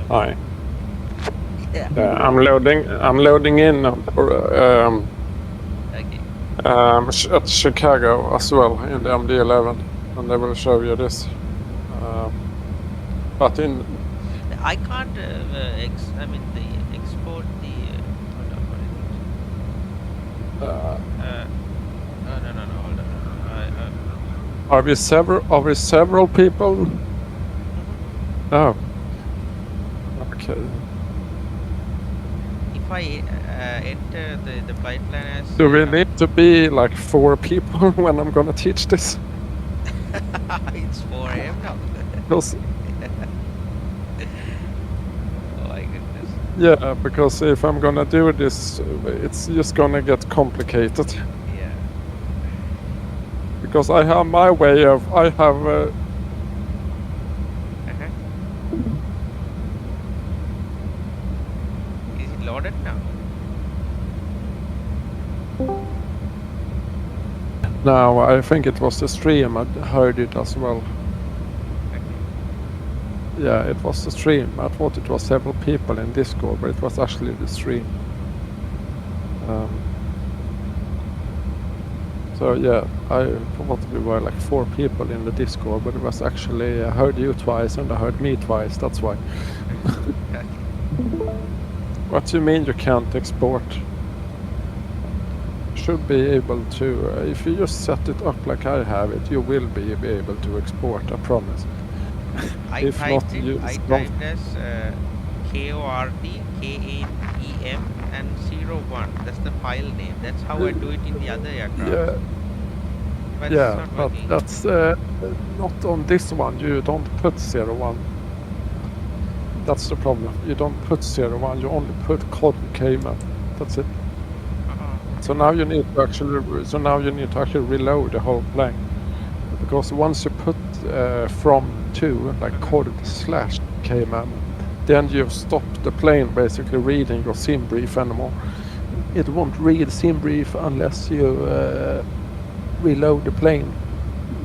Hi. Yeah. I'm loading in Okay. at Chicago as well in the MD-11, and I will show you this. But in I can't. I mean, the export the. Hold on. What is it? Oh, no. Hold on. are we several people? Mhm. Oh, okay. If I enter the flight plan as Do we need to be like 4 people when I'm gonna teach this? it's 4 a.m. now. Because Oh my goodness. yeah, because if I'm gonna do this, it's just gonna get complicated. Yeah. Because I have my way of Uh-huh. Is it loaded now? now. I think it was the stream. I heard it as well. Okay. Yeah, it was the stream. I thought it was several people in Discord, but it was actually the stream. So yeah, I thought we were like 4 people in the Discord, but it was actually I heard you twice and I heard me twice. That's why. Okay. What do you mean you can't export? Should be able to. If you just set it up like I have it, you will be able to export. I promise. If not, you I don't. typed as KORD, KMEM, and 01. That's the file name. That's how I do it in the other aircrafts. Yeah, But it's yeah, not but working. that's not on this one. You don't put 01. That's the problem. You don't put 01. You only put code KMEM. That's it. Okay. So now you need to actually reload the whole plane, because once you put from to like code /KMEM, then you've stopped the plane basically reading your sim brief anymore. It won't read sim brief unless you reload the plane.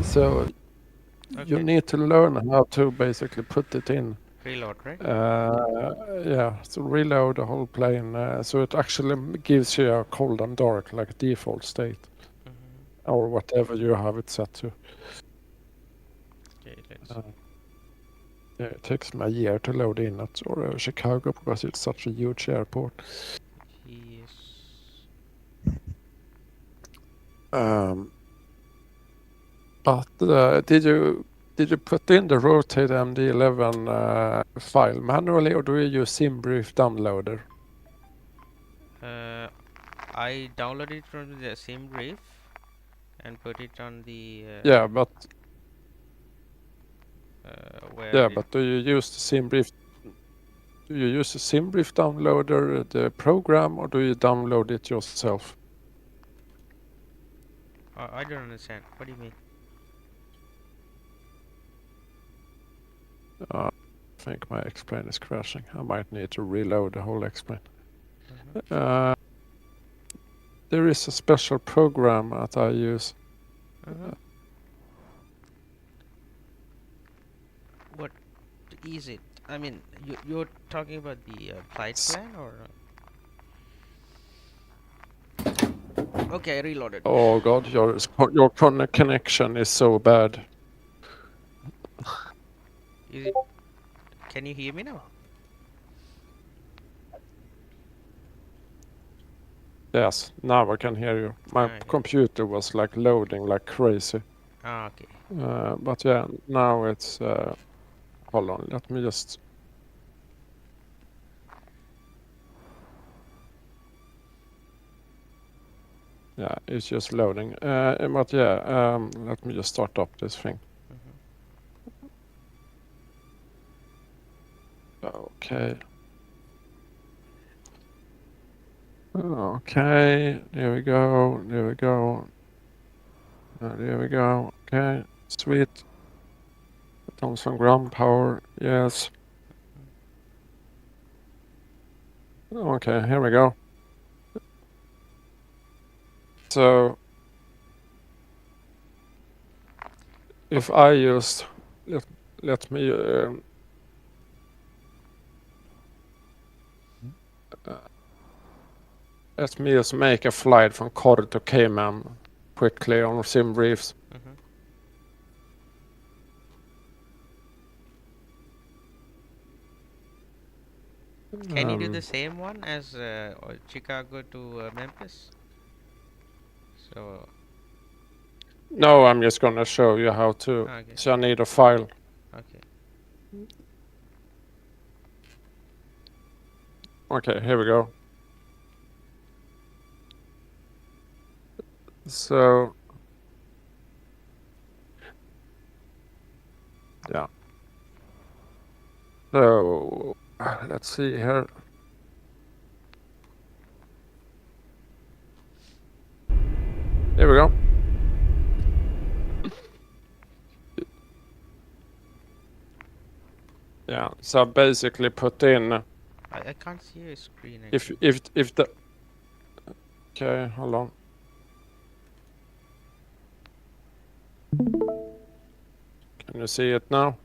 So you Okay. need to learn how to basically put it in. Reload, right? Yeah, so reload the whole plane so it actually gives you a cold and dark like default state Mm-hmm. or whatever you have it set to. Okay, let's Uh, see. yeah, it takes me a year to load in at Chicago because it's such a huge airport. Yes. But did you put in the rotate MD-11 file manually, or do you use SimBrief downloader? I downloaded it from the same brief and put it on the Yeah, but where it. do you use the SimBrief? Do you use the SimBrief downloader, the program, or do you download it yourself? I don't understand. What do you mean? I think my explain is crashing. I might need to reload the whole explain. Mm-hmm. There is a special program that I use. Mm-hmm. What is it? I mean, you're talking about the flight plan or? Okay, I reloaded. Oh God, your connection is so bad. Is it? Can you hear me now? Yes, now I can hear you. My Okay. computer was like loading like crazy. Ah, okay. But yeah, now it's. Hold on, let me just. Yeah, it's just loading. But yeah, let me just start up this thing. Okay. Okay, there we go. There we go. There we go. Okay, sweet. Comes from ground power. Yes. Okay, here we go. So if I use, let me just make a flight from Cod to KMEM quickly on sim briefs. Mm-hmm. Can you do the same one as Chicago to Memphis? So No, I'm just gonna show you how to. okay. So I need a file. Okay. Okay, here we go. So yeah. So let's see here. Here we go. Yeah. So basically put in. I can't see your screen. If the. Okay, hold on. Can you see it now?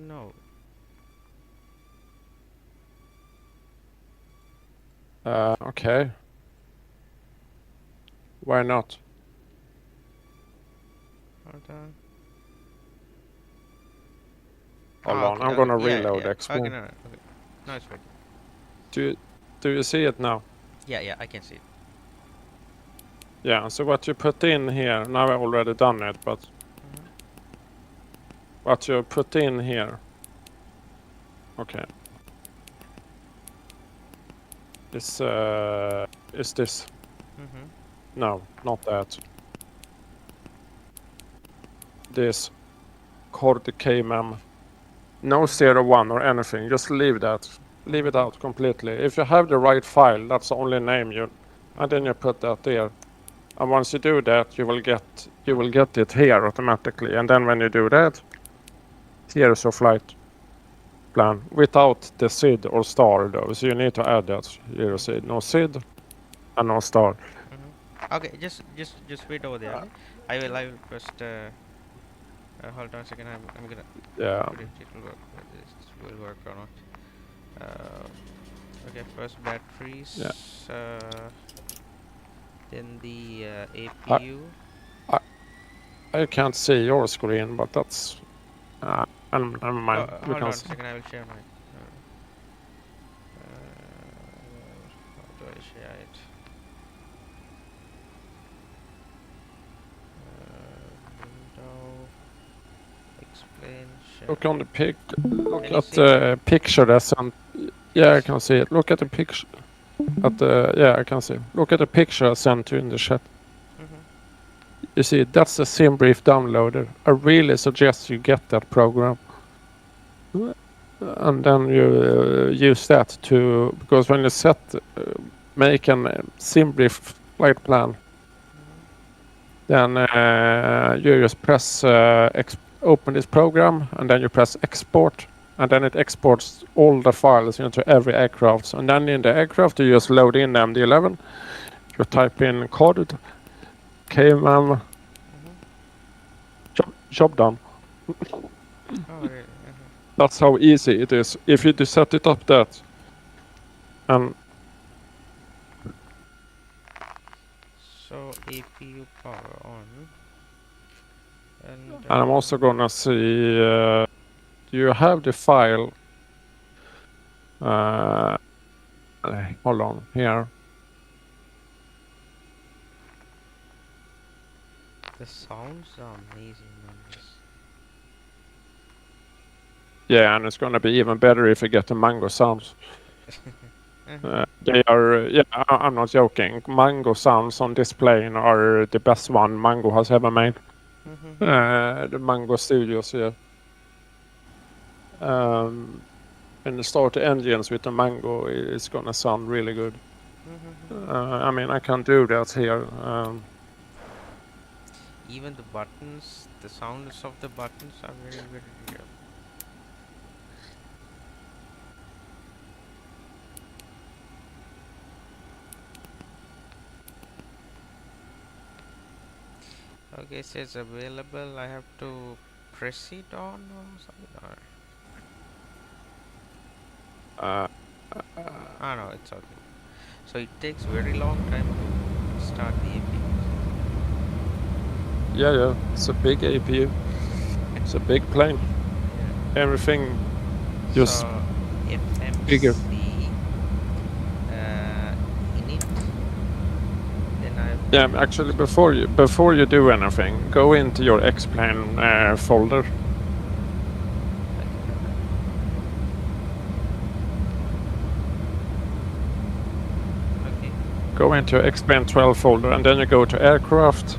No. Okay. Why not? Hold on. Hold on. Okay, I'm gonna yeah, reload yeah. export. Okay, no, okay. No, it's working. Do you see it now? Yeah, I can see it. Yeah. So what you put in here, now I've already done it, but what you put in here. Okay. Is this? Mm-hmm. No, not that. This Cord KMEM. No 01 or anything. Just leave that. Leave it out completely. If you have the right file, that's the only name you, and then you put that there. And once you do that, you will get it here automatically. And then when you do that, here is your flight plan without the SID or star though. So you need to add that. Here SID, no SID and no star. Mm-hmm. Okay, just wait over there. Okay? I will first. Hold on a second. I'm gonna. Yeah. Put it will work. This will work or not. Okay, first batteries. Yeah. Then the I, APU. I can't see your screen, but that's. Never mind. Hold on a second. I will share mine. How do I share it? Window. Explain. Share. Look on the pic. Look Can you at see the picture that's sent. Yeah, I can see it. Look at the picture. Yeah, I can see. Look at the picture I sent you in the chat. You see, that's the SimBrief downloader. I really suggest you get that program. And then you use that to, because when you make an SimBrief flight plan, then you just press open this program, and then you press export, and then it exports all the files into every aircraft. And then in the aircraft, you just load in MD-11, you type in code, KMEM, job done. Oh, really? That's how easy it is. If you just set it up that, and so APU power on. And I'm also gonna see. Do you have the file? Hold on here. the sounds are amazing on this. Yeah, and it's gonna be even better if you get the Mango sounds. They are. Yeah, I'm not joking. Mango sounds on this plane are the best one Mango has ever made. The Mango Studios here. When you start the engines with the Mango, it's gonna sound really good. I mean, I can do that here. Even the buttons, the sounds of the buttons are very real. Okay, it says available. I have to press it on or something. No, it's okay. So it takes very long time to start the APU. Yeah, it's a big APU. It's a big plane. Yeah. Everything just So FMC bigger. init. Then I Yeah, actually, before you do anything, go into your X-Plane folder. Okay. Go into your X-Plane 12 folder, and then you go to aircraft,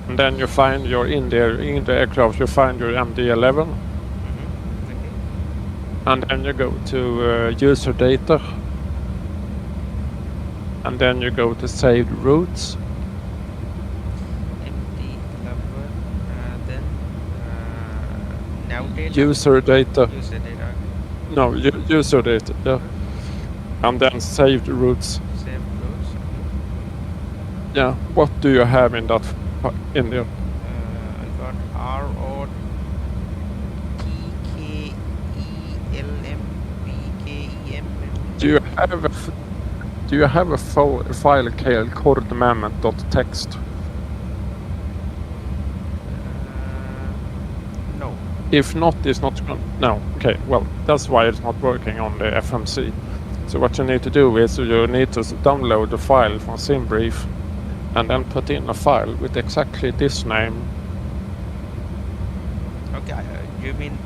and then you find your in the aircraft you find your MD-11, Okay. and then you go to user data, and then you go to saved routes. MD11. Then nav data. User data. User data. No, user data. Yeah. And then saved routes. Save routes. Yeah. What do you have in that in there? I got RO TKELM BKEM. Do you have a file called commandment.txt? No. If not, it's not. No. Okay. Well, that's why it's not working on the FMC. So what you need to do is you need to download the file from SimBrief, and then put in a file with exactly this name. Okay. You mean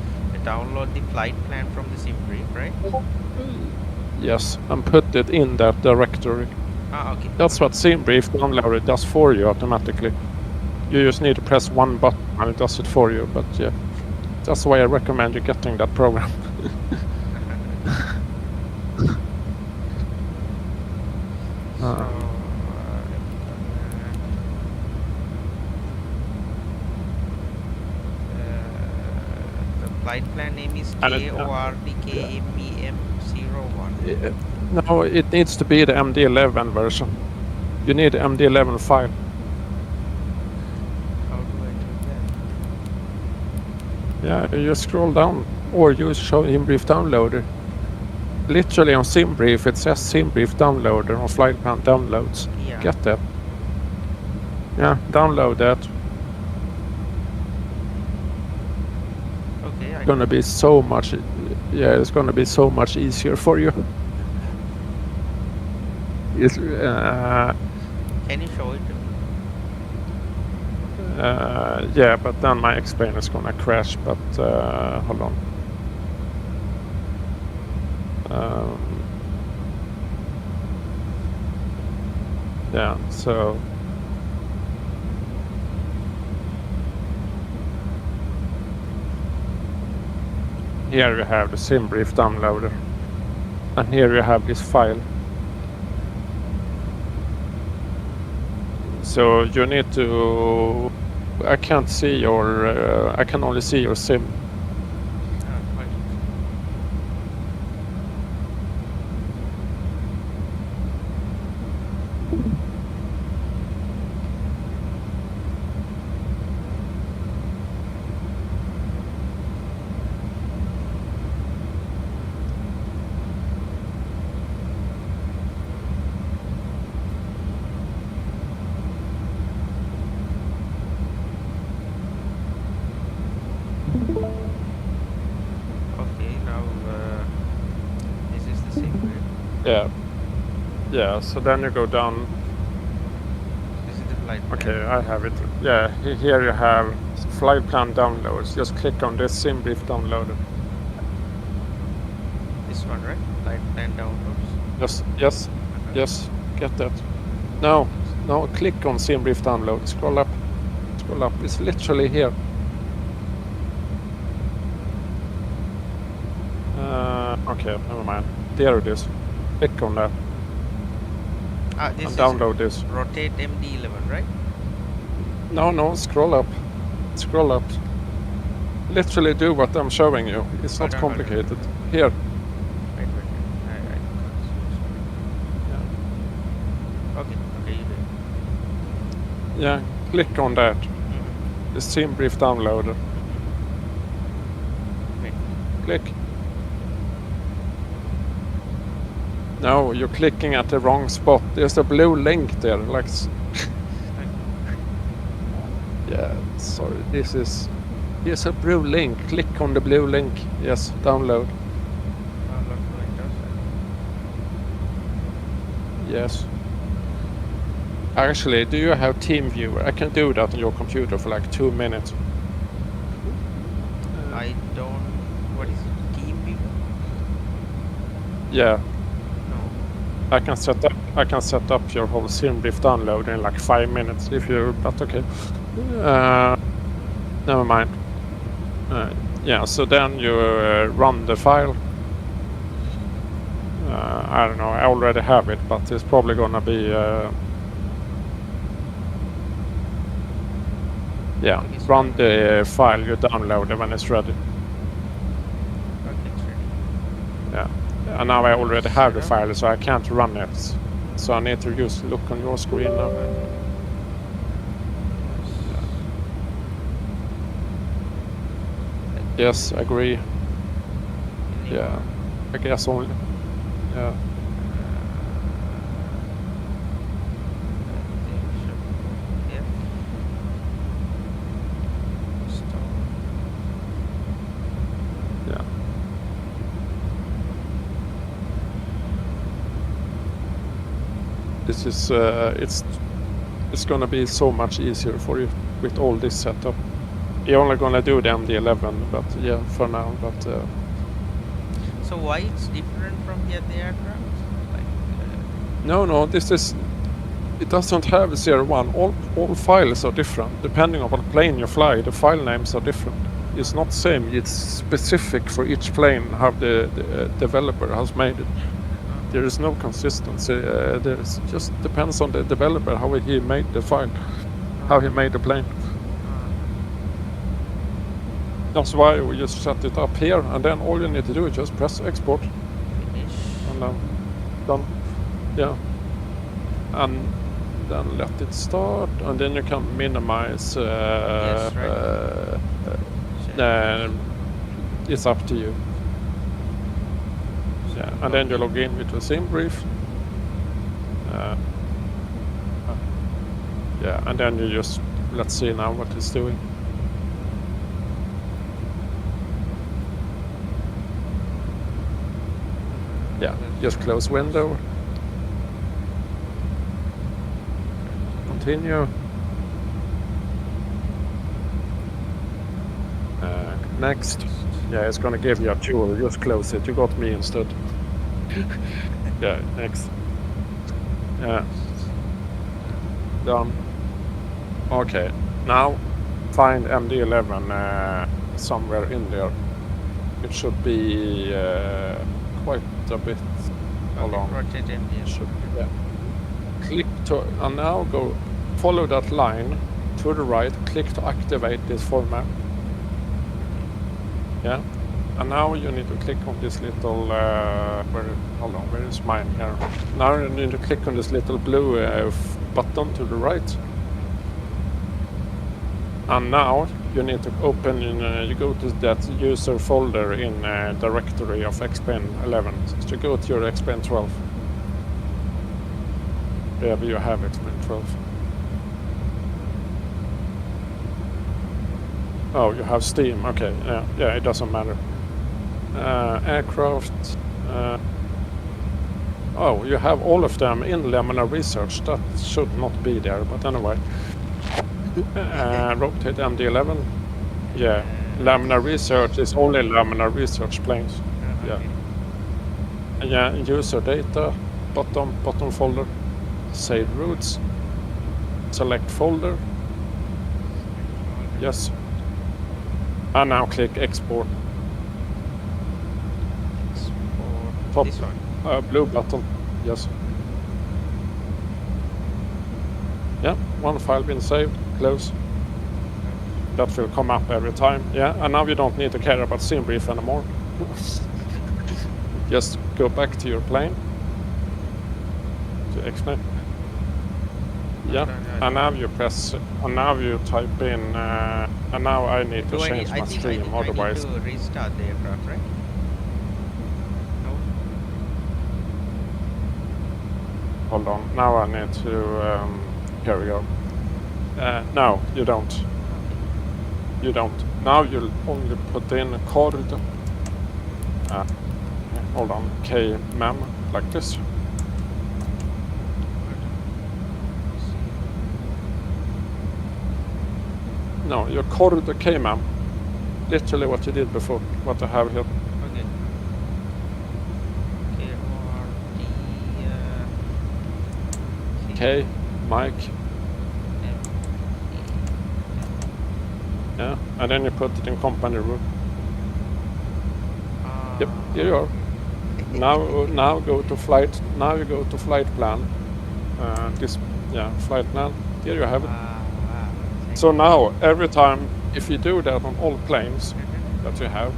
download the flight plan from the SimBrief, right? Yes, and put it in that directory. Okay. That's what SimBrief downloader does for you automatically. You just need to press one button and it does it for you. But yeah, that's why I recommend you getting that program. The flight plan name is KORD-KMEM-01. No, it needs to be the MD-11 version. You need the MD-11 file. How do I do that? Yeah, you scroll down or use SimBrief downloader. Literally on SimBrief it says SimBrief downloader on flight plan downloads. Yeah. Get that. Yeah, download that. Okay. It's gonna be so much. Yeah, it's gonna be so much easier for you. It's, Can you show it to me? yeah, but then my X-Plane is gonna crash. But hold on. Yeah, so here you have the SimBrief downloader, and here you have this file. So you need to. I can't see your. I can only see your sim. Okay, now this is the SimBrief. Yeah. So then you go down. This is the flight plan. Okay, I have it. Yeah, here you have flight plan downloads. Just click on this SimBrief downloader. This one, right? Flight plan downloads. Yes. Get that. No. Click on SimBrief download. Scroll up. It's literally here. Okay, never mind. There it is. Click on that. This and is download this. rotate MD-11, right? No. Scroll up. Literally do what I'm showing you. It's not complicated. Here. Wait. Yeah. Okay, you did. Yeah. Click on that. The sim brief downloader. Wait. Click. No, you're clicking at the wrong spot. There's a blue link there. Like. Yeah, sorry. Here's a blue link. Click on the blue link. Yes, download. Yes. Actually, do you have TeamViewer? I can do that on your computer for like 2 minutes. I don't. What is it? TeamViewer? Yeah. No. I can set up your whole SimBrief download in like 5 minutes if you. But okay. Never mind. Yeah. So then you run the file. I don't know. I already have it, but it's probably gonna be. Yeah. Run the file you downloaded when it's ready. Okay, it's ready. Yeah. And now I already have the file, so I can't run it. So I need to just look on your screen now. Yes, agree. Yeah, I guess only. Yeah. Yeah. This is it's gonna be so much easier for you with all this setup. You're only gonna do the MD-11, but yeah, for now. But so why it's different from the other aircraft? Like, no, this is. It doesn't have 01. All files are different depending on what plane you fly. The file names are different. It's not same. It's specific for each plane how the developer has made it. There is no consistency. There's just depends on the developer how he made the file, how he made the plane. That's why we just set it up here, and then all you need to do is just press export. finish. And then done. Yeah. And then let it start, and then you can minimize. Yes, right. It's up to you. Yeah, and then you log in with the SimBrief. Yeah, and then you just let's see now what it's doing. Yeah, just close window. Continue. Next. Yeah, it's gonna give you a tour. Just close it. You got me instead. Yeah, next. Yeah. Done. Okay. Now find MD-11 somewhere in there. It should be quite a bit along. Rotate MD. Should be, yeah. Click to and now go follow that line to the right. Click to activate this format. Yeah, and now you need to click on this little where is mine here? Now you need to click on this little blue button to the right, and now you need to open you go to that user folder in directory of XPen 11. So go to your XPen 12. Yeah, you have XPen 12. Oh, you have Steam. Okay, yeah, it doesn't matter. Aircraft. Oh, you have all of them in Laminar Research. That should not be there, but anyway. Rotate MD-11. Yeah, Laminar Research is only Laminar Research planes. Yeah. Yeah, user data, bottom folder. Save routes. Select folder. Yes. And now click export. Top, This one. blue button. Yes. Yeah, one file been saved. Close. That will come up every time. Yeah, and now you don't need to care about SimBrief anymore. Just go back to your plane. To explain. Yeah, and now you press, and now you type in, and now I need to change my stream, otherwise. I need to restart the aircraft, right? No. Hold on, now I need to, here we go. No, you don't. You don't. Now you'll only put in a corridor. Hold on, KMEM, like this. No, your corridor KMEM. Literally what you did before, what I have here. Okay. K, Mike. Yeah, and then you put it in company room. Yep, here you are. Now go to flight. Now you go to flight plan. Flight plan. Here you have it. So now every time, if you do that on all planes that you have,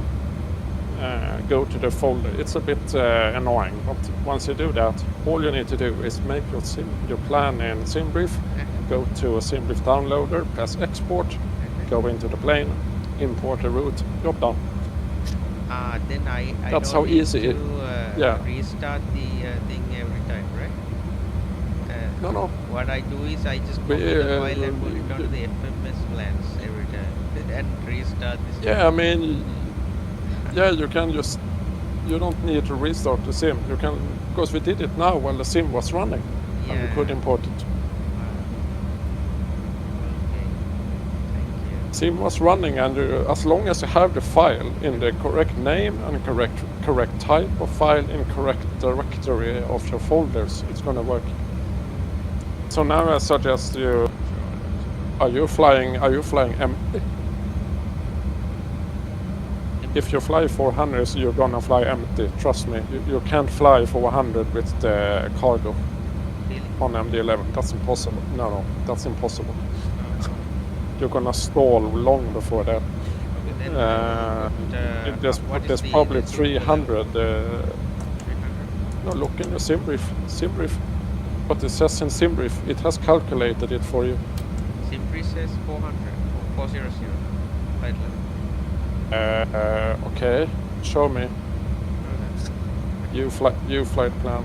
go to the folder. It's a bit annoying, but once you do that, all you need to do is make your plan in SimBrief. Go to a SimBrief downloader, press export, go into the plane, import the route. Job done. Then I That's don't how need easy to restart the thing every time, right? No. What I do is I just copy the file and put it onto the FMS plans every time and restart this. Yeah, I mean, yeah, you can just, you don't need to restart the sim. You can, because we did it now while the sim was running, and we could import it. Okay, thank you. Sim was running, and as long as you have the file in the correct name and correct type of file in correct directory of your folders, it's gonna work. So now I suggest you, are you flying empty? If you fly 400, you're gonna fly empty, trust me. You can't fly 400 with the cargo on MD-11, that's impossible. No, that's impossible. You're gonna stall long before that. There's probably 300. No, look in your SimBrief. What it says in SimBrief, it has calculated it for you. SimBrief says 400, flight level. Okay, show me. You flight plan.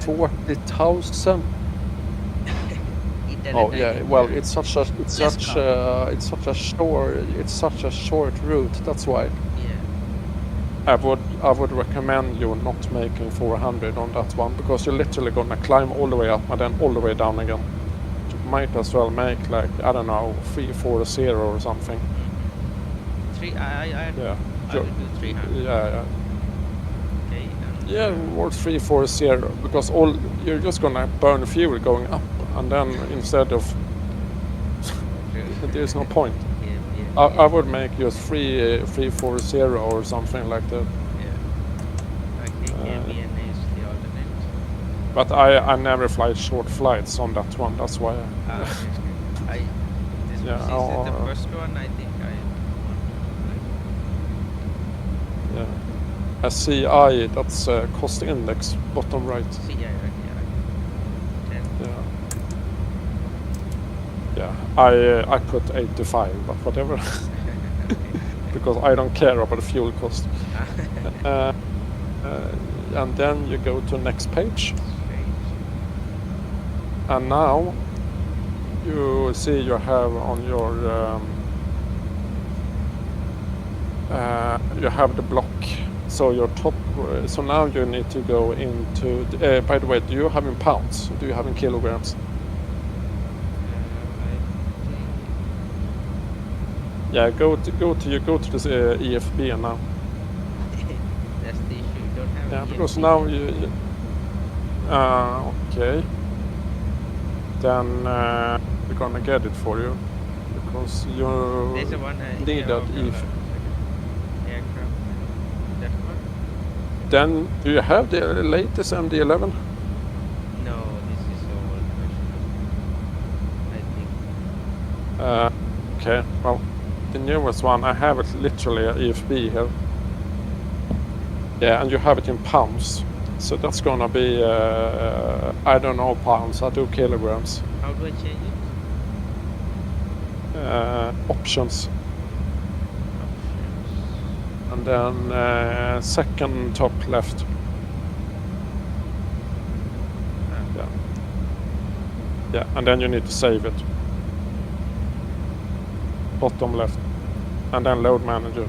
40,000. Oh yeah, well it's such a short route. That's why. Yeah. I would recommend you not making 400 on that one, because you're literally gonna climb all the way up and then all the way down again. You might as well make, like, I don't know, 340 or something. I will do 300. Yeah. Okay. Yeah, or 340, because you're just gonna burn fuel going up, and then instead of there's no point. Yeah. I would make just 340 or something like that. Yeah. Okay, KMEM is the alternate. But I never fly short flights on that one. That's why. This is the first one. I think a CI, that's cost index, bottom right. CI, yeah. Yeah, I put 85, but whatever. Because I don't care about the fuel cost. And then you go to next page. And now you see you have on your you have the block. So your top. So now you need to go into. By the way, do you have in pounds? Do you have in kilograms? Yeah, go to this EFB now. That's the issue. You don't have. Yeah, because now you okay. Then we're gonna get it for you, because you need that EFB. Aircraft. That one? Then do you have the latest MD-11? No, this is old version. I think. Okay, well, the newest one, I have it literally at EFB here. Yeah, and you have it in pounds. So that's gonna be, I don't know pounds, I do kilograms. How do I change it? Options. Options. And then second top left. Yeah. Yeah, and then you need to save it. Bottom left. And then load manager.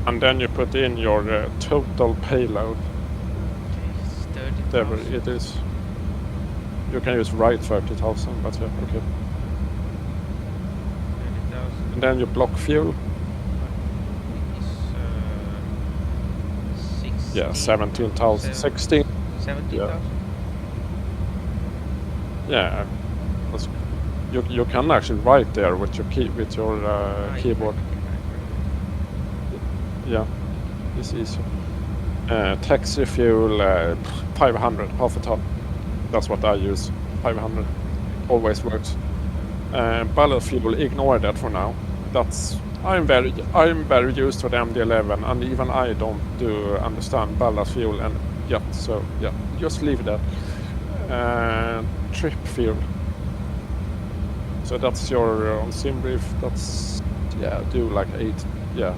And then you put in your total payload. Whatever it is. You can use right 30,000, but yeah, okay. 30,000. And then you block fuel. Is Yeah, 17,000. 16. 17,000? Yeah. You can actually write there with your keyboard. Yeah, it's easy. Taxi fuel 500, half a ton. That's what I use. 500 always works. Ballast fuel, ignore that for now. I'm very used to the MD-11, and even I don't understand ballast fuel and yet. So yeah, just leave that. Trip fuel. So that's your on sim brief. That's do like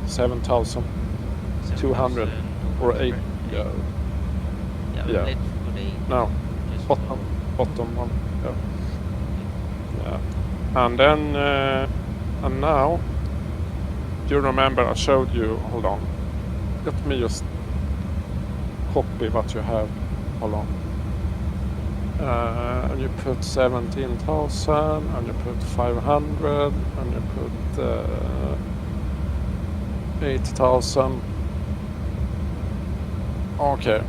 7,200 or 8. Yeah. Let's put 8. No, bottom one. Yeah. And then and now, do you remember I showed you? Hold on. Let me just copy what you have. Hold on. And you put 17,000, and you put 500, and you put 8,000. Okay.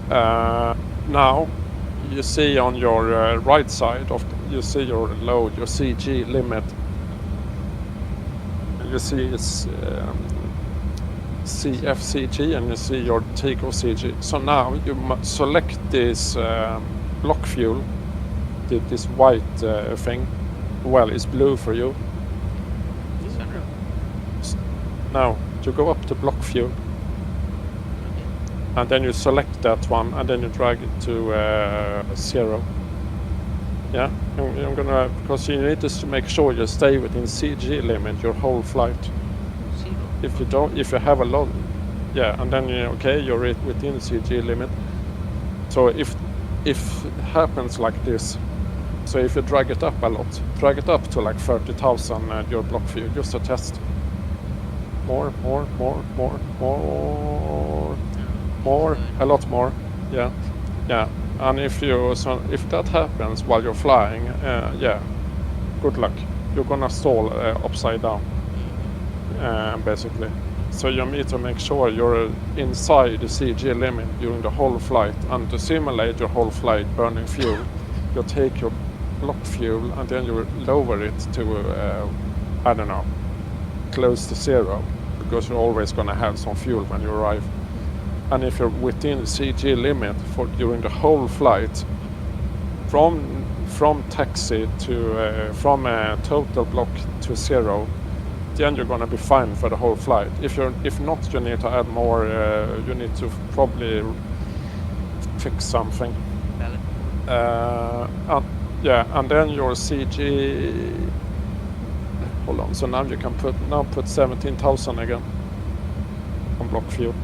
Now you see on your right side you see your load, your CG limit. You see it's CFCG, and you see your takeoff CG. So now you must select this block fuel, this white thing. Well, it's blue for you. Now you go up to block fuel, and then you select that one, and then you drag it to 0. Yeah, I'm gonna, because you need to make sure you stay within CG limit your whole flight. If you don't, if you have a lot, and then you're within the CG limit. So if it happens like this, so if you drag it up a lot, drag it up to like 30,000 your block fuel, just to test. More, a lot more. Yeah. And if that happens while you're flying, good luck. You're gonna stall upside down, basically. So you need to make sure you're inside the CG limit during the whole flight, and to simulate your whole flight burning fuel, you take your block fuel and then you lower it to, I don't know, close to 0, because you're always gonna have some fuel when you arrive. And if you're within the CG limit during the whole flight, from taxi to from total block to 0, then you're gonna be fine for the whole flight. If not, you need to add more. You need to probably fix something. And then your CG. Hold on. So now you can put 17,000 again on block fuel.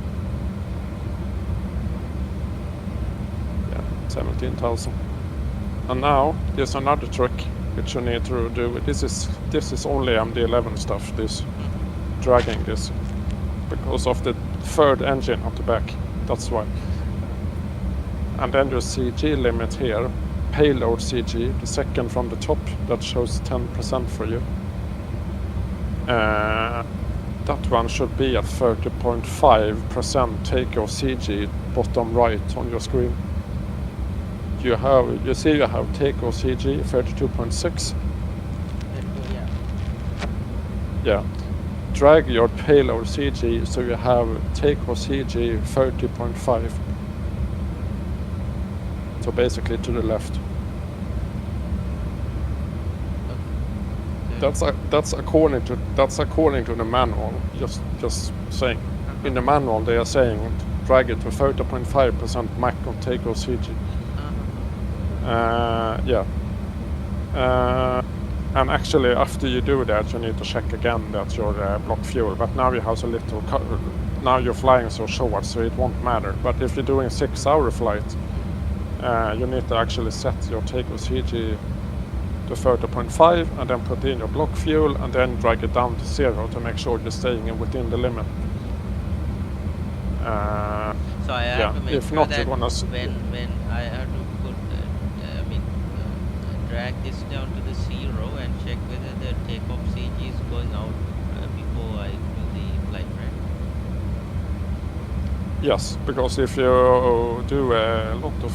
17,000. And now there's another trick which you need to do. This is only MD-11 stuff. This dragging this because of the third engine at the back. That's why. And then your CG limit here, payload CG, the second from the top, that shows 10% for you. That one should be at 30.5% takeoff CG, bottom right on your screen. You see you have takeoff CG 32.6. Yeah. Drag your payload CG so you have takeoff CG 30.5. So basically to the left. Okay. That's according to the manual. Just saying. In the manual, they are saying drag it to 30.5% Mach on takeoff CG. Yeah. And actually, after you do that, you need to check again that your block fuel. But now you have a little. Now you're flying so short, so it won't matter. But if you're doing a 6-hour flight, you need to actually set your takeoff CG to 30.5 and then put in your block fuel and then drag it down to 0 to make sure you're staying within the limit. So I have to make if sure not, that you're gonna when I have to put, drag this down to the 0 and check whether the takeoff CG is going out before I do the flight, right? Yes, because if you do a lot of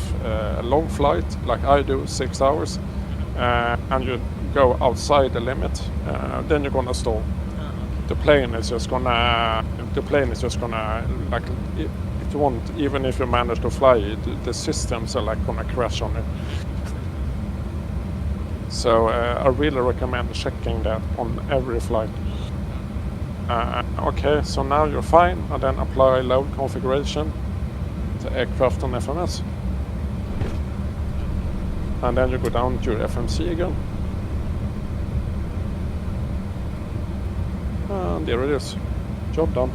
long flight, like I do, 6 hours, and you go outside the limit, then you're gonna stall. The plane is just gonna like it won't, even if you manage to fly it, the systems are like gonna crash on it. So I really recommend checking that on every flight. Okay, so now you're fine, and then apply load configuration to aircraft on FMS. And then you go down to your FMC again. And there it is. Job done.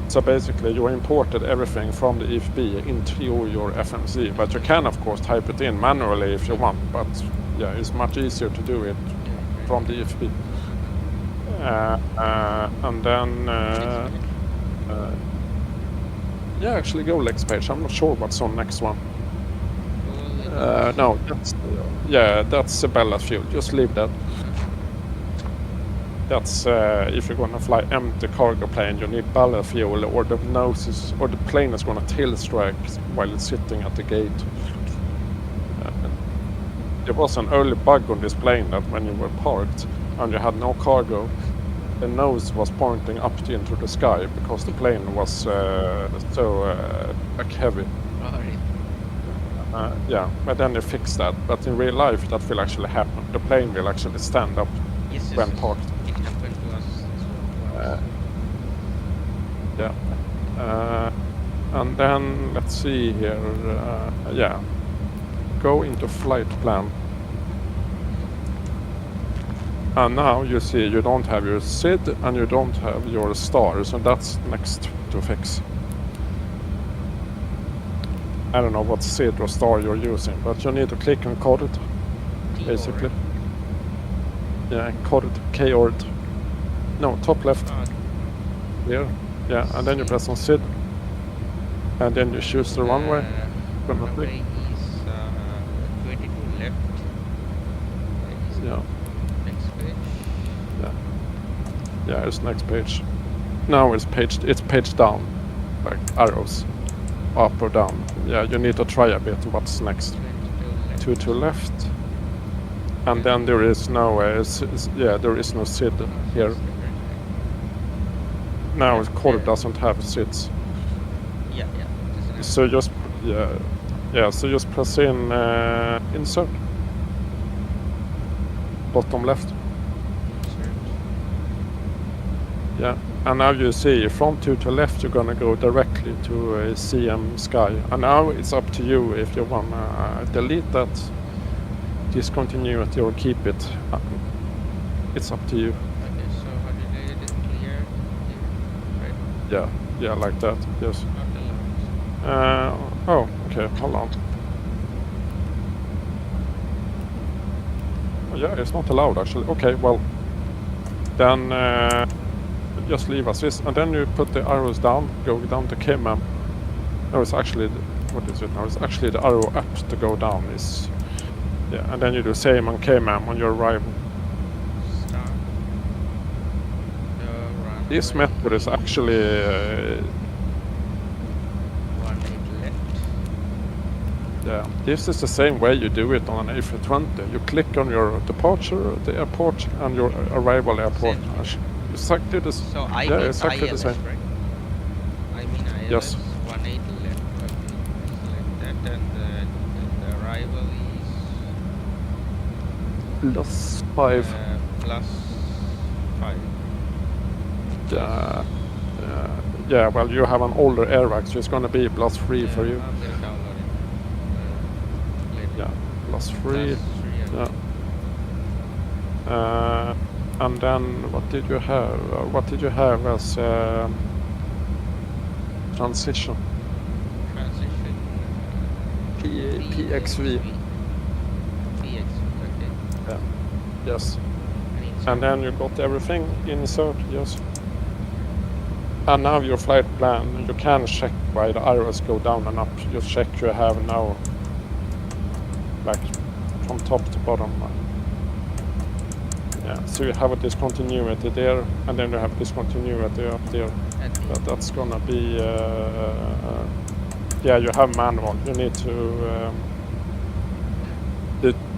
So basically you imported everything from the EFB into your FMC, but you can of course type it in manually if you want, but yeah, it's much easier to do it from the EFB. And then yeah, actually go next page. I'm not sure what's on next one. No, that's a ballast fuel. Just leave that. That's if you're gonna fly empty cargo plane, you need ballast fuel, or the plane is gonna tail strike while it's sitting at the gate. There was an early bug on this plane that when you were parked and you had no cargo, the nose was pointing up into the sky because the plane was so like heavy. Yeah, but then they fixed that. But in real life, that will actually happen. The plane will actually stand up when parked. It happened to us. Yeah. And then let's see here. Yeah. Go into flight plan. And now you see you don't have your SID and you don't have your stars, and that's next to fix. I don't know what SID or star you're using, but you need to click on coded, basically. Yeah, coded, K-ord. No, top left. Here. Yeah, and then you press on SID. And then you choose the runway. Runway is 22 left. Yeah. Next page. Yeah, it's next page. Now it's page down, like arrows, up or down. Yeah, you need to try a bit what's next. 22 left. And then there is no there is no SID here. Now Core doesn't have SIDs. Yeah. So just so just press in insert. Bottom left. Yeah, and now you see from 2 to left you're gonna go directly to CM Sky. And now it's up to you if you wanna delete that, discontinue it, or keep it. It's up to you. Okay, so how do you do it? Clear, right? Yeah, like that. Yes. Not allowed. Oh, okay. Hold on. Yeah, it's not allowed actually. Okay, well, then just leave as is, and then you put the arrows down, go down to KMEM. No, it's actually, what is it now? It's actually the arrow up to go down is, yeah, and then you do same on KMEM on your arrival. Start. This method is actually 18 left. yeah, this is the same way you do it on an A320. You click on your departure, the airport, and your arrival airport. Exactly the same. So exactly the ILS, same. right? I mean ILS, Yes. 18 left. Okay, select that, and the arrival is +5. +5. Yeah, well, you have an older airbag, so it's going to be +3 for you. I'm gonna download it. Yeah, +3. +3. Yeah. And then what did you have? What did you have as transition? Transition. PXV. PXV. Okay. Yeah. Yes. And then you got everything insert. Yes. And now your flight plan, you can check why the arrows go down and up. You check you have now, like from top to bottom. Yeah, so you have a discontinuity there, and then you have discontinuity up there. But that's gonna be, yeah, you have manual. You need to,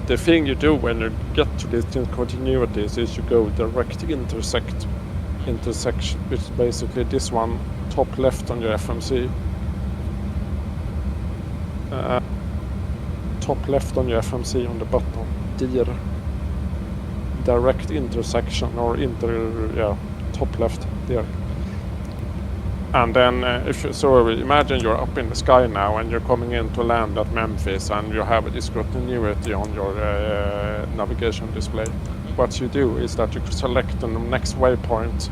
the thing you do when you get to these discontinuities is you go direct intersection, which is basically this one, top left on your FMC. Top left on your FMC on the button, direct intersection or top left there. And then so imagine you're up in the sky now and you're coming in to land at Memphis and you have a discontinuity on your navigation display. What you do is that you select the next waypoint.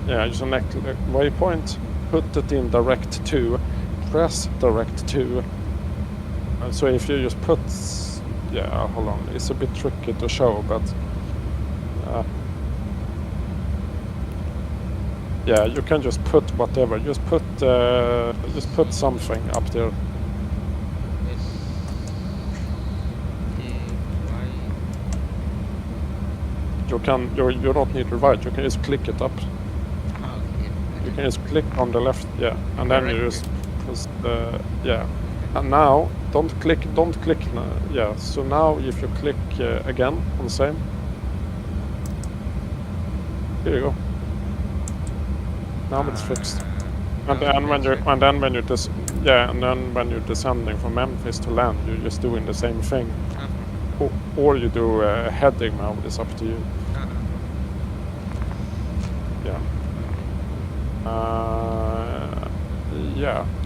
You select the waypoint, put it in direct to, press direct to. So if you just put, hold on, it's a bit tricky to show, but you can just put whatever. Just put something up there. You don't need to write. You can just click it up. You can just click on the left, and then you just press and now don't click. So now if you click again on the same, here you go. Now it's fixed. And then when you're descending from Memphis to land, you're just doing the same thing. Or you do heading mode. It's up to you.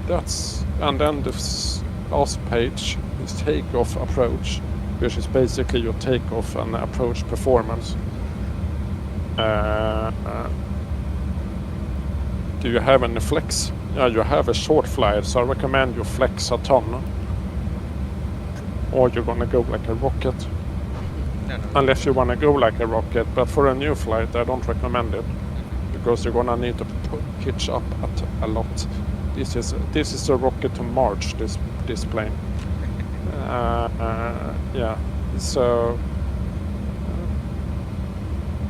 That's, and then the last page is takeoff approach, which is basically your takeoff and approach performance. Do you have any flex? You have a short flight, so I recommend you flex a ton. Or you're gonna go like a rocket. Unless you wanna go like a rocket, but for a new flight I don't recommend it. Because you're gonna need to pitch up at a lot. This is a rocket to March, this plane. So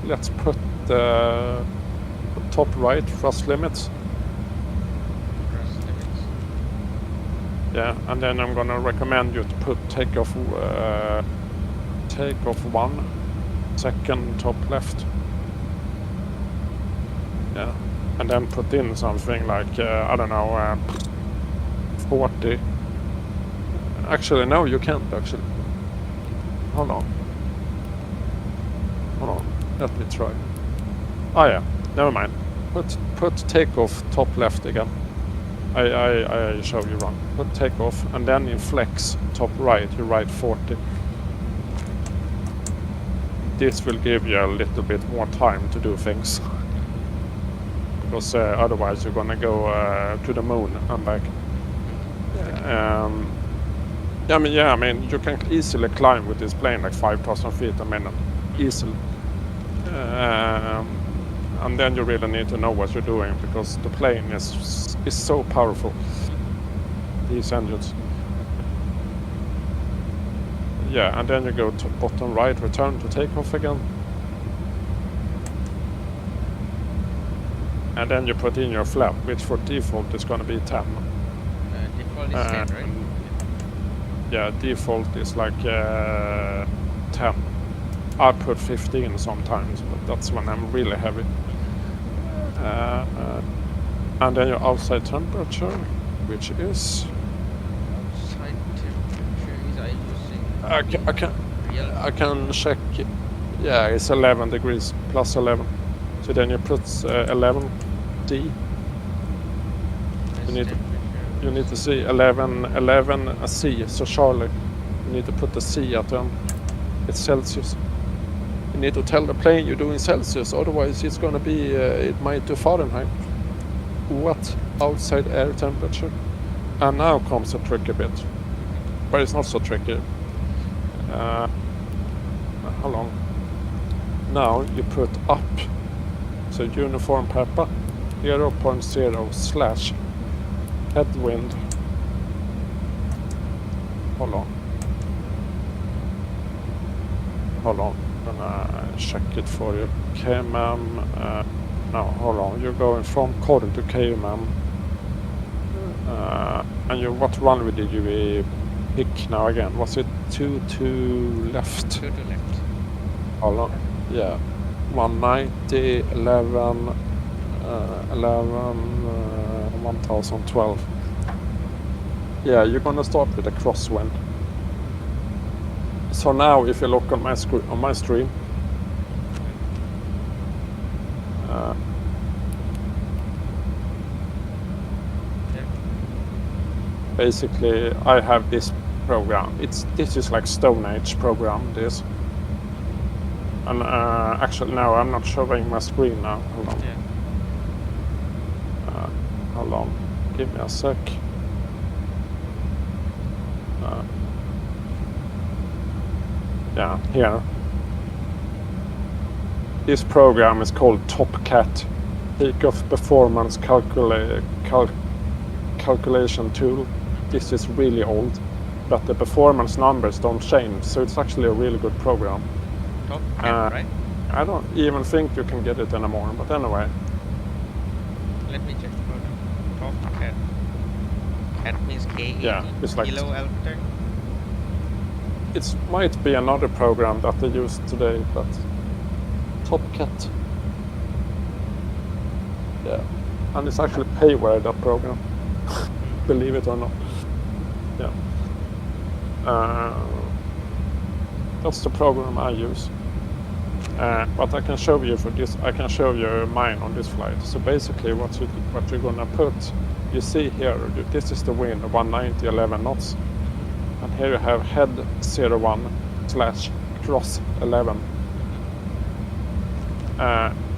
let's put the top right thrust limits. Yeah, and then I'm gonna recommend you to put takeoff 1, second top left. Yeah, and then put in something like, I don't know, 40. Actually, no, you can't actually. Hold on, let me try. Oh yeah, never mind. Put takeoff top left again. I show you wrong. Put takeoff, and then in flex top right, you write 40. This will give you a little bit more time to do things. Because otherwise you're gonna go to the moon and back. I mean, you can easily climb with this plane like 5,000 feet a minute, easily. And then you really need to know what you're doing because the plane is so powerful. These engines. Yeah, and then you go to bottom right, return to takeoff again. And then you put in your flap, which for default is going to be 10. Default is 10, right? Yeah, default is like 10. I put 15 sometimes, but that's when I'm really heavy. And then your outside temperature, which is... Outside temperature is, I'm using Real I can check. Yeah, it's 11 degrees, plus 11. So then you put 11 D. best You need to temperature. see 11 a C. So Charlie, you need to put the C at the end. It's Celsius. You need to tell the plane you're doing Celsius, otherwise it's gonna be it might do Fahrenheit. What outside air temperature? And now comes a tricky bit, but it's not so tricky. How long? Now you put up, so uniform Peppa 0.0 / headwind. Hold on. I'm gonna check it for you. KMEM. No, hold on. You're going from Corden to KMEM. And what runway did you pick now again? Was it 2 to left? 2 to left. Hold on. Yeah. 190, 11, 1012. Yeah, you're gonna start with a crosswind. So now, if you look on my stream, basically I have this program. This is like Stone Age program. This, and actually no, I'm not showing my screen now. Hold on. Yeah. Hold on. Give me a sec. Yeah, here. This program is called TopCat, Takeoff Performance Calculation Tool. This is really old, but the performance numbers don't change, so it's actually a really good program. TopCat, right? I don't even think you can get it anymore, but anyway. Let me check the program. TopCat. Cat means K-80, Yeah, it's like Kilo Alpha. It might be another program that they use today, but TopCat. Yeah, and it's actually payware, that program. Believe it or not. Yeah. That's the program I use. But I can show you for this. I can show you mine on this flight. So basically, what you're gonna put, you see here. This is the wind, 190, 11 knots, and here you have head 01 / cross 11.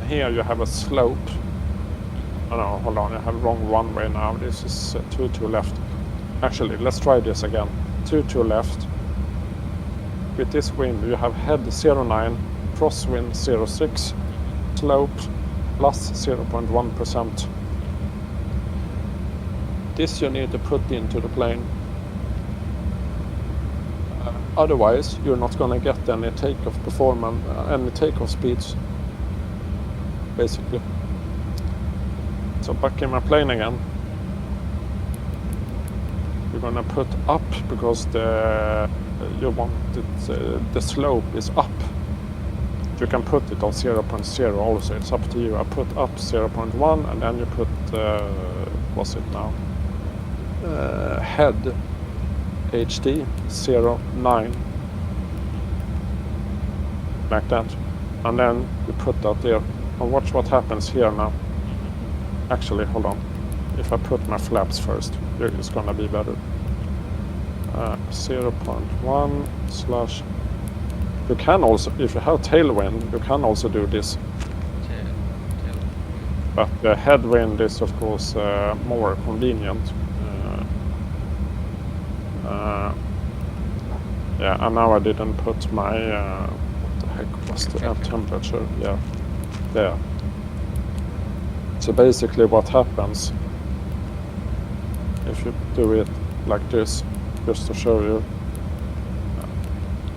Here you have a slope. Oh no, hold on, I have wrong runway now. This is 2 to left. Actually, let's try this again. 2 to left. With this wind, you have head 09, crosswind 06, slope plus 0.1%. This you need to put into the plane. Otherwise, you're not going to get any takeoff performance, any takeoff speeds, basically. So back in my plane again. You're going to put up because the slope is up. You can put it on 0.0 also. It's up to you. I put up 0.1 and then you put what's it now? Head HD 09, like that, and then you put that there. And watch what happens here now. Actually, hold on. If I put my flaps first, it's gonna be better. 0.1 / you can also, if you have tailwind, you can also do this. But the headwind is of course more convenient. Yeah, and now I didn't put my what the heck was the air temperature? Yeah, there. So basically, what happens if you do it like this, just to show you?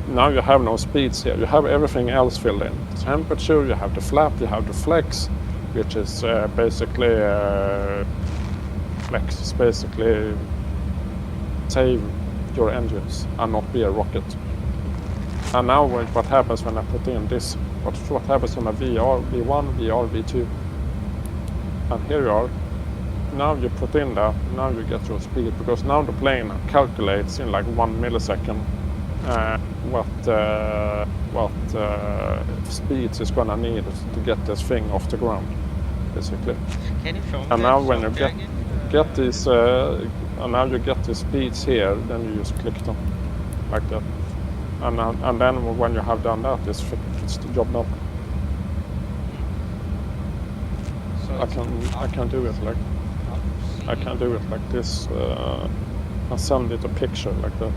Now you have no speeds here. You have everything else filled in. Temperature, you have the flap, you have the flex, which is basically flex is basically save your engines and not be a rocket. And now what happens when I put in this? What happens on a VR, V1, VR, V2? And here you are. Now you put in that. Now you get your speed because now the plane calculates in like 1 millisecond what speeds it's gonna need to get this thing off the ground, basically. Can you show me And that now when you software again? get these, and now you get the speeds here, then you just click them like that, and then when you have done that, it's the job done. So I can do it like I can do it like this. I'll send it a picture like that.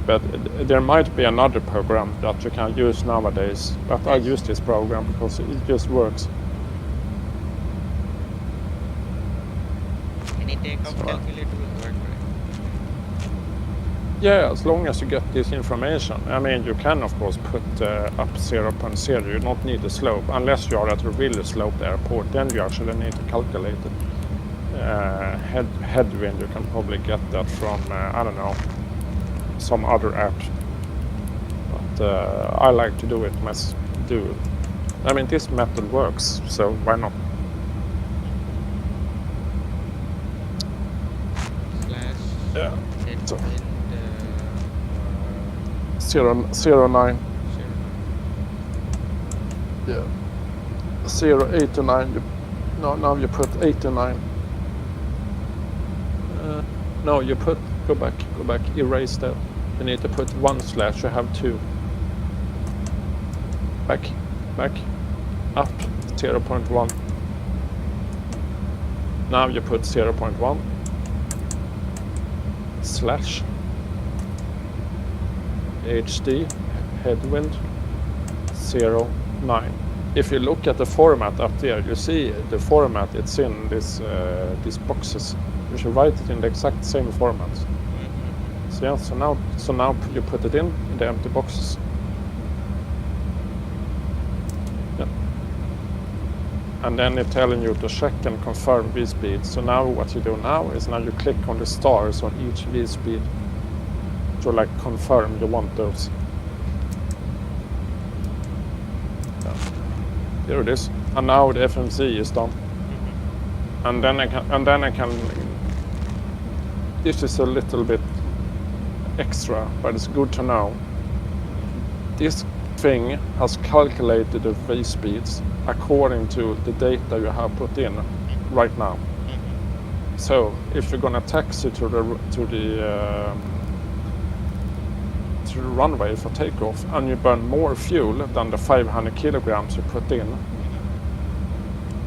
But there might be another program that you can use nowadays. But I use this program because it just works. Any takeoff calculator will work, right? Yeah, as long as you get this information. I mean, you can of course put up 0.0. You don't need the slope unless you are at a really sloped airport. Then you actually need to calculate it. Headwind, you can probably get that from I don't know, some other app. But I like to do it I mean, this method works, so why not? Yeah. So, 0.9. Yeah. 0.8 to 9. Now you put 8 to 9. No, you put go back, erase that. You need to put 1/. You have 2. Back, up 0.1. Now you put 0.1 / HD headwind 0.9. If you look at the format up there, you see the format it's in these boxes. You should write it in the exact same format. So yeah, so now you put it in the empty boxes. Yeah. And then it's telling you to check and confirm V-speed. So now what you do now is you click on the stars on each V-speed to like confirm you want those. Yeah. Here it is. And now the FMC is done. And then I can. This is a little bit extra, but it's good to know. This thing has calculated the V-speeds according to the data you have put in right now. So if you're gonna taxi to the runway for takeoff and you burn more fuel than the 500 kilograms you put in,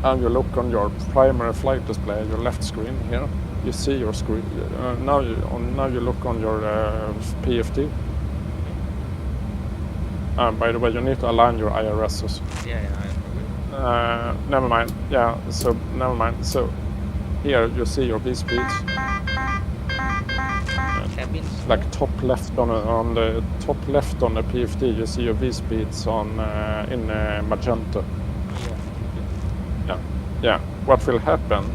and you look on your primary flight display, your left screen here, you see your screen. Now you look on your PFD. By the way, you need to align your IRSs. Yeah. Never mind. Yeah, so never mind. So here you see your V-speeds. Like top left on the top left on the PFD, you see your V-speeds in magenta. Yeah. What will happen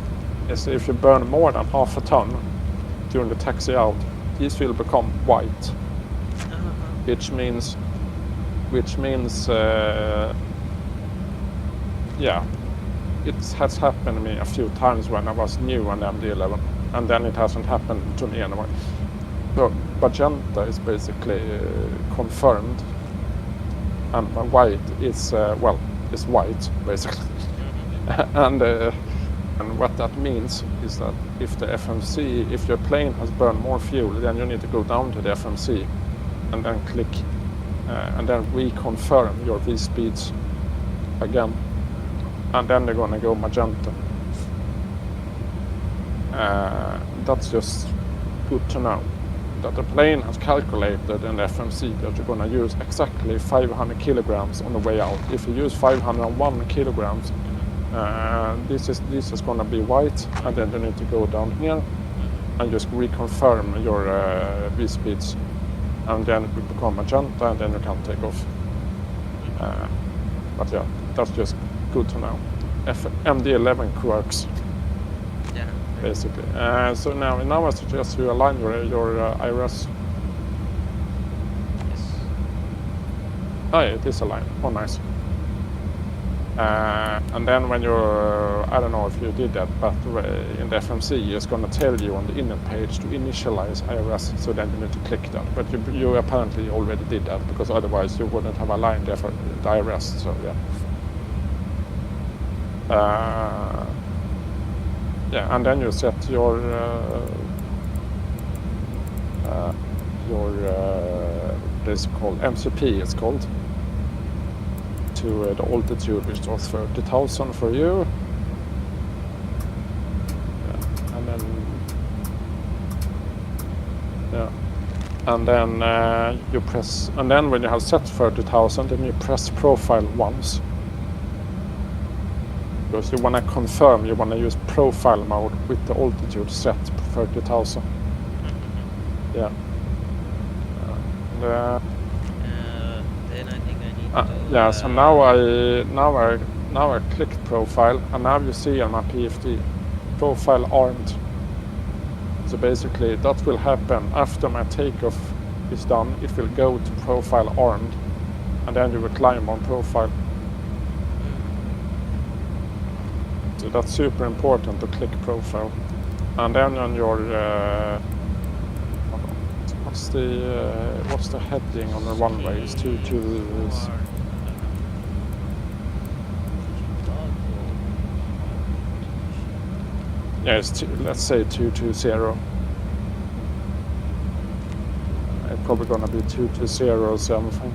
is if you burn more than half a ton during the taxi out, these will become white, which means yeah, it has happened to me a few times when I was new on the MD-11, and then it hasn't happened to me anyway. So magenta is basically confirmed, and white is is white basically. And what that means is that if your plane has burned more fuel, then you need to go down to the FMC and then click and then reconfirm your V-speeds again, and then they're gonna go magenta. That's just good to know that the plane has calculated in the FMC that you're gonna use exactly 500 kilograms on the way out. If you use 501 kilograms, this is gonna be white, and then you need to go down here and just reconfirm your V-speeds, and then it will become magenta, and then you can take off. But yeah, that's just good to know. MD-11 quirks. Yeah. Basically. So now I suggest you align your IRS. Yes. Oh, yeah, it is aligned. Oh, nice. And then when you're, I don't know if you did that, but in the FMC, it's going to tell you on the inner page to initialize IRS, so then you need to click that. But you apparently already did that, because otherwise you wouldn't have aligned the IRS, so yeah. Yeah, and then you set your this is called MCP, it's called, to the altitude, which was 30,000 for you. Yeah, and then you press, and then when you have set 30,000, then you press profile once. Because you want to confirm, you want to use profile mode with the altitude set 30,000. Yeah. Then I think I need to. Yeah. So now I clicked profile, and now you see on my PFD, profile armed. So basically, that will happen after my takeoff is done. It will go to profile armed, and then you will climb on profile. So that's super important to click profile, and then on your what's the heading on the runway? It's 22. Yeah, it's let's say 220. It's probably gonna be 220 or something.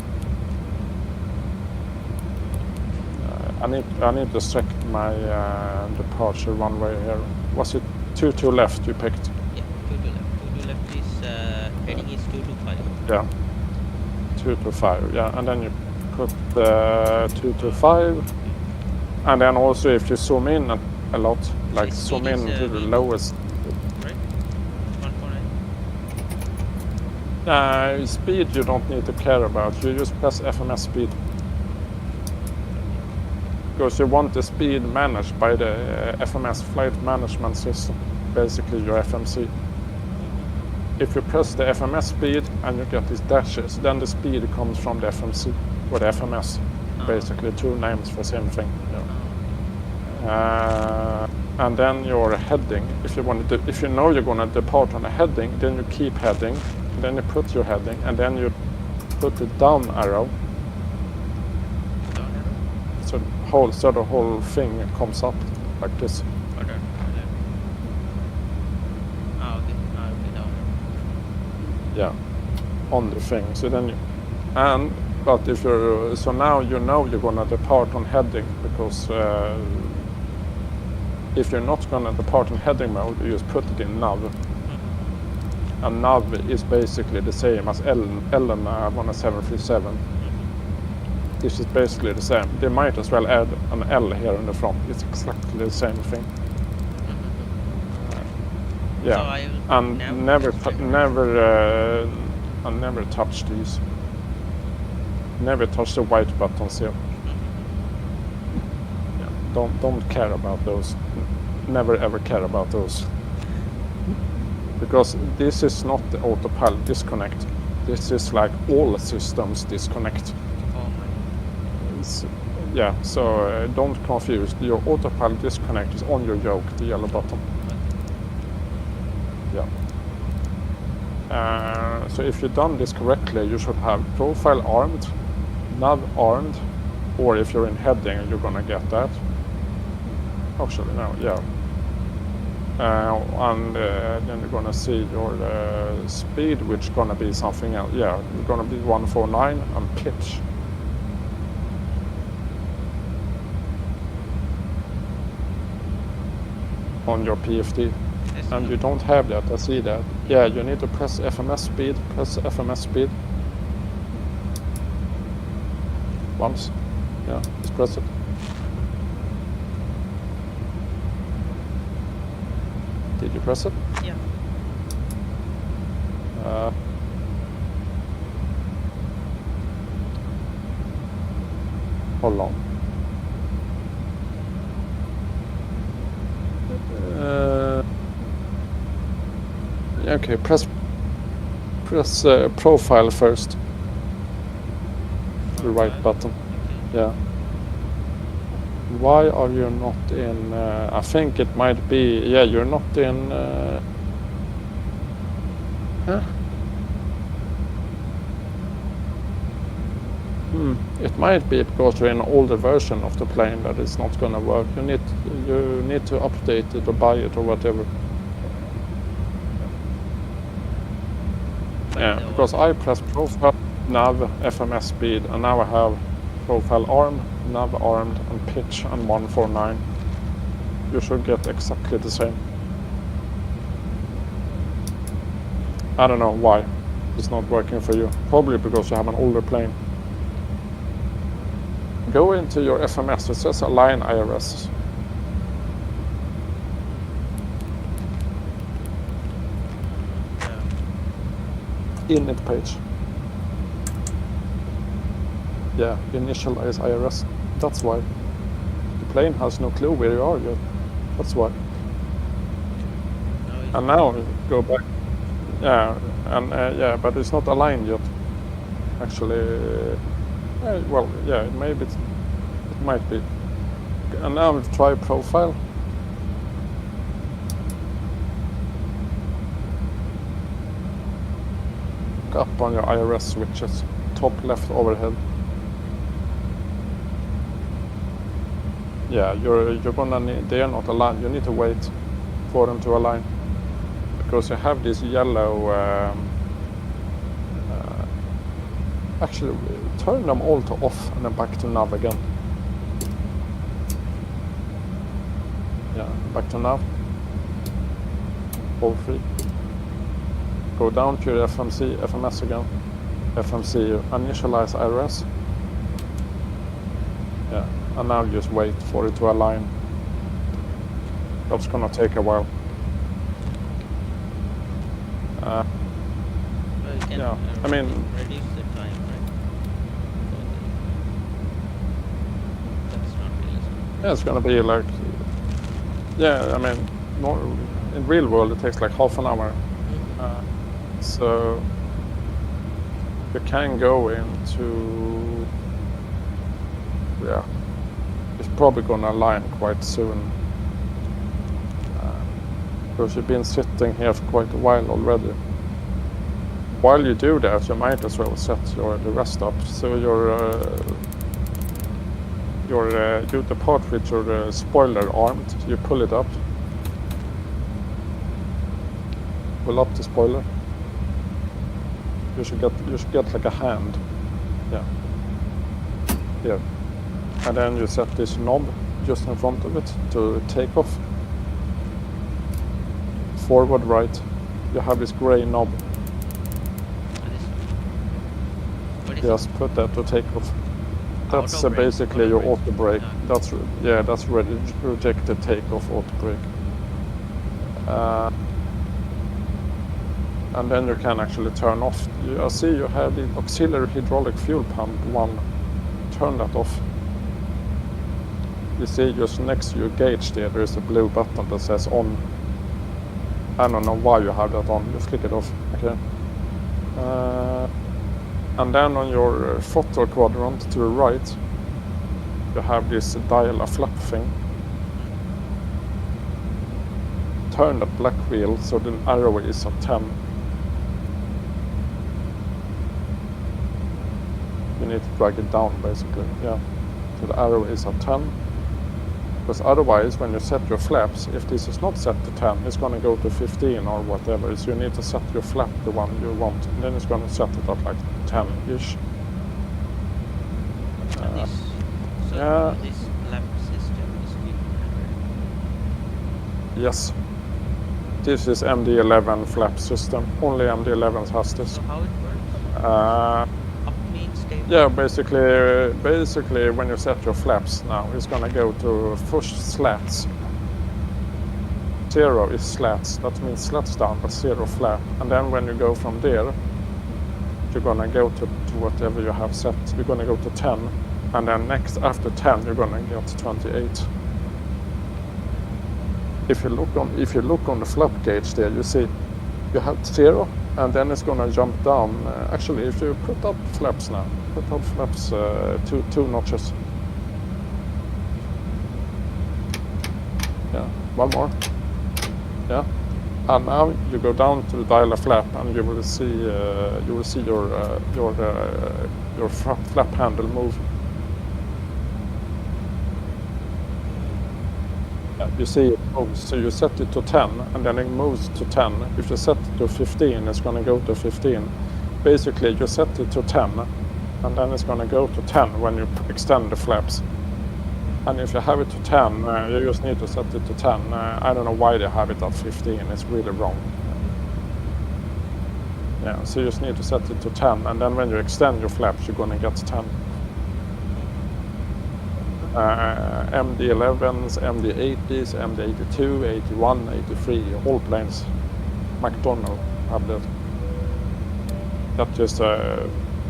I need to check my departure runway here. Was it 22 left you picked? Yeah, 22 left. 22 left is heading is 225. Yeah, 225. Yeah, and then you put 225, and then also if you zoom in a lot, like zoom in to the lowest. Right. 149. Speed you don't need to care about. You just press FMS speed. Because you want the speed managed by the FMS flight management system, basically your FMC. If you press the FMS speed and you get these dashes, then the speed comes from the FMC or the FMS. Basically, two names for the same thing. Yeah. And then your heading. If you know you're going to depart on a heading, then you keep heading. Then you put your heading, and then you put the down arrow. So the whole thing comes up like this. Okay. Down. Yeah, on the thing. So then but if you're, so now you know you're gonna depart on heading, because if you're not gonna depart on heading mode, you just put it in nav. And nav is basically the same as LN on a 737. This is basically the same. They might as well add an L here in the front. It's exactly the same thing. Yeah, So and never touch these. Never touch the white buttons here. Yeah, don't care about those. Never ever care about those. Because this is not the autopilot disconnect. This is like all systems disconnect. Yeah, so don't confuse. Your autopilot disconnect is on your yoke, the yellow button. Yeah. So if you've done this correctly, you should have profile armed, nav armed, or if you're in heading, you're gonna get that. Actually, no, yeah. And then you're gonna see your speed, which is gonna be something else. Yeah, it's gonna be 149 and pitch. On your PFD, and you don't have that. I see that. Yeah, you need to press FMS speed. Press FMS speed once. Yeah, just press it. Did you press it? Yeah. Hold on. Okay, press profile first. The right button. Yeah. Why are you not in... I think it might be... Yeah, you're not in... Huh? It might be because you're in an older version of the plane that it's not gonna work. You need to update it or buy it or whatever. Yeah, because I press profile, nav, FMS speed, and now I have profile arm, nav armed, and pitch, and 149. You should get exactly the same. I don't know why it's not working for you. Probably because you have an older plane. Go into your FMS, it says align IRS. Init page. Yeah, initialize IRS. That's why. The plane has no clue where you are yet. That's why. And now go back. Yeah, and yeah, but it's not aligned yet. Actually, well, yeah, maybe it might be. And now try profile. Look up on your IRS switches, top left overhead. Yeah, you're gonna need. They are not aligned. You need to wait for them to align because you have this yellow. Actually, turn them all to off and then back to nav again. Yeah, back to nav. All free. Go down to your FMS again. FMC, initialize IRS. Yeah, and now just wait for it to align. That's gonna take a while. Yeah, I mean, reduce the time, right? That's not realistic. Yeah, it's gonna be like, yeah, I mean, in real world it takes like half an hour. So you can go into, yeah, it's probably gonna align quite soon. Because you've been sitting here for quite a while already. While you do that, you might as well set the rest up. So the part with your spoiler armed, you pull it up. Pull up the spoiler. You should get like a hand. Yeah. Here. And then you set this knob just in front of it to take off. Forward right. You have this gray knob. Just put that to take off. That's basically your auto brake. That's rejected takeoff auto brake. And then you can actually turn off. I see you have the auxiliary hydraulic fuel pump one. Turn that off. You see just next to your gauge there is a blue button that says on. I don't know why you have that on. Just click it off. Okay. And then on your throttle quadrant to the right, you have this dial a flap thing. Turn that black wheel so the arrow is at 10. You need to drag it down basically, yeah. So the arrow is at 10. Because otherwise, when you set your flaps, if this is not set to 10, it's going to go to 15 or whatever. So you need to set your flap the one you want, and then it's going to set it at like 10-ish. Yeah. This flap system is different. Yes. This is MD-11 flap system. Only MD-11 has this. So how it works? Up means stable? Yeah, basically when you set your flaps now, it's gonna go to first slats. 0 is slats, that means slats down, but 0 flap. And then when you go from there, you're gonna go to whatever you have set. You're gonna go to 10, and then next after 10, you're gonna get to 28. If you look on the flap gauge there, you see you have 0, and then it's gonna jump down. Actually, if you put up flaps now, two notches. Yeah, one more. Yeah, and now you go down to the dialer flap, and you will see your flap handle move. Yeah, you see it moves. So you set it to 10, and then it moves to 10. If you set it to 15, it's going to go to 15. Basically, you set it to 10, and then it's going to go to 10 when you extend the flaps. And if you have it to 10, you just need to set it to 10. I don't know why they have it at 15. It's really wrong. Yeah, so you just need to set it to 10, and then when you extend your flaps, you're going to get 10. MD-11s, MD-80s, MD-82, 81, 83, all planes. McDonnell have that. That just,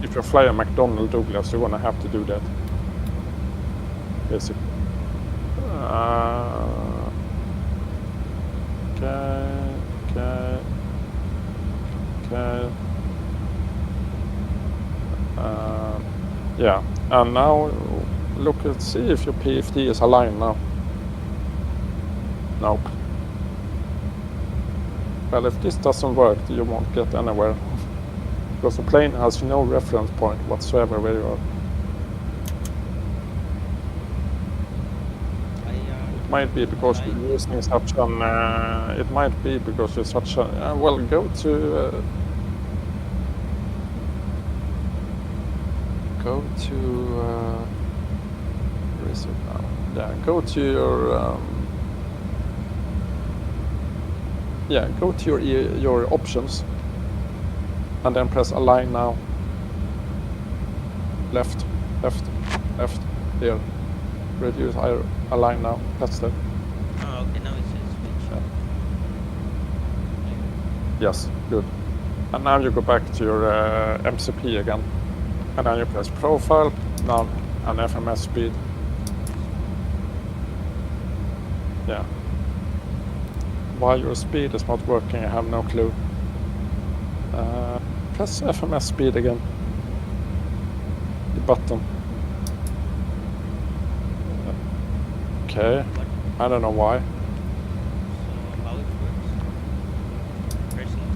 if you fly a McDonnell Douglas, you're going to have to do that. Basically. Okay. Yeah, and now look and see if your PFD is aligned now. Nope. Well, if this doesn't work, you won't get anywhere. Because the plane has no reference point whatsoever where you are. It might be because you're using such an. It might be because you're such a. Well, go to. Where is it now? Yeah, go to your. Yeah, go to your options, and then press align now. Left. There. Reduce align now. That's it. Oh, okay. Now it says switch. Yeah. Yes, good. And now you go back to your MCP again, and then you press profile now and FMS speed. Yeah. Why your speed is not working, I have no clue. Press FMS speed again. The button. Okay. I don't know why. So how it works? Pressing.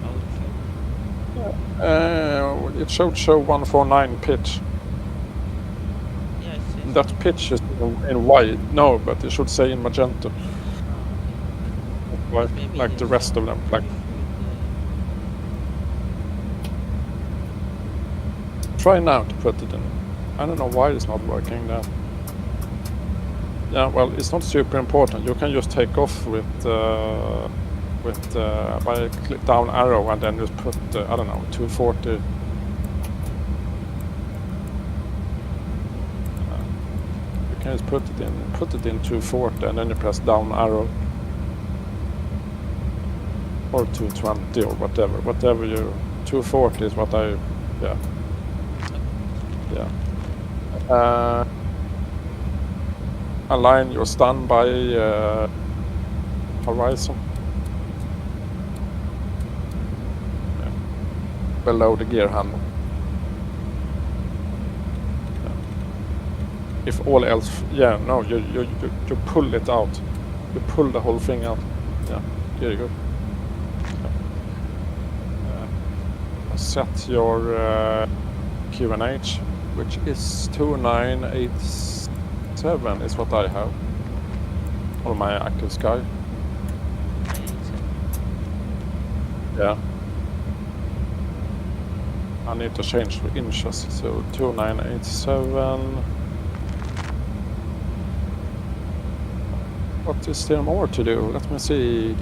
How it shows? It should show 149 pitch. Yeah, it says. That pitch is in white. No, but it should say in magenta. Like the rest of them. Like. Try now to put it in. I don't know why it's not working now. Yeah, well, it's not super important. You can just take off by click down arrow and then just put I don't know 240. You can just put it in 240 and then you press down arrow or 220 or whatever you 240 is what I yeah. Align your standby horizon below the gear handle. Yeah. If all else, no, you pull it out. You pull the whole thing out. Yeah, there you go. Yeah. Set your QNH, which is 2987 is what I have on my active sky. Yeah. I need to change the inches, so 2987. What is there more to do? Let me see.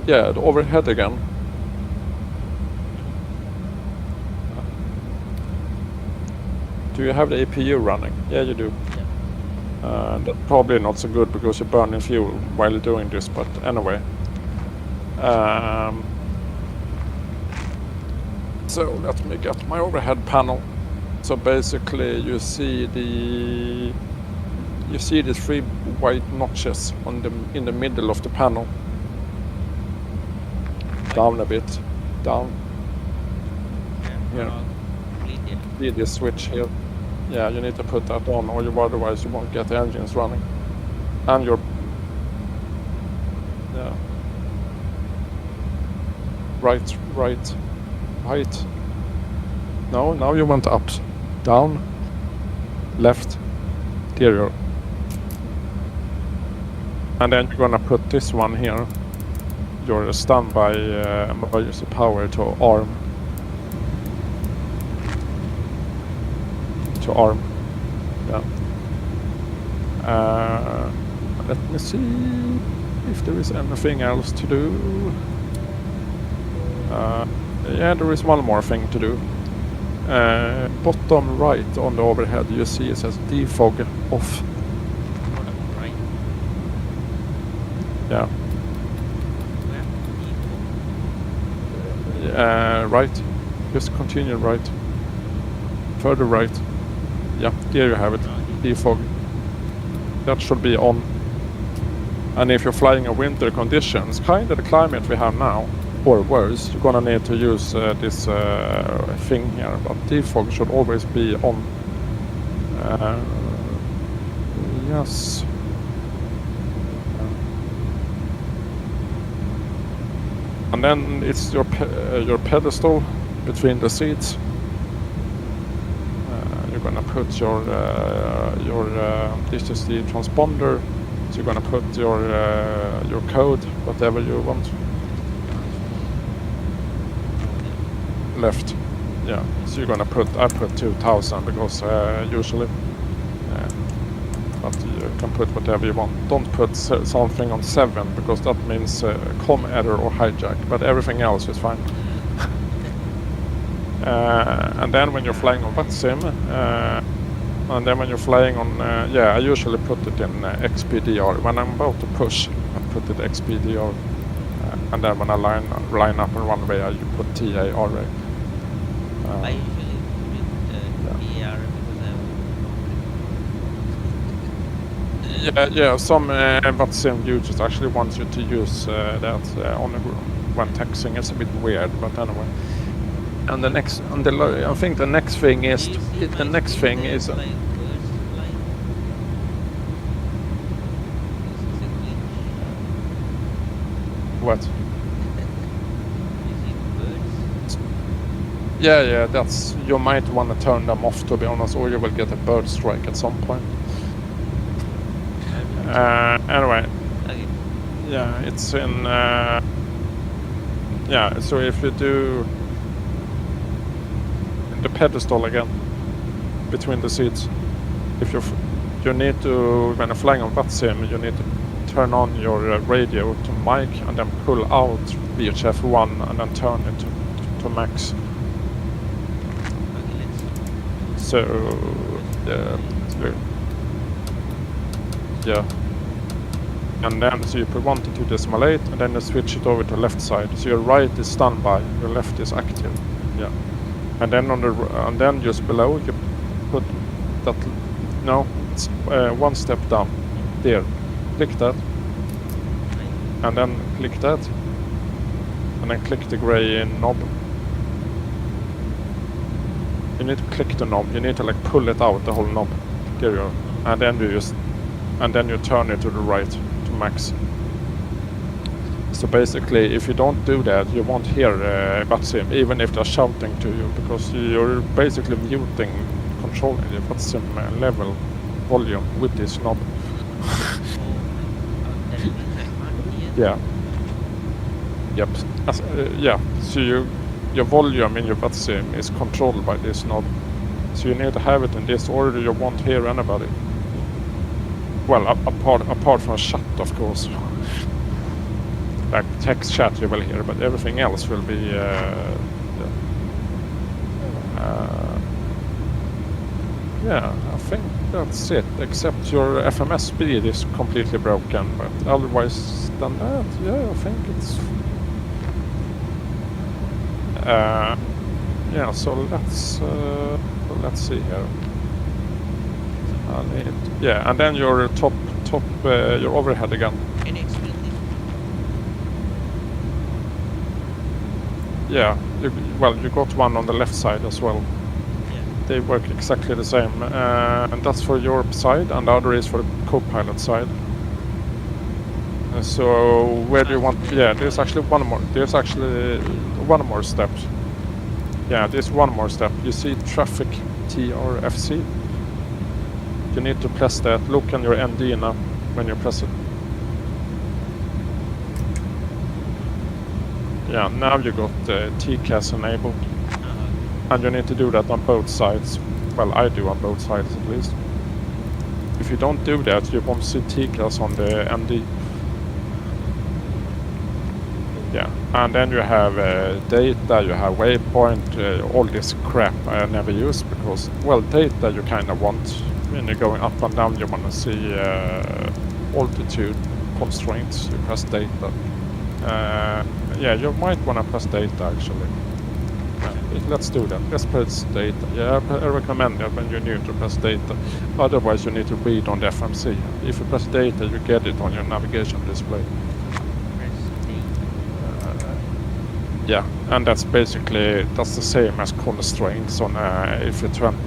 Yeah, the overhead again. Do you have the APU running? Yeah, you do. That's probably not so good because you're burning fuel while you're doing this, but anyway. So let me get my overhead panel. So basically you see the three white notches in the middle of the panel. Down a bit. Down. Here. See this switch here. Yeah, you need to put that on, or otherwise you won't get the engines running. And your Yeah. Right, right, right. No, now you went up, down, left, interior. And then you're gonna put this one here, your standby emergency power to arm. To arm, yeah. Let me see if there is anything else to do. Yeah, there is one more thing to do. Bottom right on the overhead, you see it says defog off. Right. Yeah. Where? Right. Just continue right. Further right. Yeah, here you have it. Defog. That should be on. And if you're flying in winter conditions, kind of the climate we have now, or worse, you're gonna need to use this thing here. But defog should always be on. Yes. And then it's your pedestal between the seats. You're gonna put your this is the transponder. So you're gonna put your code, whatever you want. Left, yeah. So you're gonna I put 2000 because usually, but you can put whatever you want. Don't put something on 7 because that means com error or hijack. But everything else is fine. And then when you're flying on VATSIM, and then when you're flying on, yeah, I usually put it in XPDR. When I'm about to push, I put it XPDR. And then when I line up in runway, I put TARA. I usually with TAR because Yeah, some VATSIM users actually want you to use that on the when taxiing. It's a bit weird, but anyway. And the next, I think the next thing is what? Yeah, that's, you might want to turn them off, to be honest, or you will get a bird strike at some point. Anyway, okay. yeah, it's in, yeah, so if you do the pedestal again, between the seats, if you need to, when you're flying on VATSIM, you need to turn on your radio to mic and then pull out VHF 1 and then turn it to max. So, yeah. And then, so you put 1 to 2 decimal 8, and then you switch it over to left side. So your right is standby, your left is active. Yeah. And then and then just below you put that. No, it's 1 step down. There. Click that. And then click that. And then click the gray knob. You need to click the knob. You need to like pull it out, the whole knob. There you are. And then you turn it to the right to max. So basically, if you don't do that, you won't hear VATSIM, even if they're shouting to you, because you're basically muting, controlling the VATSIM level volume with this knob. Yeah. Yep. Yeah. So your volume in your VATSIM is controlled by this knob. So you need to have it in this order. You won't hear anybody. Well, apart from a chat, of course. Like text chat you will hear, but everything else will be yeah, I think that's it, except your FMS speed is completely broken, but otherwise than that, yeah, I think it's yeah, so let's see here. Yeah, and then your top your overhead again. Can you explain this? Yeah, you got one on the left side as well. Yeah. They work exactly the same, and that's for your side, and the other is for the co-pilot side. So where do you want? Yeah, there's actually one more. There's actually one more step. Yeah, there's one more step. You see traffic TRFC. You need to press that. Look on your MD now when you press it. Yeah, now you got TCAS enabled. And you need to do that on both sides. Well, I do on both sides at least. If you don't do that, you won't see TCAS on the MD. Yeah, and then you have data, you have waypoint, all this crap I never use because, well, data you kind of want. When you're going up and down, you want to see altitude constraints, you press data. Yeah, you might want to press data actually. Let's do that. Let's press data. Yeah, I recommend that when you're new to press data. Otherwise, you need to read on the FMC. If you press data, you get it on your navigation display. Yeah, and that's basically, that's the same as constraints on if you 20.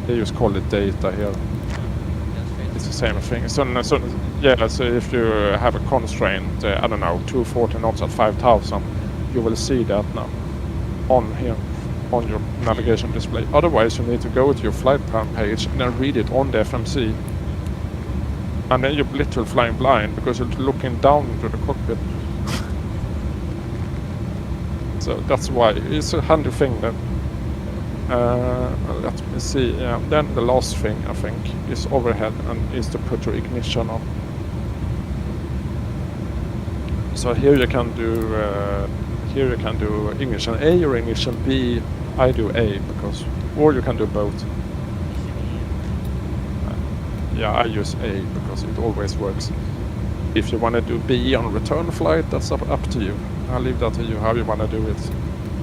They just call it data here. It's the same thing. So yeah, so if you have a constraint, I don't know, 240 knots at 5,000, you will see that now on here on your navigation display. Otherwise, you need to go to your flight plan page and then read it on the FMC. And then you're literally flying blind because you're looking down into the cockpit. So that's why it's a handy thing that. Let me see. Then the last thing I think is overhead and is to put your ignition on. So here you can do ignition A or ignition B. I do A because, or you can do both. Yeah, I use A because it always works. If you want to do B on return flight, that's up to you. I'll leave that to you how you want to do it.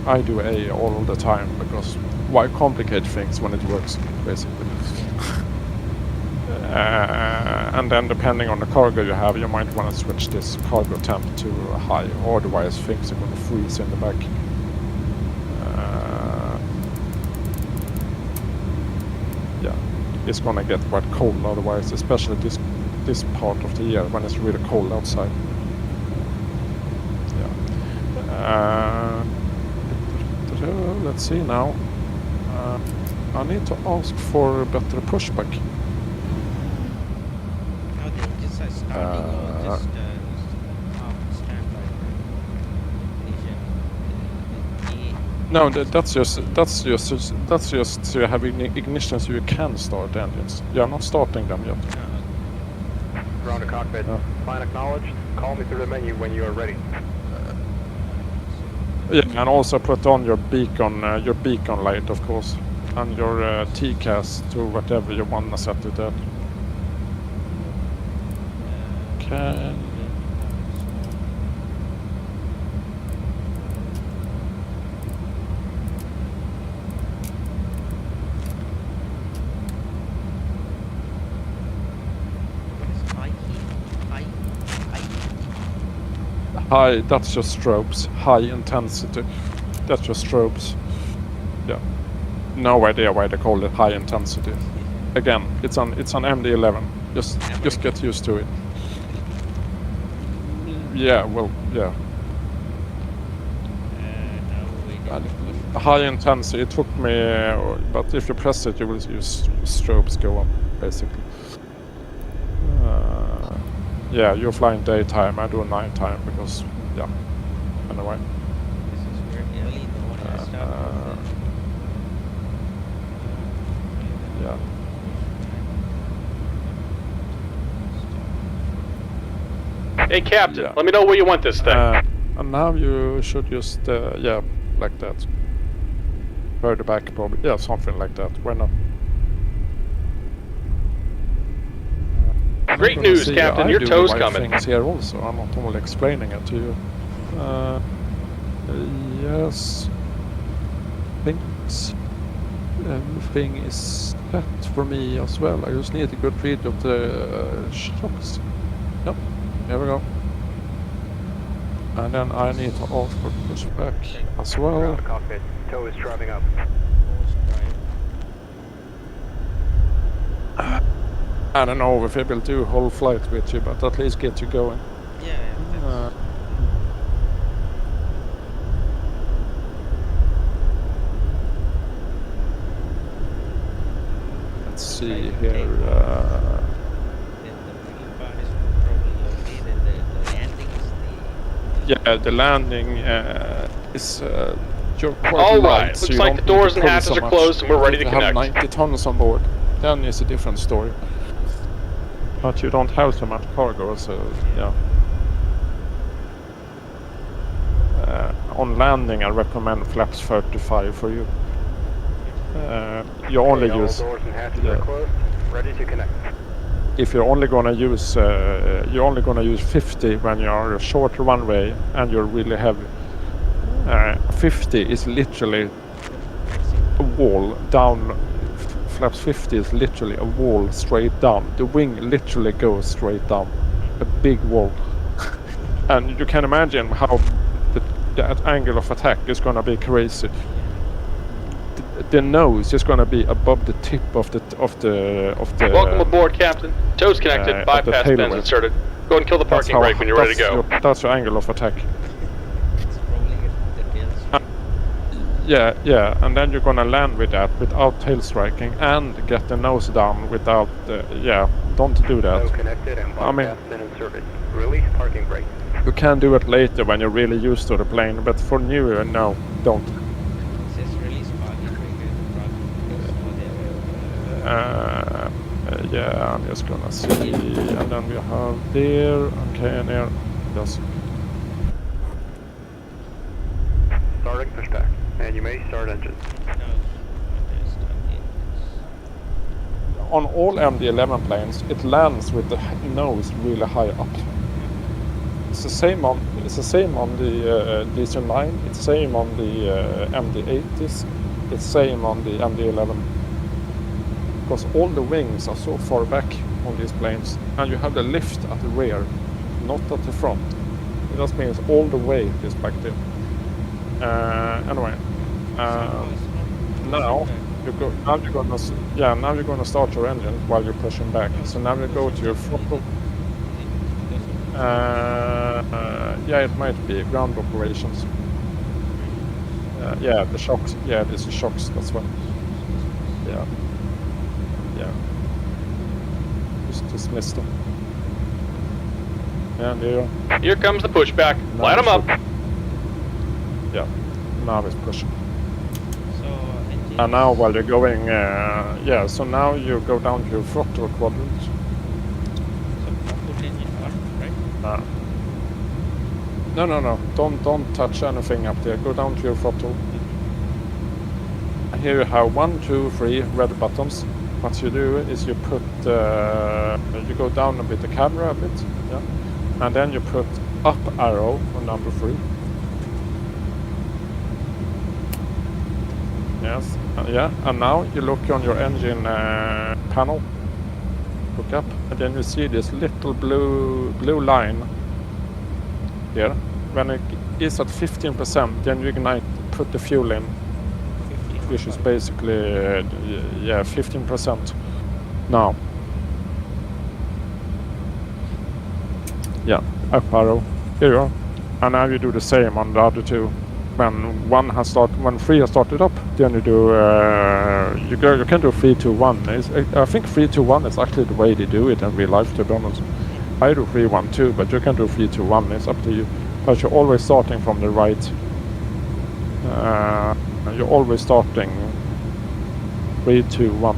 I do A all the time because why complicate things when it works, basically. And then depending on the cargo you have, you might want to switch this cargo temp to high, or otherwise things are going to freeze in the back. Yeah, it's going to get quite cold otherwise, especially this part of the year when it's really cold outside. Yeah. Let's see now. I need to ask for a better pushback. No, the engines are starting or just standby ignition. No, that's just so you have ignition so you can start engines. You're not starting them yet. Ground to cockpit. Fine acknowledged. Call me through the menu when you are ready. Yeah, and also put on your beacon light, of course, and your TCAS to whatever you want to set it at. Okay. High, that's your strobes. High intensity, that's your strobes. Yeah, no idea why they call it high intensity. Again, it's on MD-11. Just get used to it. Yeah, well, yeah. High intensity. It took me, but if you press it, you will use strobes go up basically. Yeah, you're flying daytime, I do nighttime because, yeah, anyway. This is very early in the morning start. Yeah. Hey, Captain, Yeah. let me know where you want this thing. And now you should just, yeah, like that. Further back probably, yeah, something like that, why not? Great news, Captain. Your toe's coming. Things here also. I'm not only explaining it to you. Yes. Everything is set for me as well. I just need to get rid of the shocks. Yep. Here we go. And then I need to ask for pushback as well. Ground to cockpit. Toe is driving up. I don't know if it will do whole flight with you, but at least get you going. Yeah, that's Let's see Right, here. then the middle part is probably okay. Then the landing is Yeah, the landing is. You're quite All light, right, so looks you like don't the need doors to and pull hatches so are much. closed and we're ready If to you have connect. 90 tons on board, then it's a different story. But you don't have so much cargo, so yeah. On landing, I recommend flaps 35 for you. You only all use. doors and hatches Yeah. are closed. Ready to connect. If you're only gonna use 50 when you're a short runway and you're really heavy. 50 is literally a wall down. Flaps 50 is literally a wall straight down. The wing literally goes straight down, a big wall. And you can imagine how that angle of attack is gonna be crazy. The nose is gonna be above the tip of the. Welcome aboard, Captain. Toes connected, of the bypass tail pins wheel. inserted. Go ahead and kill the parking brake when you're ready to go. That's your angle of attack. it's probably the tail strike. Yeah, and then you're gonna land with that without tail striking and get the nose down without. Don't do that. So connected and I mean- bypass pin inserted. Release parking brake. You can do it later when you're really used to the plane, but for new, no, don't. It says release parking brake and Yeah, I'm just gonna see, and then we have there, okay, and here, yes. Starting pushback. And you may start engine. On all MD-11 planes, it lands with the nose really high up. It's the same on the DC-9. It's same on the MD-80s. It's same on the MD-11. Because all the wings are so far back on these planes, and you have the lift at the rear, not at the front. It just means all the weight is back there. Anyway, now you're gonna start your engine while you're pushing back. So now you go to your throttle. It might be ground operations. The shocks. Yeah, this is shocks. That's why. Yeah. Just dismiss them. And there. Here comes the pushback. Light them up. Yeah. Now it's pushing. So engine. And now while you're going, so now you go down to your throttle quadrant. So put engine on, right? No. Don't touch anything up there. Go down to your throttle. And here you have 1, 2, 3 red buttons. What you do is you put, you go down a bit the camera a bit, yeah, and then you put up arrow on number 3. Yes, and now you look on your engine panel. Look up, and then you see this little blue line here. When it is at 15%, then you ignite, put the fuel in, which is basically 15% now. Yeah, up arrow. Here you are. And now you do the same on the other two. When 3 has started up, then you do you can do 3, 2, 1. I think 3, 2, 1 is actually the way they do it in real life, to be honest. I do 3, 1, 2, but you can do 3, 2, 1. It's up to you. But you're always starting from the right. You're always starting 3, 2, 1.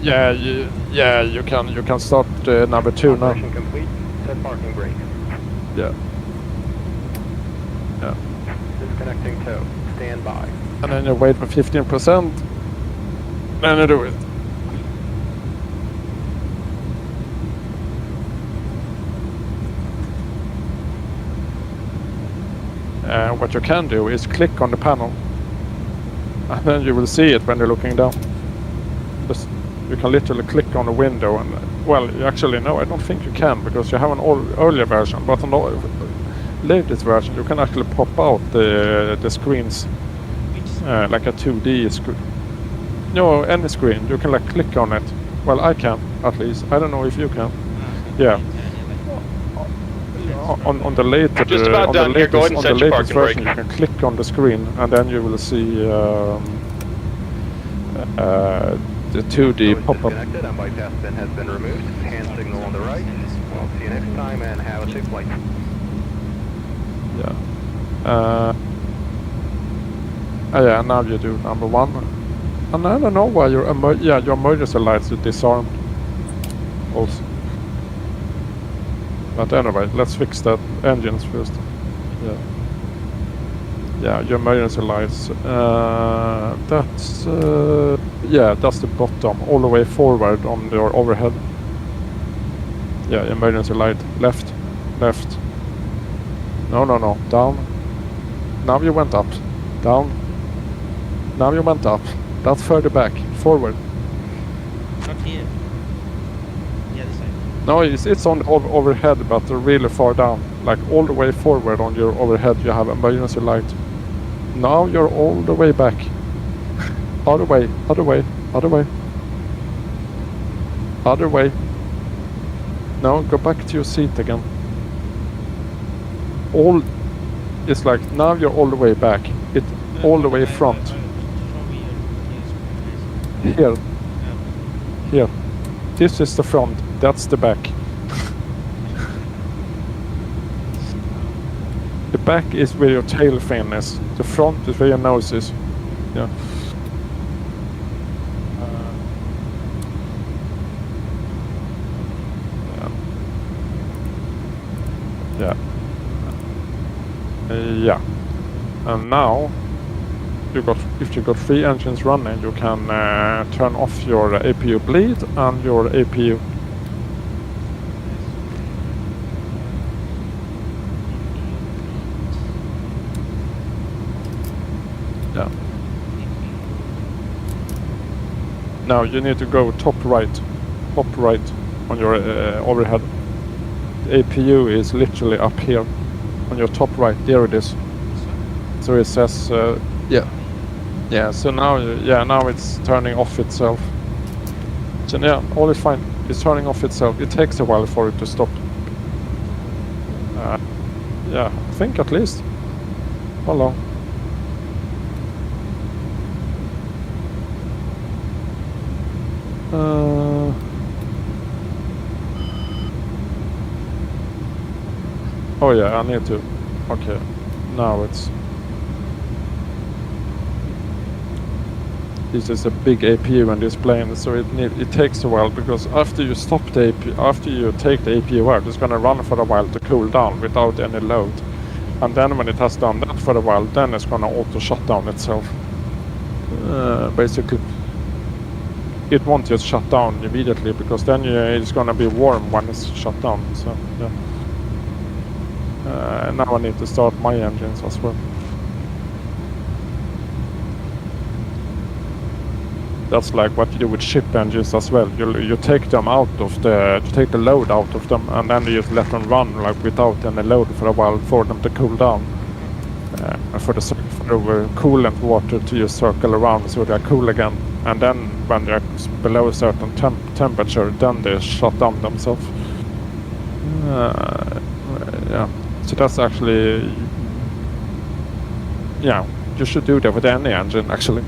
You can start number 2 now. Operation complete. Set parking brake. Yeah. Disconnecting tow. Stand by. And then you wait for 15%. Then you do it. What you can do is click on the panel, and then you will see it when you're looking down. You can literally click on the window, and actually no, I don't think you can, because you have an earlier version, but on the latest version you can actually pop out the screens like a 2D screen. No, any screen. You can like click on it. Well, I can at least. I don't know if you can. Yeah. On the later, Just about on done the here. Go ahead and latest, on set the your latest parking version, brake. you can click on the screen, and then you will see the 2D pop up. Disconnected. Bypass bin has been removed. Hand signal on the right. We'll see you next time and have a safe flight. Yeah. Yeah. Now you do number 1, and I don't know why your your emergency lights are disarmed. Also. But anyway, let's fix that engines first. Yeah. Yeah, your emergency lights. That's that's the bottom, all the way forward on your overhead. Yeah, emergency light, left. No, down. Now you went up, down. Now you went up. That's further back, forward. Not here. The other side. No, it's on the overhead, but really far down. Like all the way forward on your overhead, you have emergency light. Now you're all the way back. Other way. Now go back to your seat again. It's like now you're all the way back. It's all the way front. Here. This is the front. That's the back. The back is where your tail fin is. The front is where your nose is. Yeah. Yeah. And now, if you got 3 engines running, you can turn off your APU bleed and your APU. Yeah. Now you need to go top right on your overhead. The APU is literally up here on your top right. There it is. So it says yeah. So now now it's turning off itself. So yeah, all is fine. It's turning off itself. It takes a while for it to stop. Yeah, I think at least. How long? Oh yeah, I need to. Okay, now it's. This is a big APU in this plane, so it takes a while, because after you stop the APU, after you take the APU out, it's gonna run for a while to cool down without any load, and then when it has done that for a while, then it's gonna auto shut down itself. Basically. It won't just shut down immediately, because then it's gonna be warm when it's shut down. So yeah. Now I need to start my engines as well. That's like what you do with ship engines as well. You take them out of you take the load out of them, and then you just let them run like without any load for a while for them to cool down. For the coolant water to just circle around so they're cool again. And then when they're below a certain temperature, then they shut down themselves. Yeah. So that's actually, yeah, you should do that with any engine actually.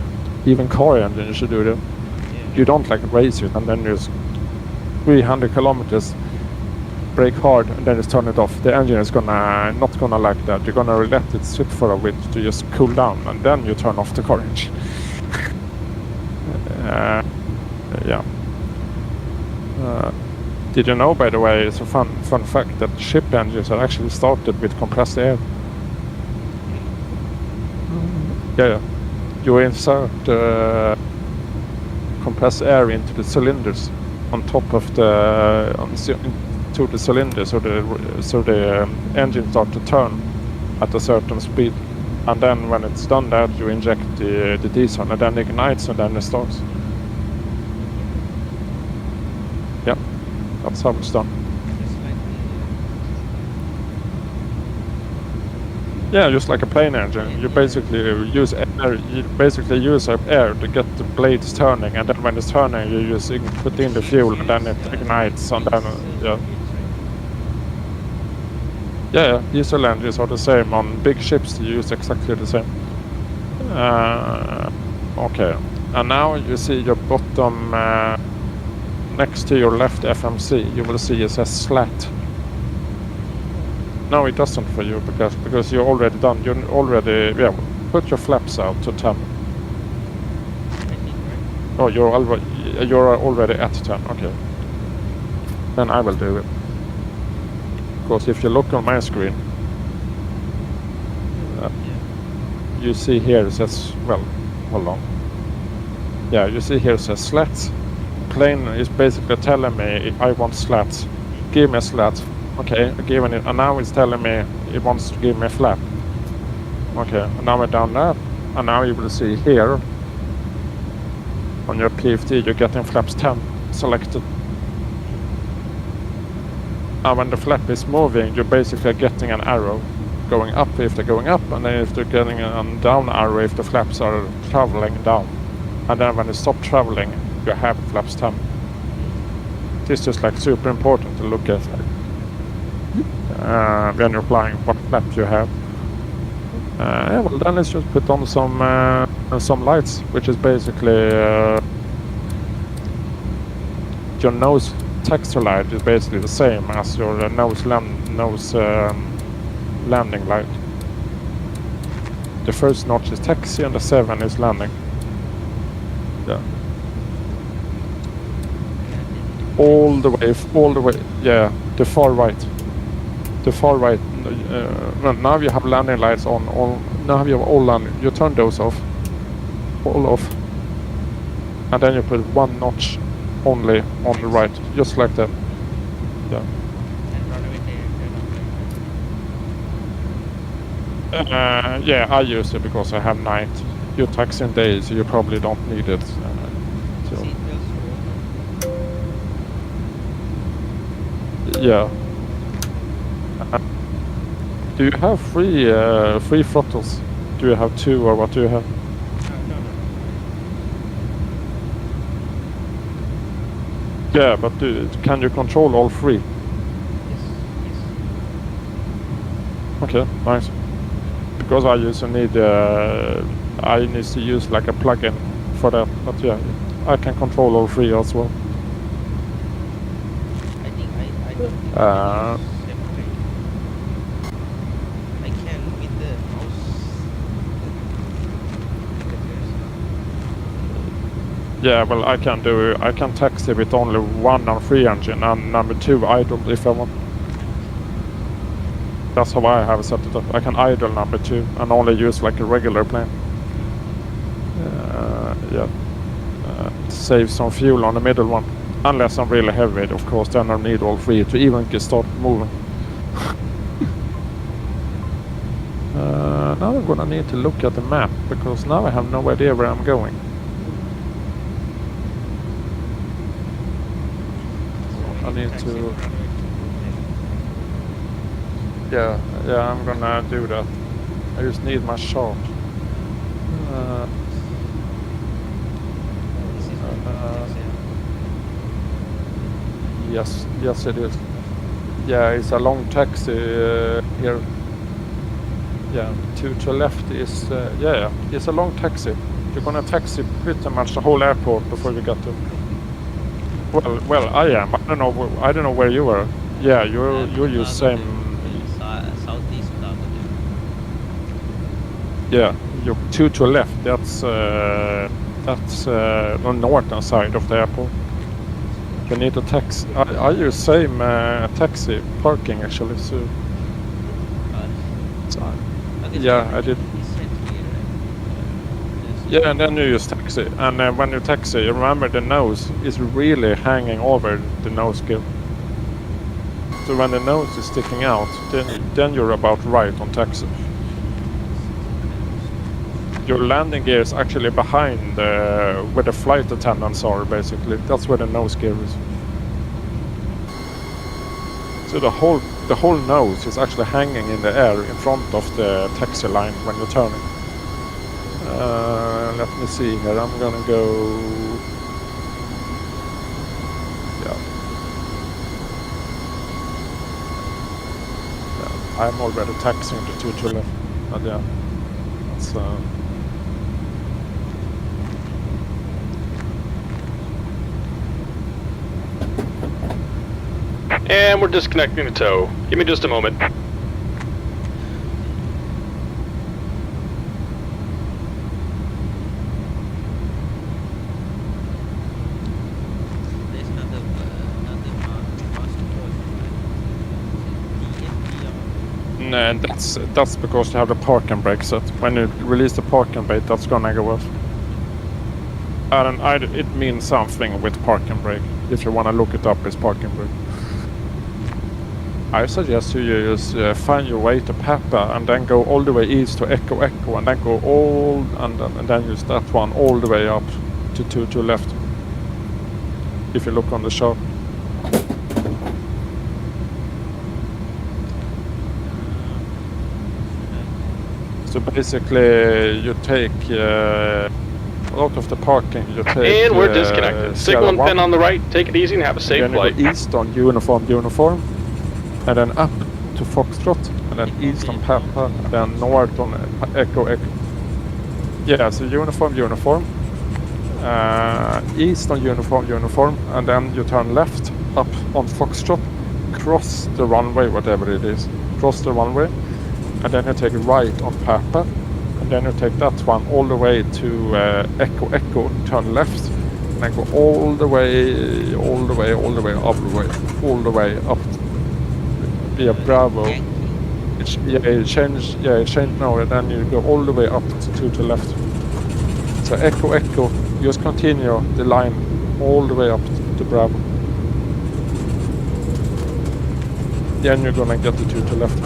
Even car engine you should do that. Yeah. You don't like race it and then you just 300 kilometers, brake hard and then just turn it off. The engine is not gonna like that. You're gonna let it sit for a bit to just cool down, and then you turn off the car engine. Yeah. Did you know, by the way, it's a fun fact that ship engines are actually started with compressed air. Yeah. You insert compressed air into the cylinders on top of to the cylinders, so the engine starts to turn at a certain speed, and then when it's done that, you inject the diesel, and then it ignites, and then it starts. Yeah, that's how it's done. Yeah, just like a plane engine. You basically use air. You basically use air to get the blades turning, and then when it's turning, you put in the fuel, and then it ignites, and then yeah. Yeah, diesel engines are the same. On big ships, you use exactly the same. Okay, and now you see your bottom next to your left FMC. You will see it says slat. No, it doesn't for you because you're already done. You're already put your flaps out to 10. Oh, you're already at 10. Okay, then I will do it. Because if you look on my screen, you see here it says, well, hold on. Yeah, you see here it says slats. Plane is basically telling me I want slats. Give me a slat. Okay, I'm giving it, and now it's telling me it wants to give me a flap. Okay, and now we're down there, and now you will see here on your PFD you're getting flaps 10 selected. And when the flap is moving, you're basically getting an arrow going up if they're going up, and then if they're getting a down arrow if the flaps are traveling down. And then when they stop traveling, you have flaps 10. This is like super important to look at when you're flying, what flap you have. Well, then let's just put on some lights, which is basically your nose texture light is basically the same as your nose landing light. The first notch is taxi and the 7 is landing. Yeah. All the way. Yeah, the far right. Now you have landing lights on. Now you have all landing. You turn those off. All off. And then you put one notch only on the right, just like that. Yeah. Yeah, I use it because I have night. You're taxiing day, so you probably don't need it. Yeah. Do you have free throttles? Do you have 2 or what do you have? Yeah, but can you control all 3? Yes. Okay, nice. Because I usually need to use like a plugin for that, but yeah, I can control all 3 as well. I think I don't think I can use separate. I can with the mouse. Yeah, well, I can taxi with only 1 and 3 engine and number 2 idle if I want. That's how I have set it up. I can idle number 2 and only use like a regular plane. Yeah. Save some fuel on the middle one. Unless I'm really heavy, of course, then I need all 3 to even start moving. Now I'm gonna need to look at the map because now I have no idea where I'm going. I need to. Yeah, I'm gonna do that. I just need my shot. Yes it is. Yeah, it's a long taxi here. Yeah, to left is yeah, it's a long taxi. You're gonna taxi pretty much the whole airport before you get to. Well, I am. I don't know where you are. Yeah, you use same. Southeast Cargo. Yeah, you're 2 to left. That's the northern side of the airport. You need a taxi. I use same taxi parking actually. So yeah, I did. Yeah, and then you use taxi. And when you taxi, you remember the nose is really hanging over the nose gear. So when the nose is sticking out, then you're about right on taxi. Your landing gear is actually behind where the flight attendants are, basically. That's where the nose gear is. So the whole nose is actually hanging in the air in front of the taxi line when you're turning. Let me see here. I'm gonna go. Yeah. I'm already taxiing the 2 to left. But yeah, that's. And we're disconnecting the tow. Give me just a moment. There's another No, and that's because you have the parking brake set. When you release the parking brake, that's gonna go off. It means something with parking brake. If you wanna look it up, it's parking brake. I suggest you just find your way to Papa and then go all the way east to Echo Echo and then go and then use that one all the way up to 2 to left. If you look on the chart. So basically, you take out of the parking. You take. And we're disconnected. Signal and pin on the right. Take it easy and have a safe then flight. You go east on uniform, and then up to Foxtrot, and then east on Papa, and then north on Echo Echo. Yeah, so uniform. East on uniform, and then you turn left up on Foxtrot, cross the runway, whatever it is, cross the runway, and then you take right on Papa, and then you take that one all the way to Echo Echo, turn left, and then go all the way up. Yeah, Bravo. Change. No, and then you go all the way up to 2 to left. So Echo Echo, just continue the line all the way up to Bravo. Then you're gonna get the 2 to left.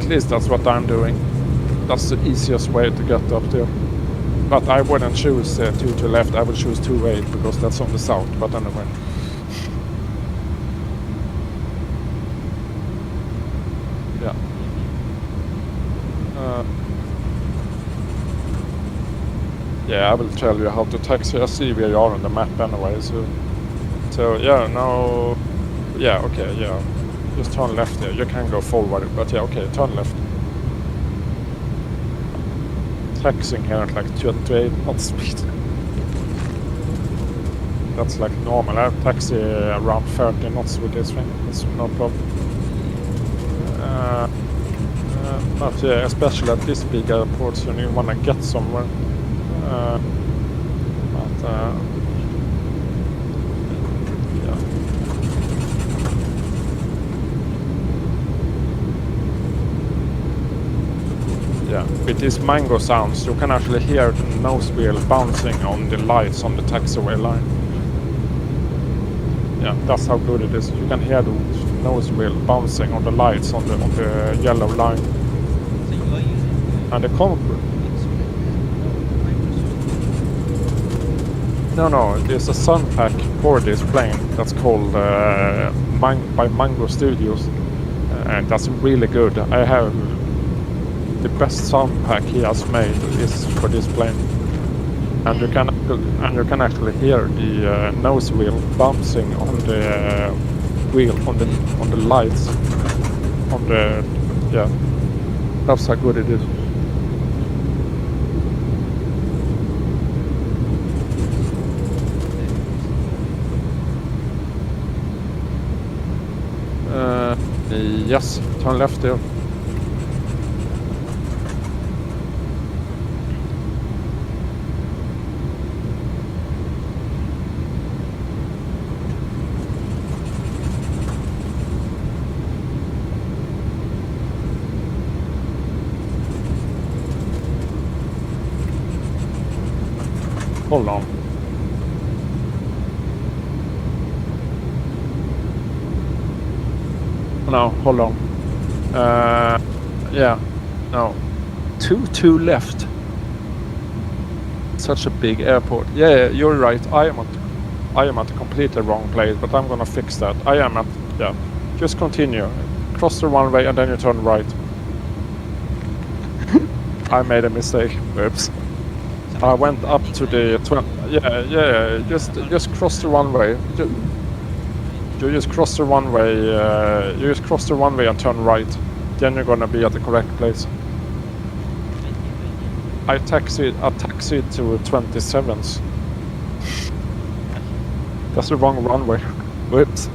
At least that's what I'm doing. That's the easiest way to get up there. But I wouldn't choose 2 to left. I would choose 2-8 because that's on the south. But anyway. Yeah. Yeah, I will tell you how to taxi. I see where you are on the map anyway. So yeah, no. Yeah, okay, yeah. Just turn left there. You can go forward, but yeah, okay, turn left. Taxiing here at like 28 knots speed. That's like normal. I taxi around 30 knots with this thing. That's no problem. But yeah, especially at this big airport, so you want to get somewhere. Yeah. Yeah, with these mango sounds, you can actually hear the nose wheel bouncing on the lights on the taxiway line. Yeah, that's how good it is. You can hear the nose wheel bouncing on the lights on the yellow line. So you are using And the No, there's a sun pack for this plane that's called by Mango Studios, and that's really good. I have the best sound pack he has made is for this plane, and you can actually hear the nose wheel bouncing on the wheel on the lights on the yeah. That's how good it is. Yes, turn left there. Hold on. No, hold on. Yeah, no. 2 left. Such a big airport. Yeah, you're right. I am at a completely wrong place, but I'm gonna fix that. I am at, yeah. Just continue. Cross the runway and then you turn right. I made a mistake. Oops. I went up to the yeah. Just cross the runway. You just cross the runway. You just cross the runway and turn right. Then you're gonna be at the correct place. I taxied to 27s. That's the wrong runway. Whoops.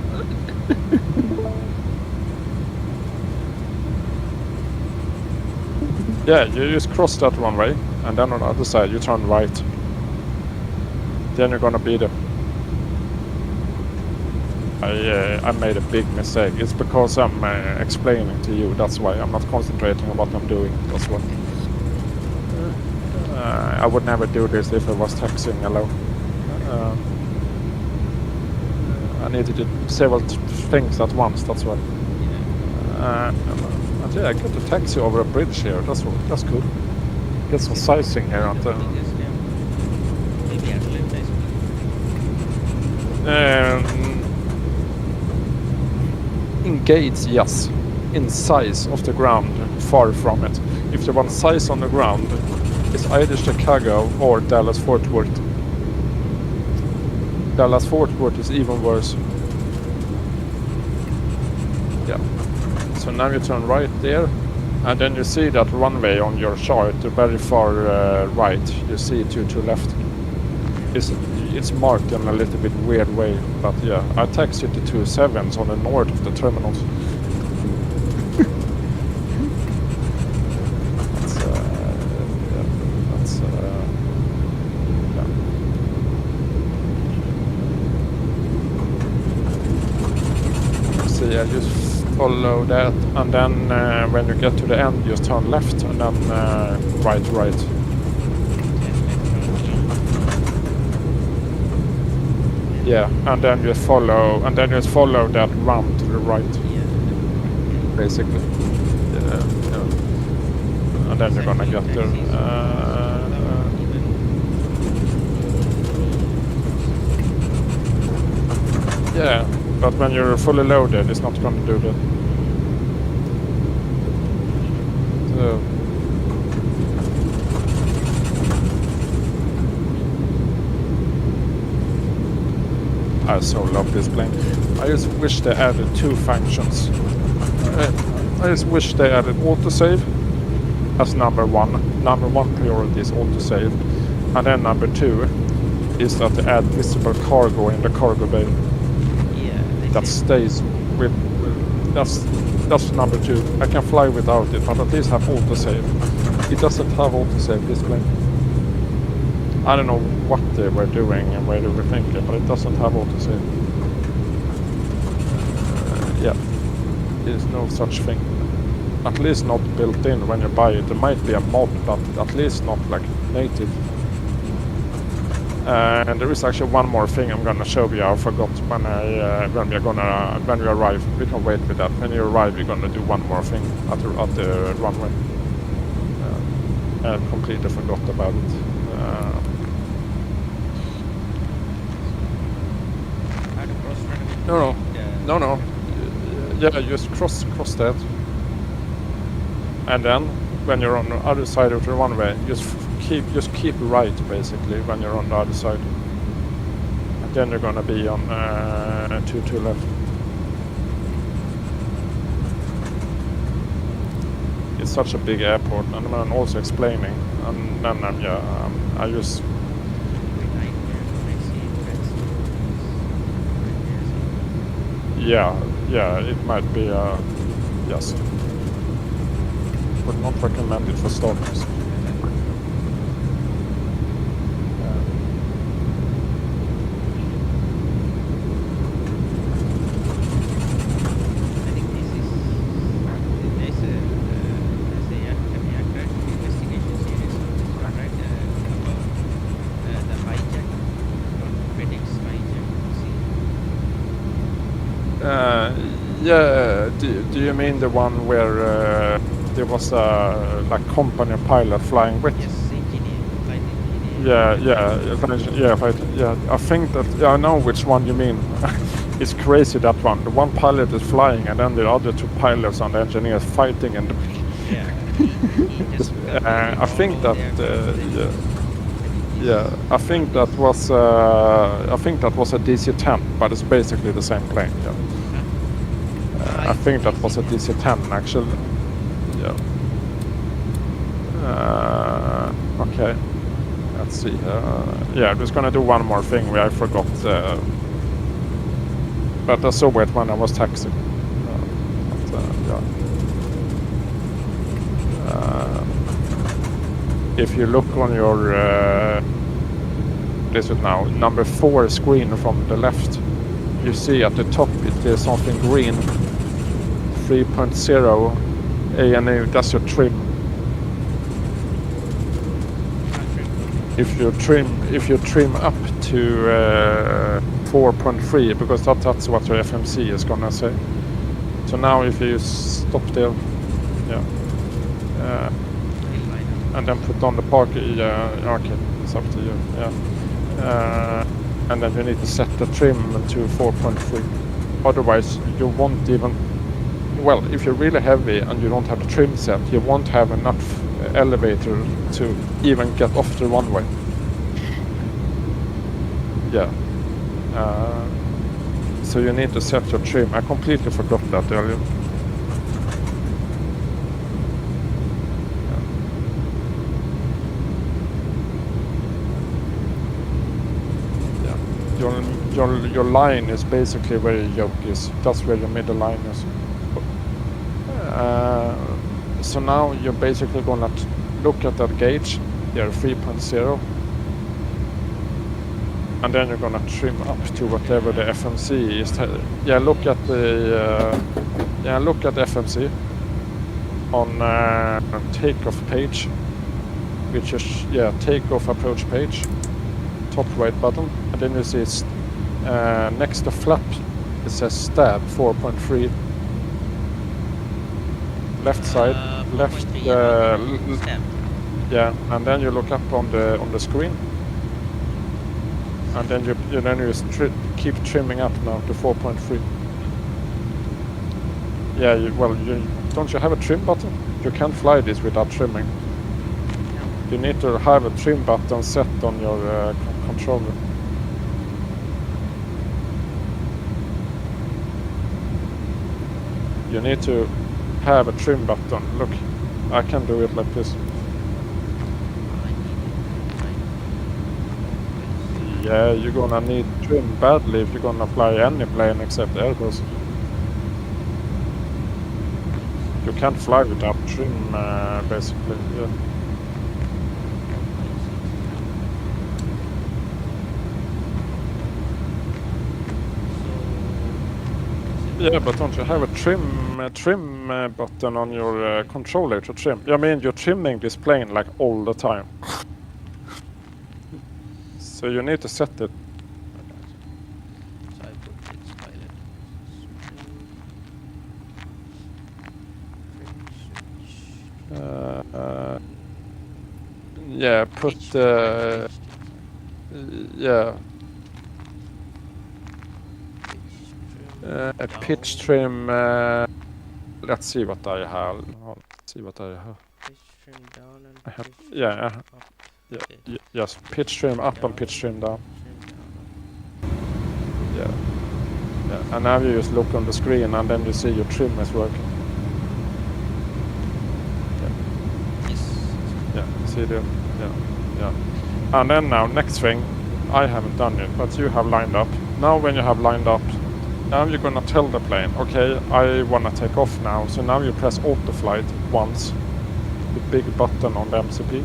Yeah, you just cross that runway, and then on the other side you turn right. Then you're gonna be there. I made a big mistake. It's because I'm explaining to you. That's why I'm not concentrating on what I'm doing. That's why. I would never do this if I was taxiing alone. I need to do several things at once. That's why. And yeah, I got a taxi over a bridge here. That's good. Get some sizing here. In gates, yes. In size of the ground, far from it. If you want size on the ground, it's either Chicago or Dallas-Fort Worth. Dallas-Fort Worth is even worse. Yeah. So now you turn right there, and then you see that runway on your chart, the very far right. You see it to left. It's marked in a little bit weird way, but yeah, I taxied to 27s on the north of the terminals. Yeah, just follow that, and then when you get to the end, just turn left, and then right. Yeah, and then just follow that ramp to the right, basically. Yeah. And then you're gonna get there. Yeah. But when you're fully loaded, it's not going to do that. So. I so love this plane. I just wish they added two functions. I just wish they added autosave as number one. Number one priority is autosave. And then number two is that they add visible cargo in the cargo bay. That stays with that's number two. I can fly without it, but at least have autosave. It doesn't have autosave, this plane. I don't know what they were doing and where they were thinking, but it doesn't have autosave. Yeah, there's no such thing. At least not built in when you buy it. There might be a mod, but at least not like native. And there is actually one more thing I'm gonna show you. I forgot when we arrive. We can wait with that. When you arrive, we're gonna do one more thing at the runway. I completely forgot about it. No. Yeah, just cross that, and then when you're on the other side of the runway, just keep right basically when you're on the other side, and then you're gonna be on to left. It's such a big airport, and I'm also explaining, and then I just. Yeah, it might be yes. Would not recommend it for starters. Yeah, do you mean the one where there was a like company pilot flying with? Yes, engineer, flight engineer. I think that I know which one you mean. It's crazy, that one. The one pilot is flying, and then the other two pilots and the engineers fighting, and Yeah. He just I think that I think that was a DC-10, but it's basically the same plane. Yeah. I think that was a DC-10 actually. Yeah. Okay. Let's see. Yeah, I'm just gonna do one more thing where I forgot. But I saw it when I was taxiing. If you look on your this is now number 4 screen from the left, you see at the top there's something green. 3.0 ANU. That's your trim. If you trim up to 4.3, because that's what your FMC is gonna say. So now if you stop there, and then put on the parking, okay, it's up to you. And then you need to set the trim to 4.3. Otherwise, you won't even. Well, if you're really heavy and you don't have the trim set, you won't have enough elevator to even get off the runway. Yeah. So you need to set your trim. I completely forgot that earlier. Yeah. Your line is basically where your yoke is. That's where your middle line is. So now you're basically gonna look at that gauge, 3.0, and then you're gonna trim up to whatever the FMC is. Look at the FMC on takeoff page, which is takeoff approach page, top right button, and then you see it's next to flap. It says stab 4.3. Left side, left. And then you look up on the screen, and then you keep trimming up now to 4.3. Yeah, don't you have a trim button? You can't fly this without trimming. You need to have a trim button set on your controller. You need to have a trim button. Look, I can do it like this. Yeah, you're gonna need trim badly if you're gonna fly any plane except Airbus. You can't fly without trim, basically. Yeah, but don't you have a trim button on your controller to trim? I mean, you're trimming this plane like all the time. So you need to set it. So I put its pilot. Put a pitch trim. Let's see what I have. Pitch trim down and I have, pitch up. Okay. Yes, pitch trim up and pitch trim down. Yeah. And now you just look on the screen and then you see your trim is working. See there? Yeah. And then now, next thing, I haven't done it, but you have lined up. Now when you have lined up, now you're gonna tell the plane, okay, I wanna take off now. So now you press auto flight once, the big button on the MCP.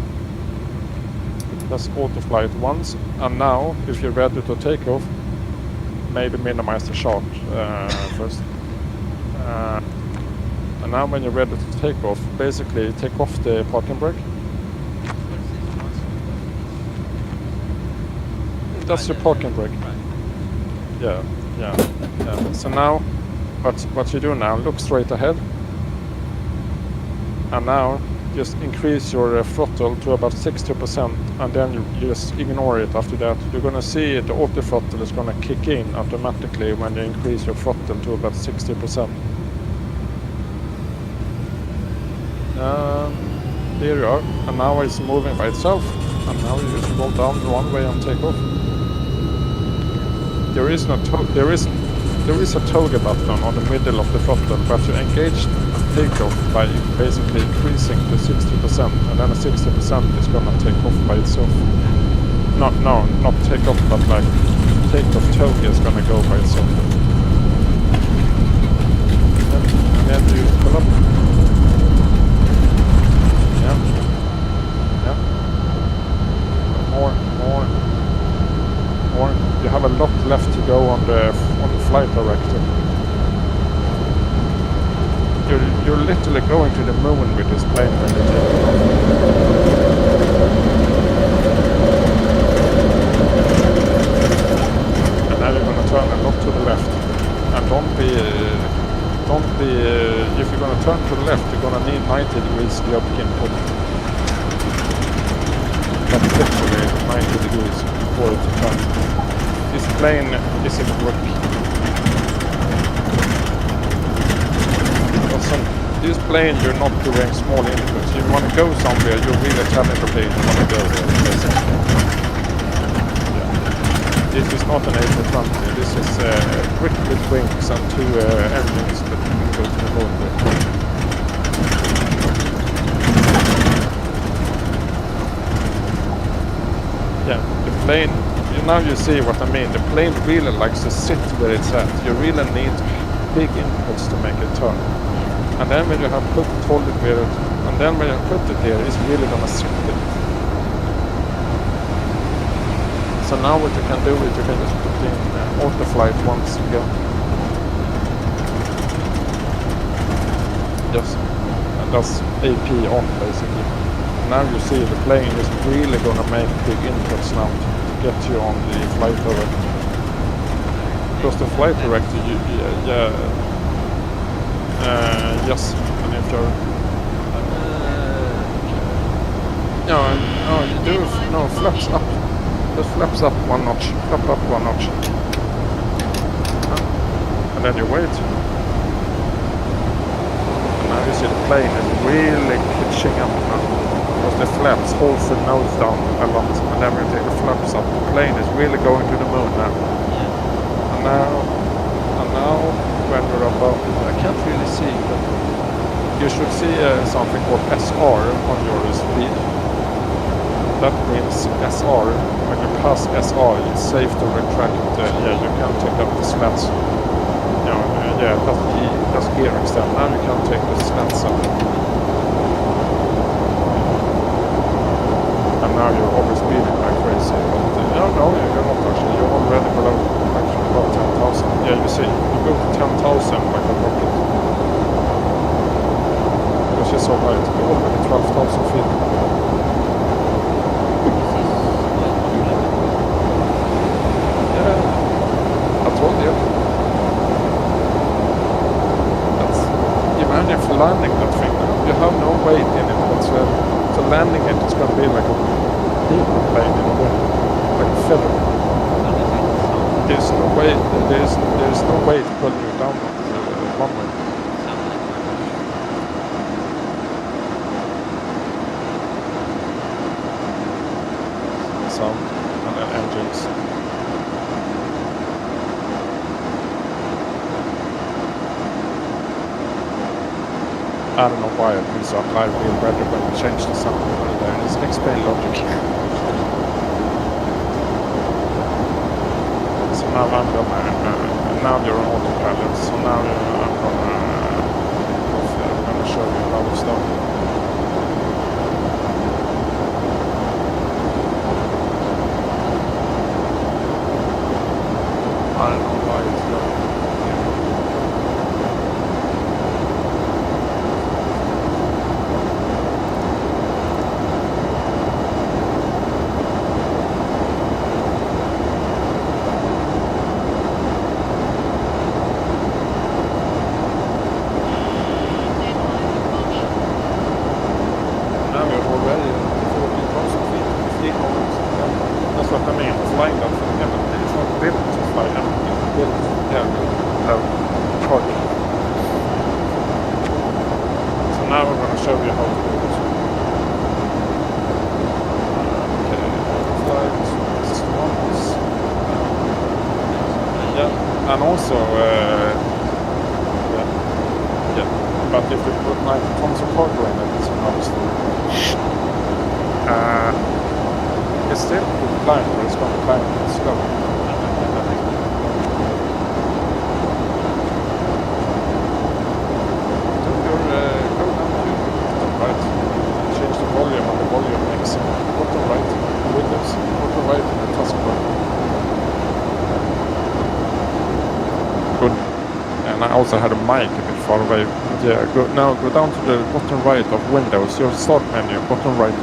Press auto flight once, and now if you're ready to take off, maybe minimize the shot first. And now when you're ready to take off, basically take off the parking brake. That's your parking brake. Yeah. So now, what you do now, look straight ahead. And now, just increase your throttle to about 60%, and then you just ignore it after that. You're gonna see the auto throttle is gonna kick in automatically when you increase your throttle to about 60%. There you are, and now it's moving by itself, and now you just go down the runway and take off. There is a toggle button on the middle of the throttle, but you engage takeoff by basically increasing to 60%, and then 60% is gonna take off by itself. Not take off, but like takeoff toggle is gonna go by itself. And then you pull up. Yeah. More. You have a lot left to go on the flight director. You're literally going to the moon with this plane when you take it off. And now you're going to turn a lot to the left. And don't be if you're going to turn to the left, you're going to need 90 degrees yoke input. But literally 90 degrees for it to turn. This plane isn't working. This plane, you're not doing small inputs. You want to go somewhere, you're really telling the plane you want to go there. Yeah. This is not an A420. This is a brick with wings and two engines that you can go to the moon with. Yeah, the plane, now you see what I mean. The plane really likes to sit where it's at. You really need big inputs to make it turn. And then when you have hold it where it, and then when you put it there, it's really gonna sit it. So now what you can do is you can just put in auto flight once again. Just, and that's AP on basically. Now you see the plane is really gonna make big inputs now to get you on the flight director. Because the flight director, yes, and if you're flaps up. Just flaps up one notch. Flap up one notch. And then you wait. And now you see the plane is really pitching up now. Because the flaps hold the nose down a lot. And then when you take the flaps up, the plane is really going to the moon now. And now when we're above, I can't really see, but you should see something called SR on your speed. That means SR, when you pass SR, it's safe to retract, you can take up the slats. That's gear extend. Now you can take the slats up. And now you're always speeding like crazy, but you're not actually, you're already below, actually about 10,000. Yeah, you see, you go to 10,000 like a rocket. Because you're so high, you're already 12,000 feet. Yeah, I told you. Imagine for landing that thing now. You have no weight in it whatsoever. So landing it is going to be like a people plane in a way, like a feather. There's no way. There's no way to pull you down on the runway. Sound and then engines. I don't know why it means our live real better when we change the sound over there. It's explain logic. So now I'm gonna, now you're on autopilot, so now I'm gonna show you how to start. I don't know why it's going. now I'm going to show you how to do it. Okay, flight response. Yeah, and also, yeah, but if you put 90 tons of cargo in it, it's another story. It's still good climb, but it's going to climb slow. Volume on the volume X, bottom right, windows, bottom right in the taskbar. Good. And I also had a mic a bit far away. But yeah, go down to the bottom right of Windows, your start menu, bottom right.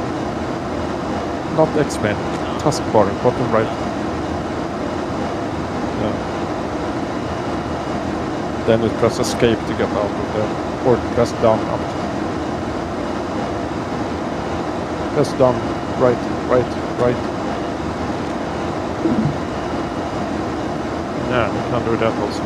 Not X menu, taskbar, bottom right. Yeah. Then you press escape to get out of there, or press down up. Press down, right. Yeah, you can do that also.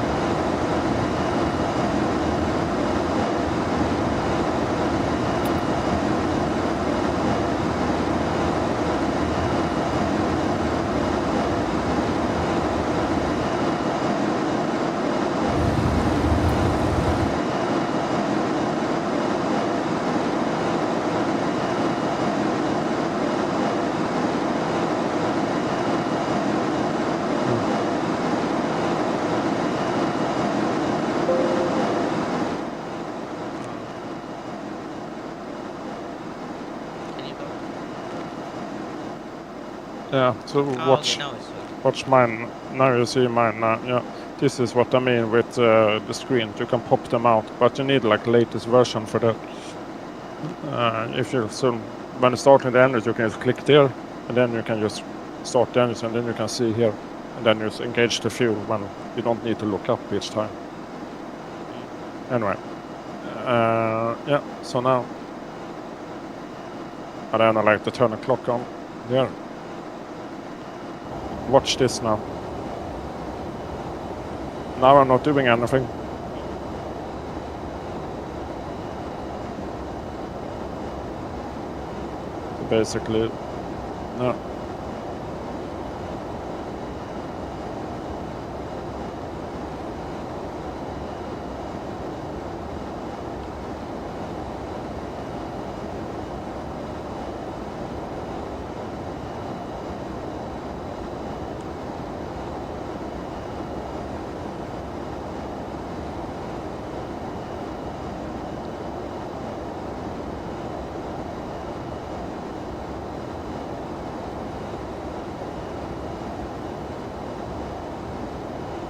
Yeah, so watch, Okay, now it's working. watch mine. Now you see mine. Yeah, this is what I mean with the screen. You can pop them out, but you need like latest version for that. If you when starting the engine, you can just click there, and then you can just start the engine, and then you can see here, and then you just engage the fuel when you don't need to look up each time. Anyway, yeah. So now, and then I like to turn the clock on here. Watch this now. Now I'm not doing anything. So basically, no.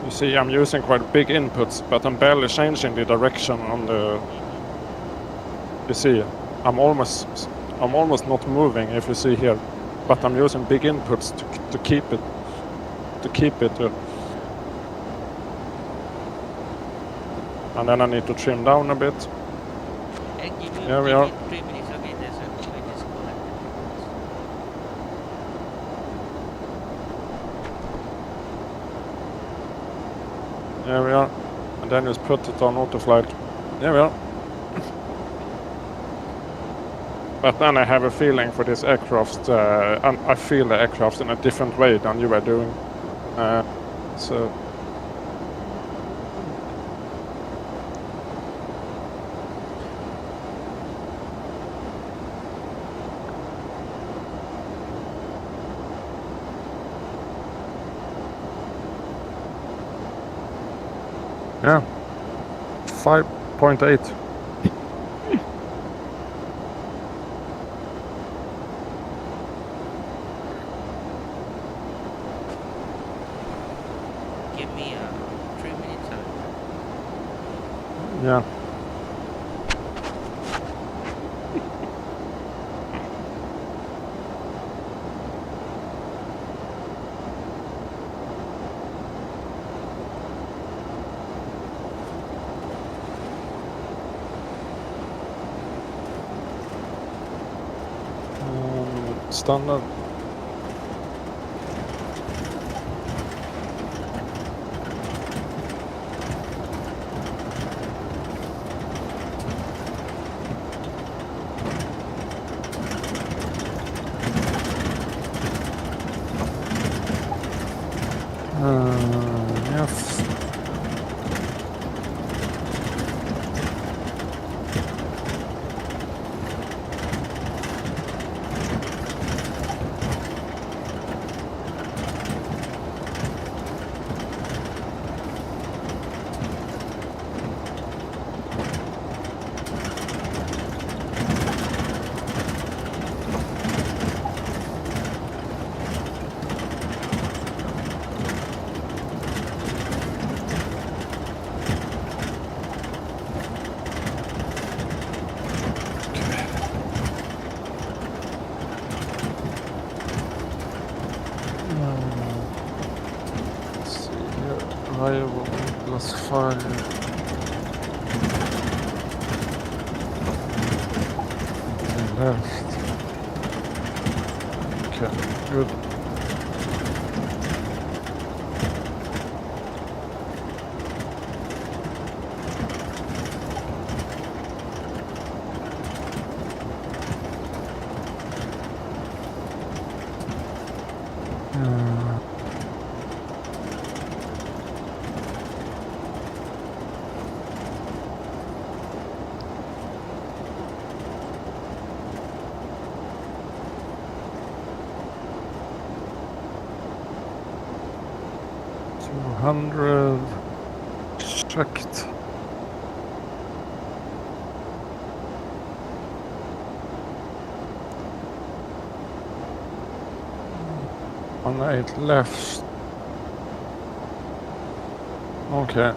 You see, I'm using quite big inputs, but I'm barely changing the direction on the. You see, I'm almost not moving. If you see here, but I'm using big inputs to keep it. And then I need to trim down a bit. Here we are. 3 minutes. Okay, there's a minutes go like There we are. And then just put it on autoflight. There we are. But then I have a feeling for this aircraft, and I feel the aircraft in a different way than you were doing. So. Yeah, 5.8. give me 3 minutes. Yeah. Standard. Arrival +5. Left. Okay, good. $200 checked. 108 left. Okay.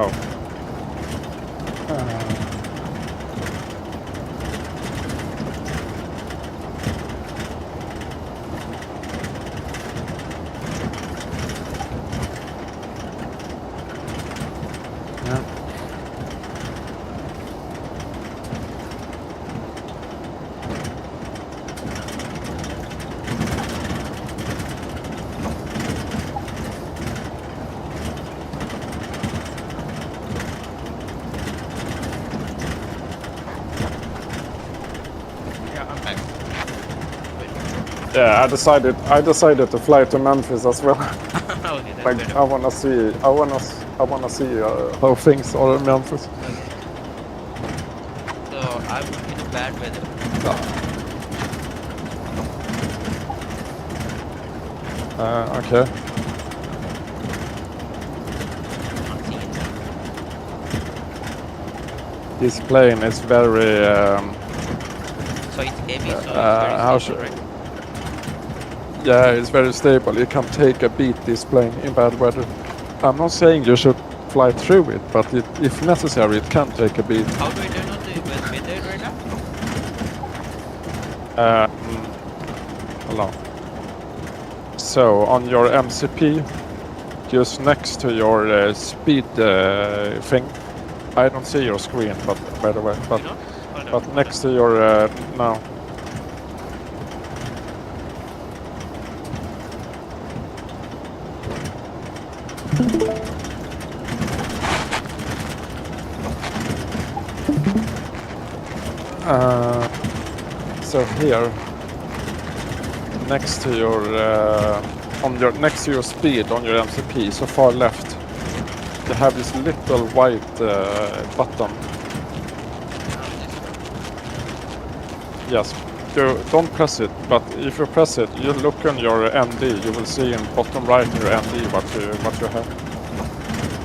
Oh. Yeah. Yeah, I'm back. Yeah, I decided to fly to Memphis as well. Okay, that's Like better. I wanna see how things are in Memphis. Okay. So I would be in bad weather. Okay. Not seeing it. This plane is very So it's heavy, so how it's very should- stable, right? yeah, it's very stable. You can take a beat this plane in bad weather. I'm not saying you should fly through it, but if necessary, it can take a beat. How do I turn on the weather radar? Hold on. So on your MCP, just next to your speed thing, I don't see your screen, but by the way, but You know? Hold on, but hold next on. to your now. So here, next to your next to your speed on your MCP, so far left, you have this little white button. Yes, you don't press it, but if you press it, you look on your MD, you will see in bottom right in your MD what you have.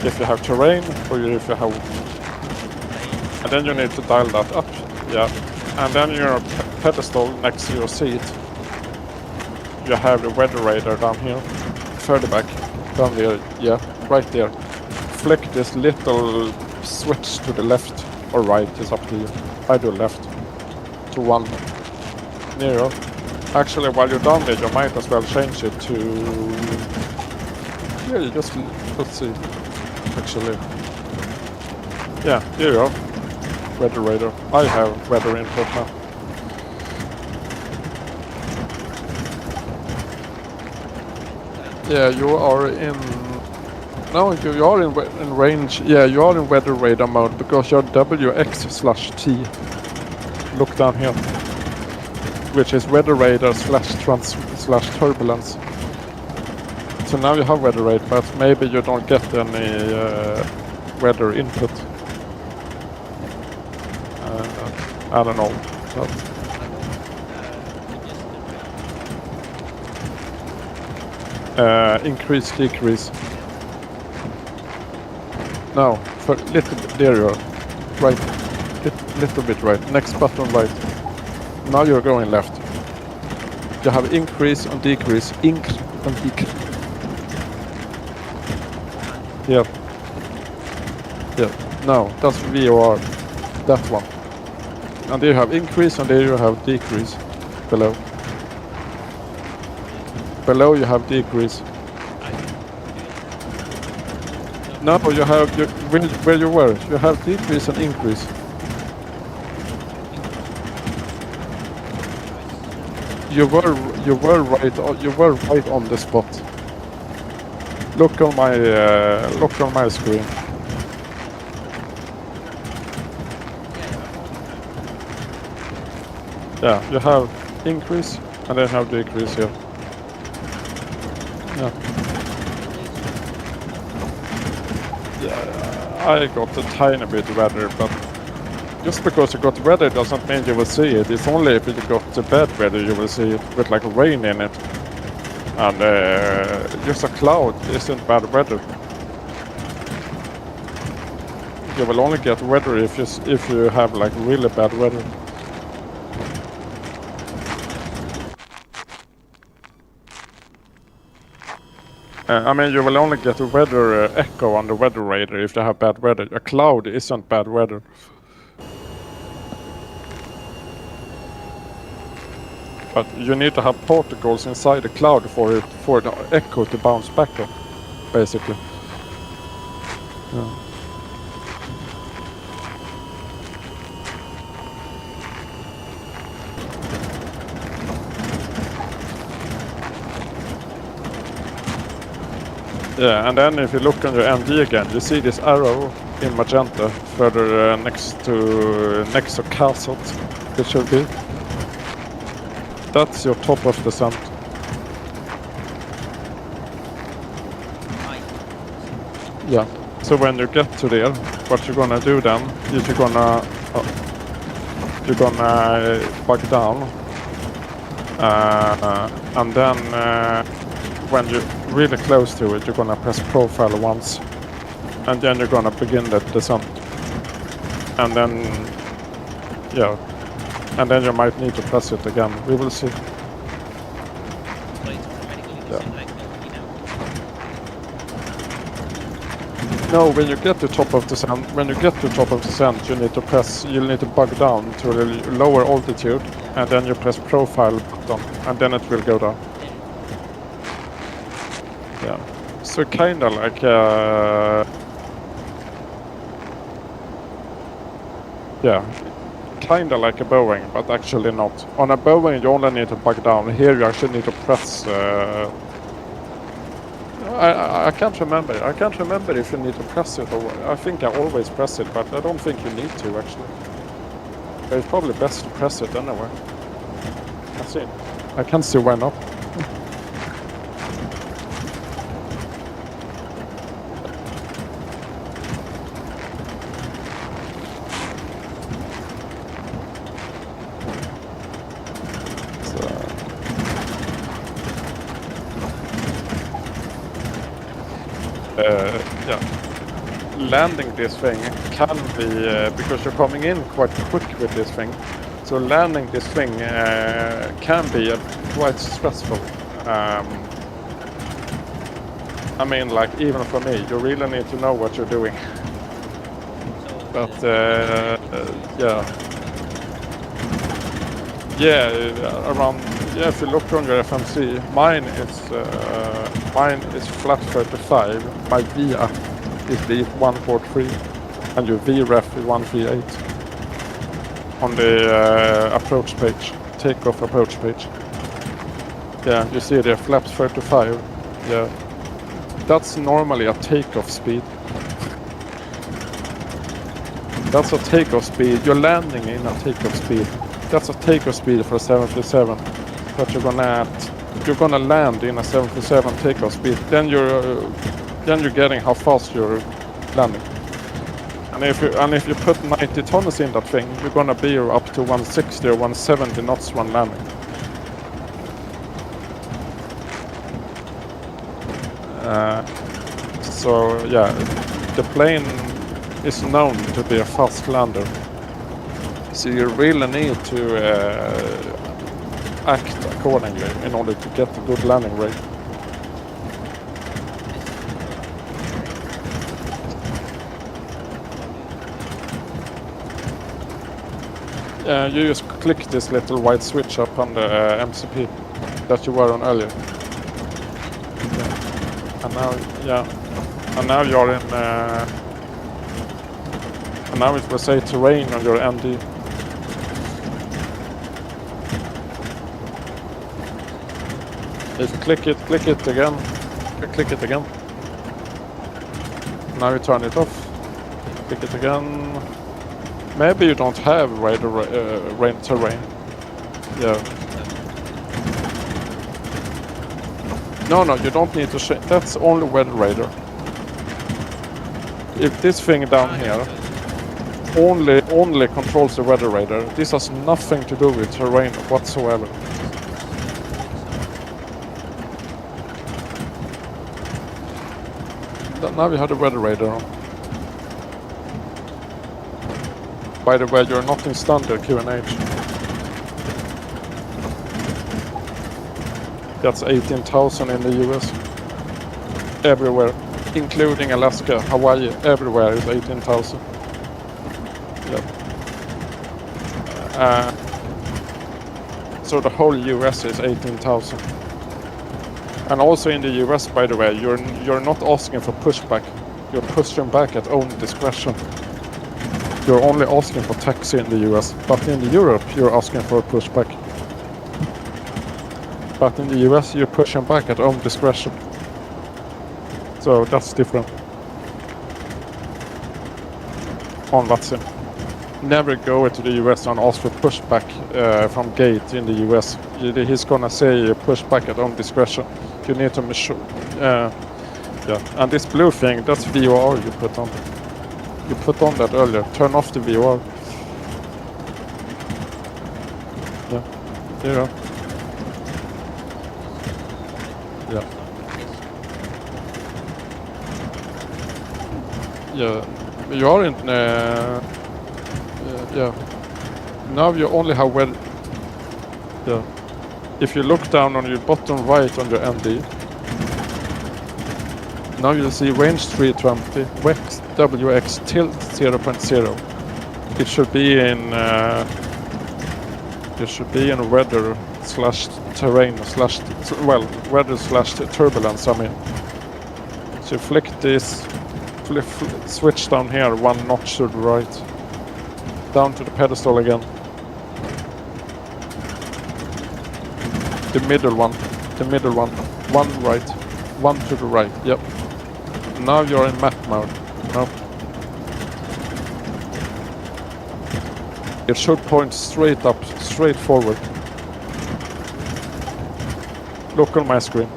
If you have terrain, or if you have, and then you need to dial that up. Yeah, and then your pedestal next to your seat, you have the weather radar down here, further back, down there, yeah, right there. Flick this little switch to the left or right, is up to you. I do left, to 1 0. Actually, while you're down there, you might as well change it to, yeah, you just, let's see, actually, yeah, here you go. Weather radar. I have weather input now. Yeah, you are in. No, you are in range. Yeah, you are in weather radar mode because you're WX/T. Look down here, which is weather radar / turbulence. So now you have weather radar, but maybe you don't get any weather input. I don't know. Increase, decrease. No, for little bit, there you are. Right, little bit right. Next button right. Now you're going left. You have increase and decrease. Inc and dec. Yeah. Yeah. No, that's VOR. That one. And there you have increase and there you have decrease below. Below you have decrease. No, you have where you were. You have decrease and increase. You were right on the spot. Look on my screen. Yeah, you have increase and then have decrease here. Yeah, I got a tiny bit weather, but just because you got weather doesn't mean you will see it. It's only if you got the bad weather you will see it with like rain in it. And just a cloud isn't bad weather. You will only get weather if you have like really bad weather. I mean, you will only get a weather echo on the weather radar if you have bad weather. A cloud isn't bad weather. But you need to have particles inside the cloud for the echo to bounce back on, basically. Yeah. Yeah, and then if you look on your MD again, you see this arrow in magenta further next to castle, it should be. That's your top of descent. Yeah. So when you get to there, what you're gonna do then is you're gonna bug down, and then when you're really close to it, you're gonna press profile once, and then you're gonna begin the descent, and then yeah, and then you might need to press it again. We will see. Yeah. No, when you get to top of descent, you need to press. You need to bug down to a lower altitude, and then you press profile button, and then it will go down. Yeah, so kinda like yeah, kinda like a Boeing, but actually not. On a Boeing you only need to bug down. Here you actually need to press. I can't remember. I can't remember if you need to press it or. I think I always press it, but I don't think you need to actually. It's probably best to press it anyway. I see. I can't see why not. Yeah. Landing this thing can be, because you're coming in quite quick with this thing, so landing this thing can be quite stressful. I mean, like, even for me, you really need to know what you're doing. But, if you look on your FMC, mine is flat 35, my VF is V143, and your VREF is 138 on the approach page, takeoff approach page. Yeah, you see there, flat 35. Yeah, that's normally a takeoff speed. That's a takeoff speed. You're landing in a takeoff speed. That's a takeoff speed for a 737. But you're gonna land in a 737 takeoff speed. Then you're getting how fast you're landing. And if you put 90 tons in that thing, you're gonna be up to 160 or 170 knots when landing. So yeah, the plane is known to be a fast lander. So you really need to act accordingly in order to get a good landing rate. You just click this little white switch up on the MCP that you were on earlier. Yeah. And now you're in. And now it will say terrain on your MD. If you click it again. Click it again. Now you turn it off. Click it again. Maybe you don't have rain terrain. Yeah. No, you don't need to change. That's only weather radar. If this thing down here only controls the weather radar, this has nothing to do with terrain whatsoever. Now we have the weather radar on. By the way, you're not in standard QNH. That's 18,000 in the US. Everywhere, including Alaska, Hawaii, everywhere is 18,000. Yep. So the whole US is 18,000. And also in the US, by the way, you're not asking for pushback. You're pushing back at own discretion. You're only asking for taxi in the US, but in Europe you're asking for a pushback. But in the US you're pushing back at own discretion. So that's different. On Vatsin. Never go to the US and ask for pushback from gate in the US. He's gonna say pushback at own discretion. You need to measure. Yeah. And this blue thing, that's VOR you put on. You put on that earlier. Turn off the VOR. Yeah. Yeah. Yeah. Yeah. You are in. Yeah. Now you only have weather. Yeah. If you look down on your bottom right on your MD, now you'll see range 320, WX tilt 0.0. It should be in. It should be in weather slash terrain slash weather slash turbulence. I mean, so you flick this, switch down here 1 notch to the right, down to the pedestal again. The middle one, 1 right, 1 to the right. Yep. Now you're in map mode. No. It should point straight up, straight forward. Look on my screen.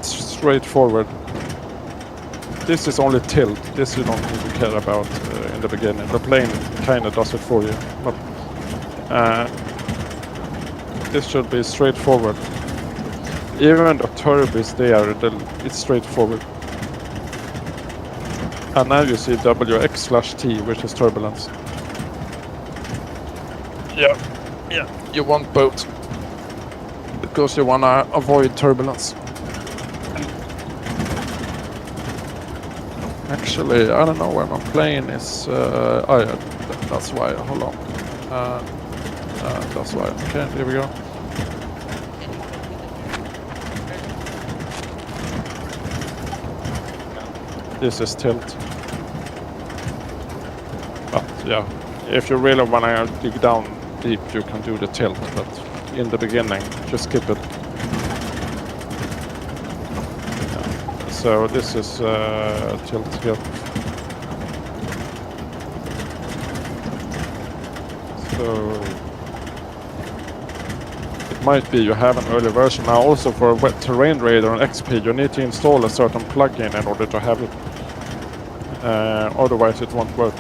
Straight forward. This is only tilt. This you don't need to care about in the beginning. The plane kind of does it for you. But this should be straightforward. Even the turbo is there, it's straightforward. And now you see WX/T, which is turbulence. Yeah, you want both. Because you want to avoid turbulence. Actually, I don't know where my plane is. Oh yeah, that's why. Hold on. That's why. Okay, here we go. This is tilt. But yeah, if you really want to dig down deep, you can do the tilt. But in the beginning, just skip it. So this is tilt here. So it might be you have an early version. Now also for a wet terrain radar on XP you need to install a certain plugin in order to have it. Otherwise it won't work.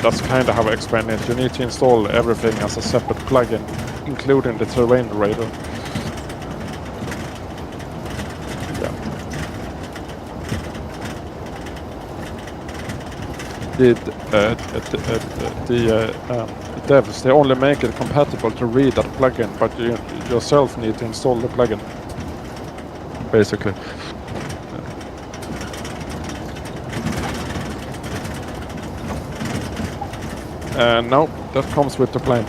That's kind of how I explain it. You need to install everything as a separate plugin, including the terrain radar. The devs, they only make it compatible to read that plugin, but you yourself need to install the plugin, basically. No, that comes with the plane.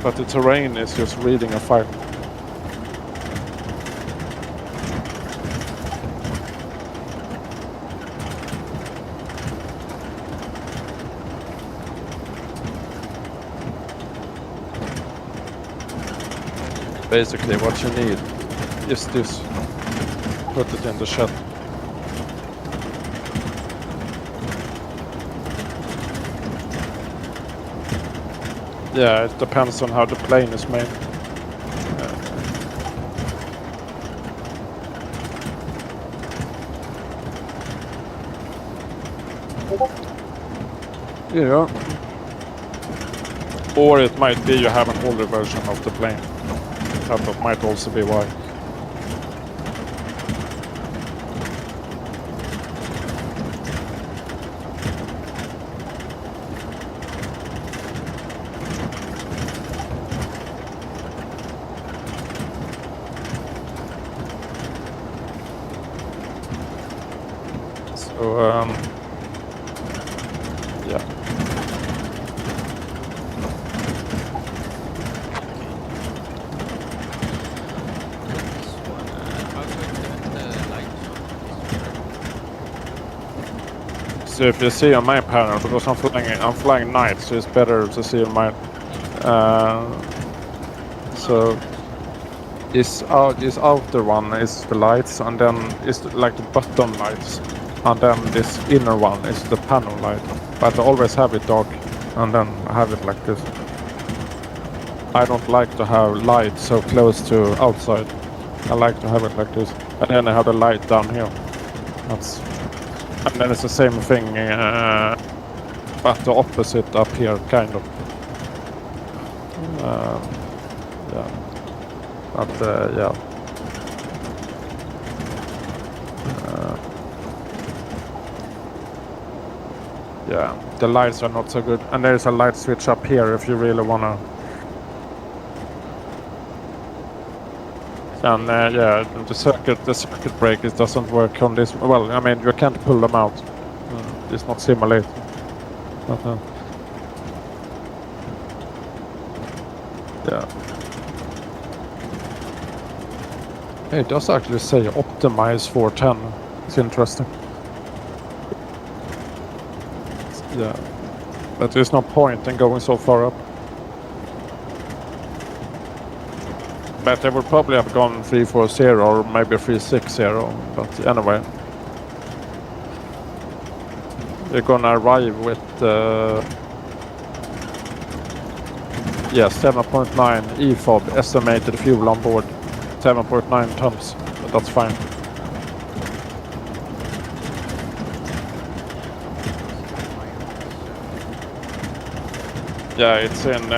But the terrain is just reading a file. Basically what you need is this. Put it in the shed. Yeah, it depends on how the plane is made. Yeah. Or it might be you have an older version of the plane. That might also be why. So, yeah. So if you see on my panel, because I'm flying night, so it's better to see on mine. So this outer one is the lights, and then it's like the bottom lights, and then this inner one is the panel light. But I always have it dark, and then I have it like this. I don't like to have light so close to outside. I like to have it like this, and then I have the light down here. And then it's the same thing, but the opposite up here, kind of. Yeah. But yeah. Yeah, the lights are not so good, and there's a light switch up here if you really wanna. And yeah, the circuit breakers doesn't work on this. Well, I mean, you can't pull them out. It's not simulated. Yeah. It does actually say optimize 410. It's interesting. Yeah. But there's no point in going so far up. But they would probably have gone 340 or maybe 360. But anyway, you're gonna arrive with 7.9 EFOB estimated fuel on board, 7.9 tons. But that's fine. Yeah, it's in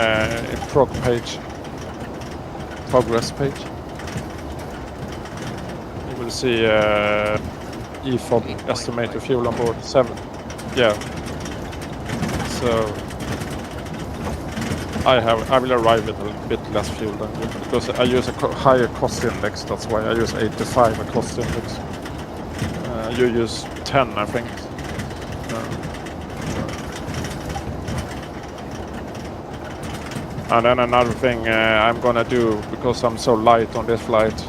progress page. You will see EFOB estimated fuel on board 7. Yeah. So I will arrive with a bit less fuel than you because I use a higher cost index. That's why I use 85 a cost index. You use 10, I think. And then another thing I'm gonna do, because I'm so light on this flight,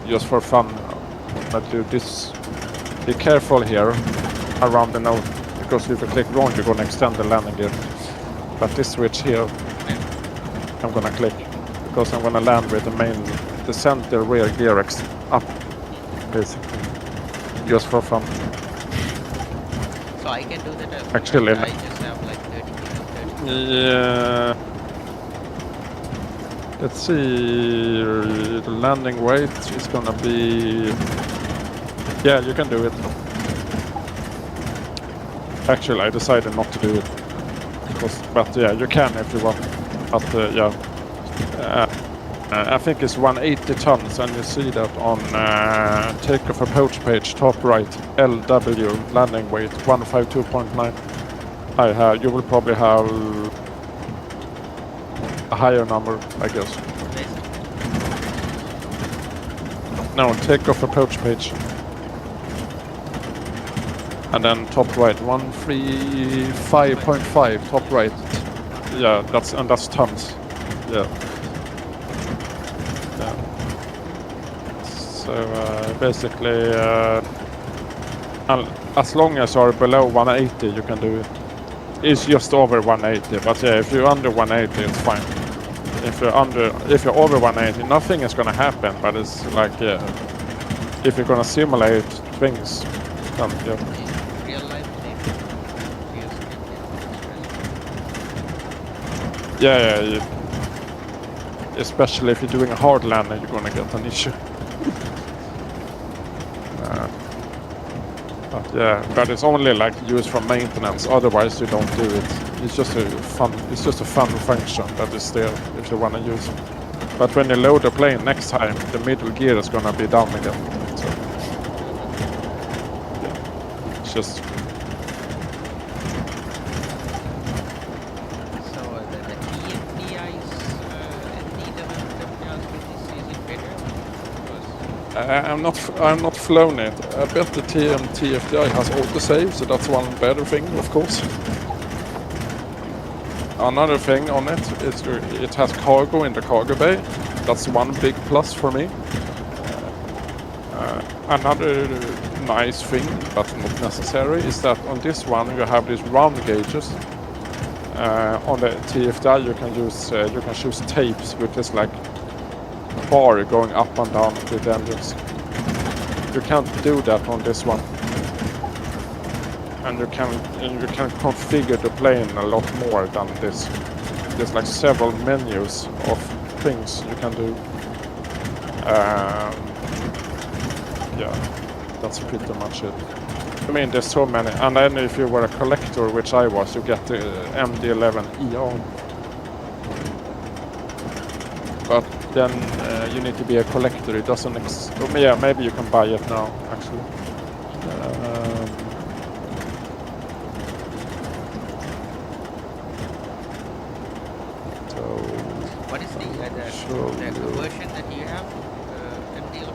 just for fun, I'm gonna do this. Be careful here around the nose, because if you click wrong, you're gonna extend the landing gear. But this switch here, I'm gonna click, because I'm gonna land with the center rear gear up, basically, just for fun. So I can do that. Actually, I just have like 30 minutes. Yeah. Let's see, the landing weight is gonna be... Yeah, you can do it. Actually, I decided not to do it. But yeah, you can if you want. But yeah. I think it's 180 tons, and you see that on takeoff approach page, top right, LW, landing weight, 152.9. You will probably have a higher number, I guess. No, takeoff approach page. And then top right, 135.5, top right. Yeah, that's tons. Yeah. So basically, as long as you're below 180, you can do it. It's just over 180, but yeah, if you're under 180, it's fine. If you're over 180, nothing is gonna happen. But it's like, yeah, if you're gonna simulate things, then yeah. Real life Yeah. Especially if you're doing a hard landing, you're gonna get an issue. But it's only like used for maintenance. Otherwise, you don't do it. It's just a fun function that is there if you want to use it. But when you load the plane next time, the middle gear is gonna be down again. So yeah, it's just. So the TFDI's MD-11 is it better? I'm not flown it. I bet the TFDI has autosave, so that's one better thing, of course. Another thing on it is it has cargo in the cargo bay. That's one big plus for me. Another nice thing, but not necessary, is that on this one you have these round gauges. On the TFDI you can choose tapes, which is like bar going up and down with the engines. You can't do that on this one. And you can configure the plane a lot more than this. There's like several menus of things you can do. Yeah, that's pretty much it. I mean, there's so many. And then if you were a collector, which I was, you get the MD-11 EO. But then you need to be a collector. It doesn't. Yeah, maybe you can buy it now, actually. What is the version that you have? MD-11?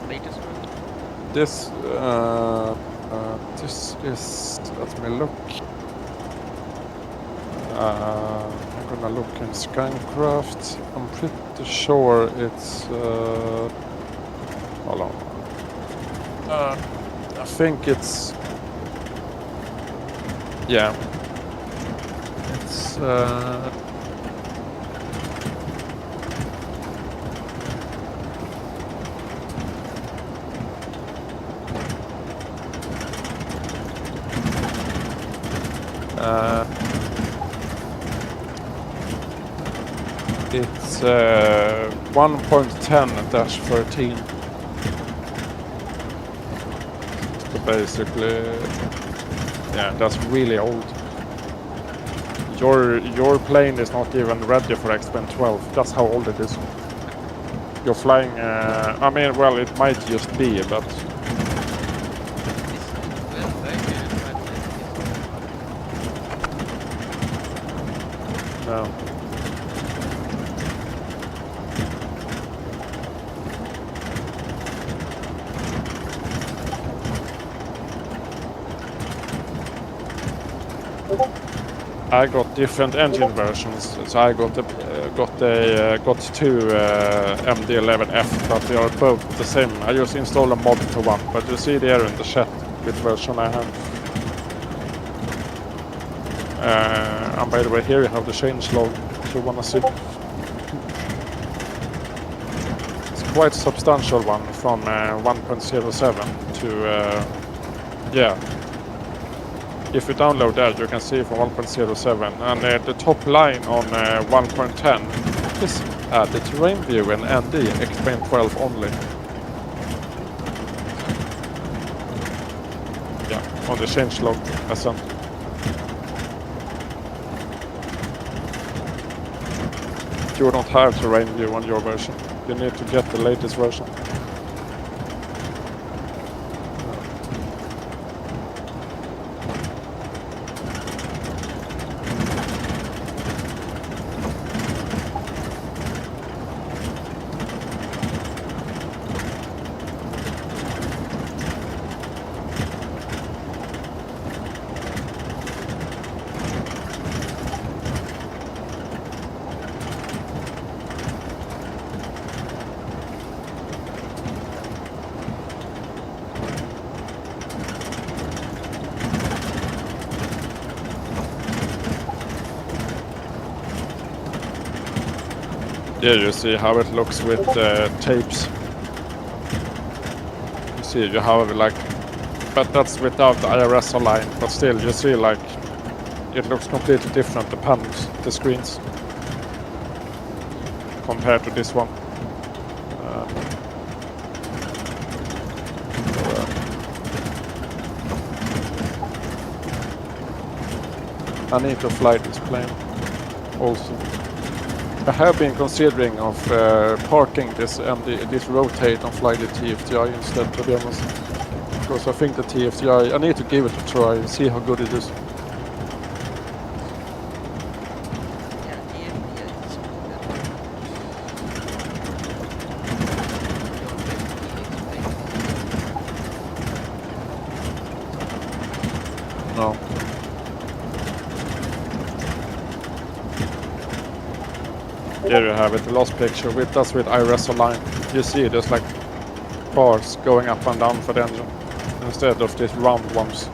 Latest one? This is. Let me look. I'm gonna look in Skycraft. I'm pretty sure it's. Hold on. I think it's. Yeah. It's. It's 1.10-13. So basically, yeah, that's really old. Your plane is not even ready for X-Men 12. That's how old it is. You're flying. I mean, well, it might just be, but no. I got different engine versions, so I got two MD-11F, but they are both the same. I just installed a mod for one, but you see there in the chat which version I have. And by the way, here you have the change log if you wanna see. It's quite a substantial one from 1.07 to yeah. If you download that, you can see from 1.07, and the top line on 1.10 is added terrain view and ND X-Plane 12 only. Yeah, on the changelog I sent. You don't have terrain view on your version. You need to get the latest version. Yeah, you see how it looks with tapes. You see, you have like, but that's without the IRS align. But still, you see like, it looks completely different. The panels, the screens, compared to this one. I need to fly this plane also. I have been considering of parking this this rotate and fly the TFTI instead, to be honest. Because I think the TFTI, I need to give it a try and see how good it is. No. There you have it, the last picture. That's with IRS align. You see there's like bars going up and down for the engine instead of these round ones.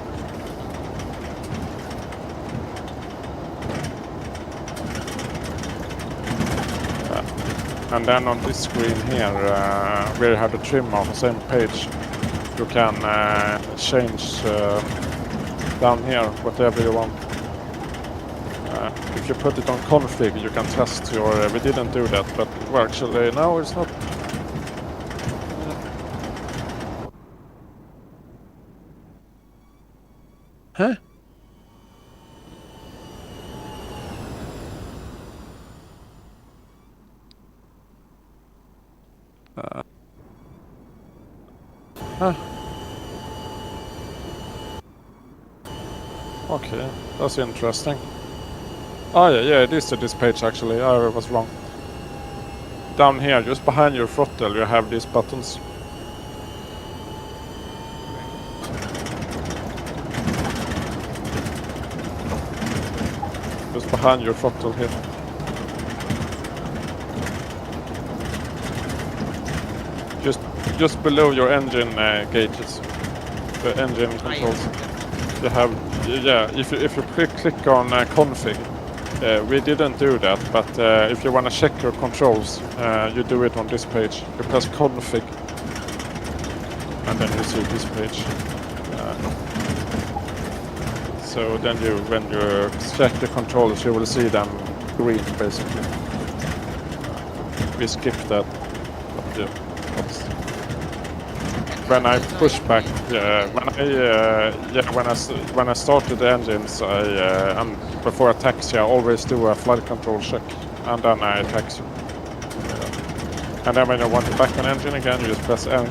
And then on this screen here, where you have the trim on the same page, you can change down here whatever you want. If you put it on config, you can test your... we didn't do that, but well, actually, no, it's not... Huh? Huh? Okay, that's interesting. Oh yeah, it is to this page actually. I was wrong. Down here, just behind your throttle, you have these buttons. Just behind your throttle here. Just below your engine gauges, the engine controls. You have, yeah. If you click on config. We didn't do that, but if you want to check your controls, you do it on this page. You press config, and then you see this page. Let's So then when you check the controls, you will see them green basically. We skip that. But, yeah, when I push back, when I started the engines, and before I taxi, I always do a flight control check, and then I taxi. And then when you want to back an engine again, you just press N.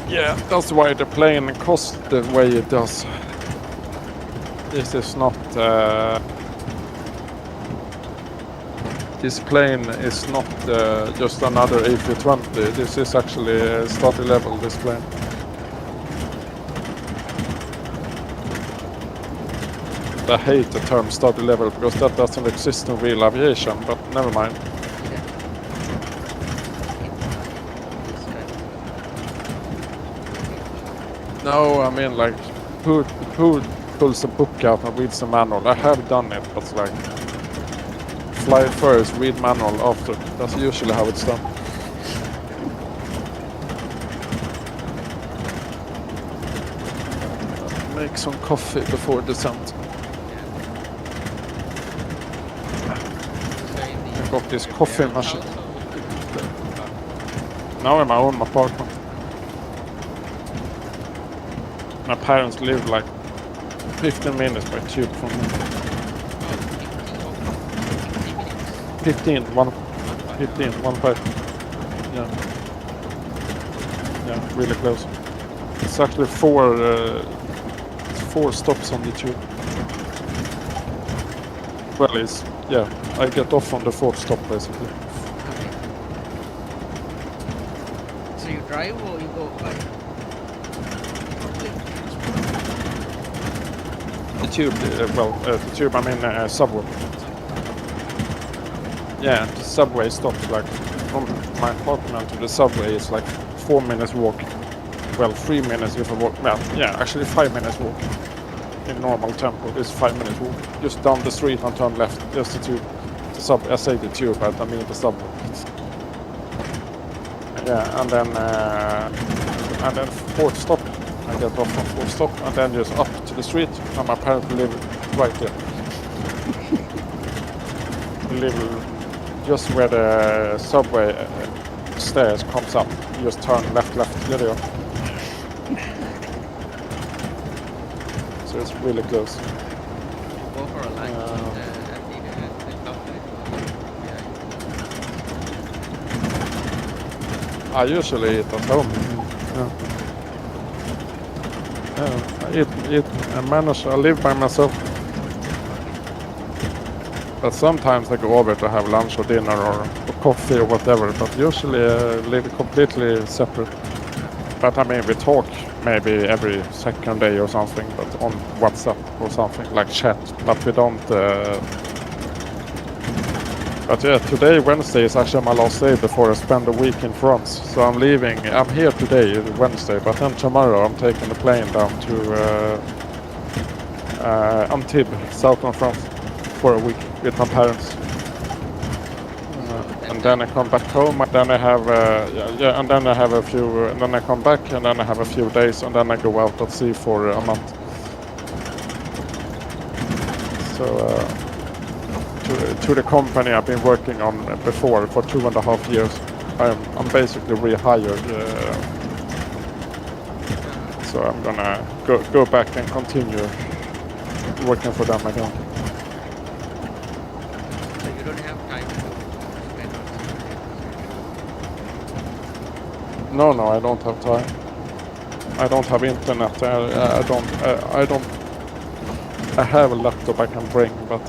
Yeah, that's why the plane costs the way it does. This is not. This plane is not just another A320. This is actually starting level. This plane. I hate the term starting level because that doesn't exist in real aviation. But never mind. No, I mean like who pulls a book out and reads the manual? I have done it, but like fly first, read manual after. That's usually how it's done. Make some coffee before descent. I got this coffee machine. Now in my own apartment. My parents live like 15 minutes by tube from me. 15, 5. Yeah. Yeah, really close. It's actually four stops on the tube. Well, I get off on the fourth stop basically. Okay. So you drive or you go by? The tube, the tube, I mean subway. Yeah, the subway stops like from my apartment to the subway is like 4 minutes walk. Well, 3 minutes if I walk. Well, yeah, actually 5 minutes walk. In normal tempo, it's 5 minutes walk. Just down the street and turn left. Just the tube. The subway. I say the tube, but I mean the subway. Yeah, and then fourth stop. I get off on fourth stop and then just up to the street. And my parents live right there. Live just where the subway stairs comes up. You just turn left. There you go. So it's really close. Go for a lunch at the company. I usually eat at home. I live by myself. But sometimes I go over to have lunch or dinner or coffee or whatever. But usually I live completely separate. But I mean, we talk maybe every second day or something, but on WhatsApp or something like chat. But we don't. But yeah, today, Wednesday, is actually my last day before I spend a week in France. So I'm leaving. I'm here today, Wednesday, but then tomorrow I'm taking the plane down to Antibes, southern France, for a week with my parents. And then I come back home, and then I have and then I have a few. And then I come back, and then I have a few days, and then I go out at sea for a month. So. To the company I've been working on before for 2.5 years. I'm basically rehired, so I'm gonna go back and continue working for them again. So you don't have time to spend on No, I don't have time. I don't have internet. I have a laptop I can bring, but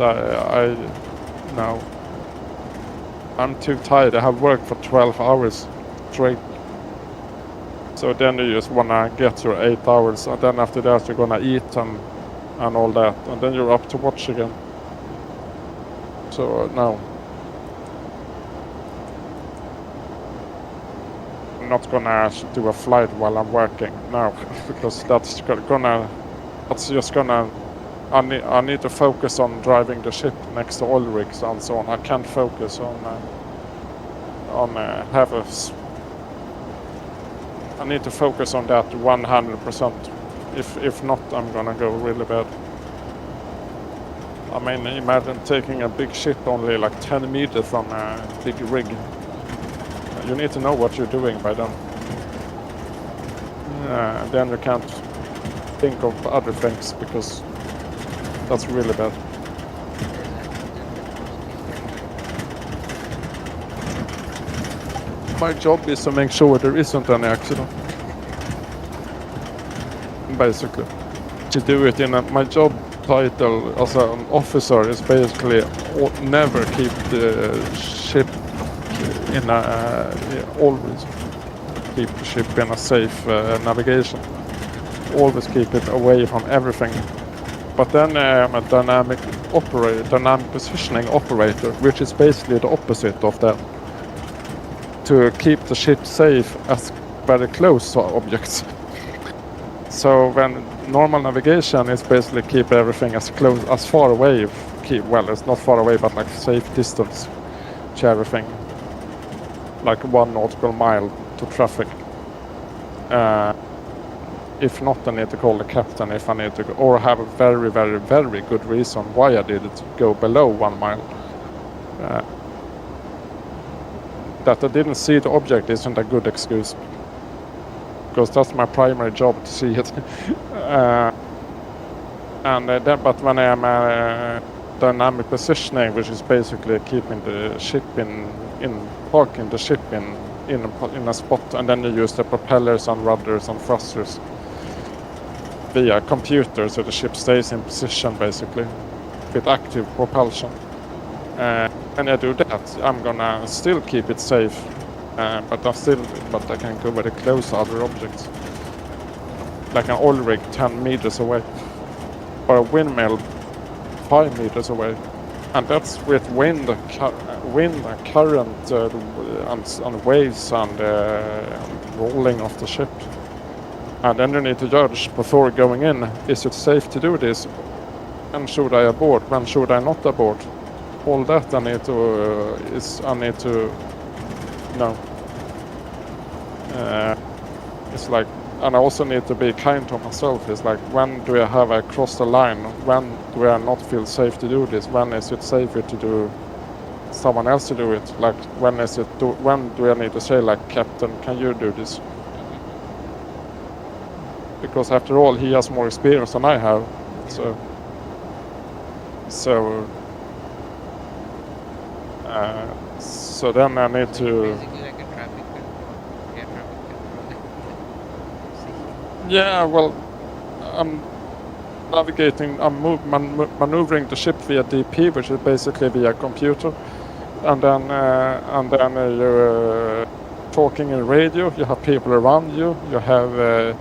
no. I'm too tired. I have worked for 12 hours straight. So then you just wanna get your 8 hours, and then after that you're gonna eat and all that, and then you're up to watch again. So no. I'm not gonna do a flight while I'm working now, because that's just gonna I need to focus on driving the ship next to oil rigs and so on. I can't focus on I need to focus on that 100%. If not, I'm gonna go really bad. I mean, imagine taking a big ship only like 10 meters from a big rig. You need to know what you're doing by then. Then you can't think of other things because that's really bad. My job is to make sure there isn't any accident. Basically. To do it my job title as an officer is basically never keep the ship in always keep the ship in a safe navigation. Always keep it away from everything. But then I'm a dynamic positioning operator, which is basically the opposite of that. To keep the ship safe as very close to objects. So when normal navigation is basically keep everything as close, as far away, well, it's not far away, but like safe distance to everything. Like 1 nautical mile to traffic. If not, I need to call the captain if I need to go, or have a very, very, very good reason why I did it, go below 1 mile. That I didn't see the object isn't a good excuse. Because that's my primary job to see it. But when I am dynamic positioning, which is basically keeping the ship parking the ship in a spot, and then you use the propellers and rudders and thrusters via computer, so the ship stays in position basically with active propulsion. When I do that, I'm gonna still keep it safe, but I can go very close to other objects, like an oil rig 10 meters away, or a windmill 5 meters away, and that's with wind and current and waves and rolling of the ship. And then you need to judge before going in: is it safe to do this? When should I abort? When should I not abort? All that I need to know. It's like, and I also need to be kind to myself. It's like, when do I have I crossed the line? When do I not feel safe to do this? When is it safer to do someone else to do it? Like, when do I need to say, like, Captain, can you do this? Because after all, he has more experience than I have. So then I need to. Basically like a traffic control. Air traffic control. Yeah, well, I'm navigating. I'm maneuvering the ship via DP, which is basically via computer, and then you're talking in radio. You have people around you. You have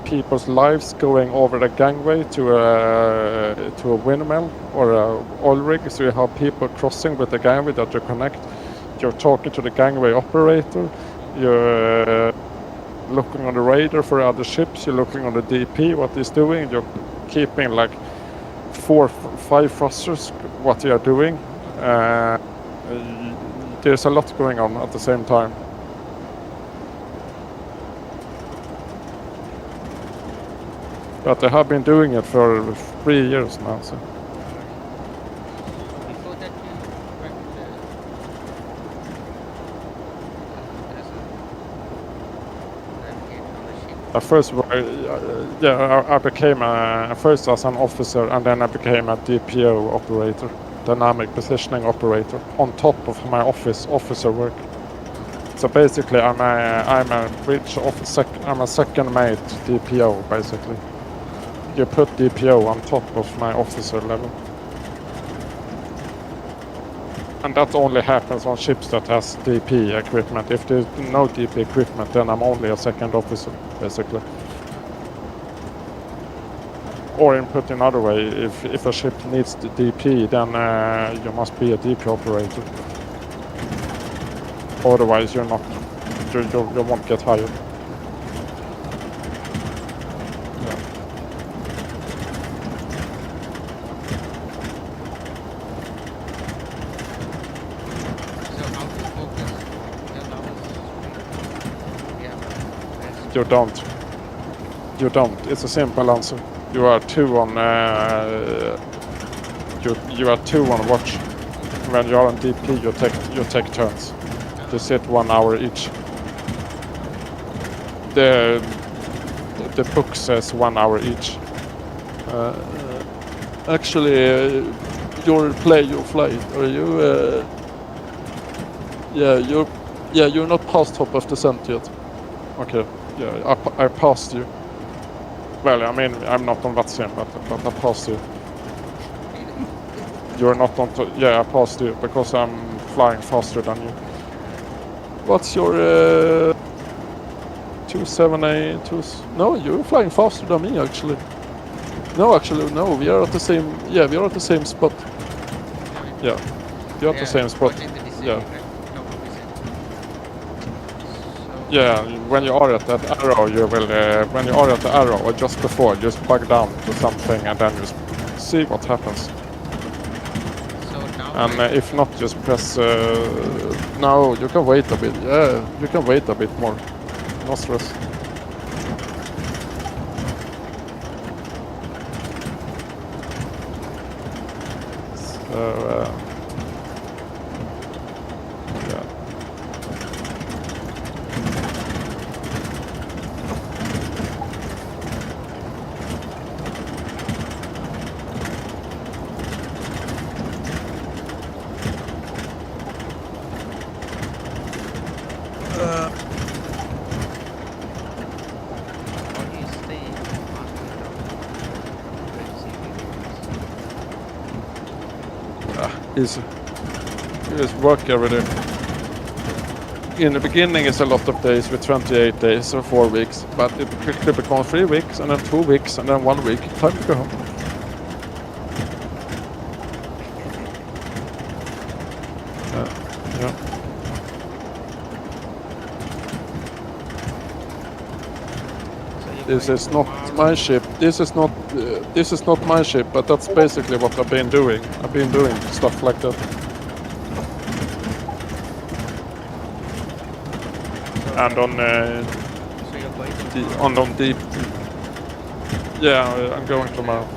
people's lives going over the gangway to a windmill or a oil rig. So you have people crossing with the gangway that you connect. You're talking to the gangway operator. You're looking on the radar for other ships. You're looking on the DP, what he's doing. You're keeping like 4-5 thrusters, what they are doing. There's a lot going on at the same time. But I have been doing it for 3 years now. So. Before that you went as a navigator on the ship. First, I became first as an officer, and then I became a DPO operator, dynamic positioning operator, on top of my officer work. So basically, I'm a bridge officer. I'm a second mate DPO basically. You put DPO on top of my officer level. And that only happens on ships that has DP equipment. If there's no DP equipment, then I'm only a second officer, basically. Or in put another way, if a ship needs the DP, then you must be a DP operator. Otherwise, you won't get hired. You don't. You don't. It's a simple answer. You are 2 on. You are 2 on watch. When you are on DP, you take turns. You sit 1 hour each. The book says 1 hour each. Actually, you play, you fly. Or you? You're not past top of descent yet. Okay. Yeah, I passed you. Well, I mean, I'm not on Vatsim, but I passed you. You're not on. I passed you because I'm flying faster than you. What's your 278? No, you're flying faster than me actually. No, actually, no. We are at the same. Yeah, we are at the same spot. Yeah, you're at the same spot. Yeah. Yeah, when you are at that arrow, you will. When you are at the arrow, or just before, just bug down to something, and then just see what happens. And if not, just press. No, you can wait a bit. Yeah, you can wait a bit more. No stress. So, yeah. Easy. You just work every day. In the beginning it's a lot of days with 28 days or 4 weeks, but it quickly becomes 3 weeks and then 2 weeks and then 1 week. Time to go home. Yeah. This is not my ship. This is not my ship, but that's basically what I've been doing. I've been doing stuff like that. And on deep. Yeah, I'm going tomorrow.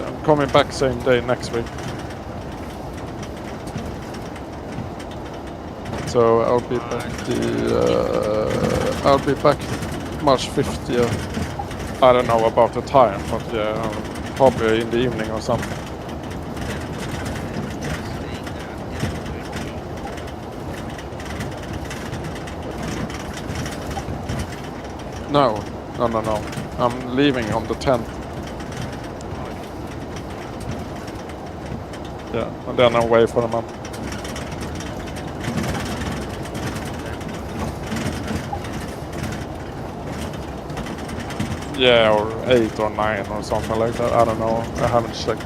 I'm coming back same day next week. So I'll be back I'll be back March 5th. Yeah. I don't know about the time, but yeah, probably in the evening or something. No. I'm leaving on the 10th. Yeah, and then I'm away for a month. Yeah, or 8 or 9 or something like that. I don't know. I haven't checked.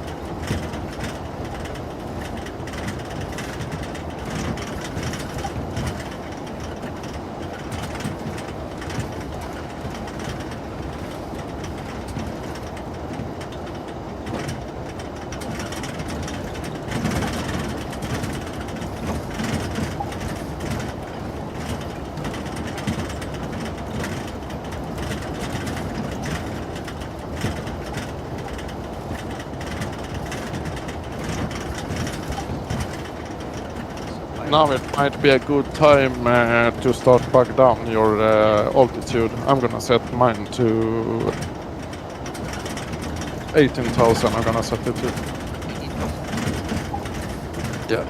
Now it might be a good time to start bug down your altitude. I'm gonna set mine to 18,000. I'm gonna set it to. Yeah.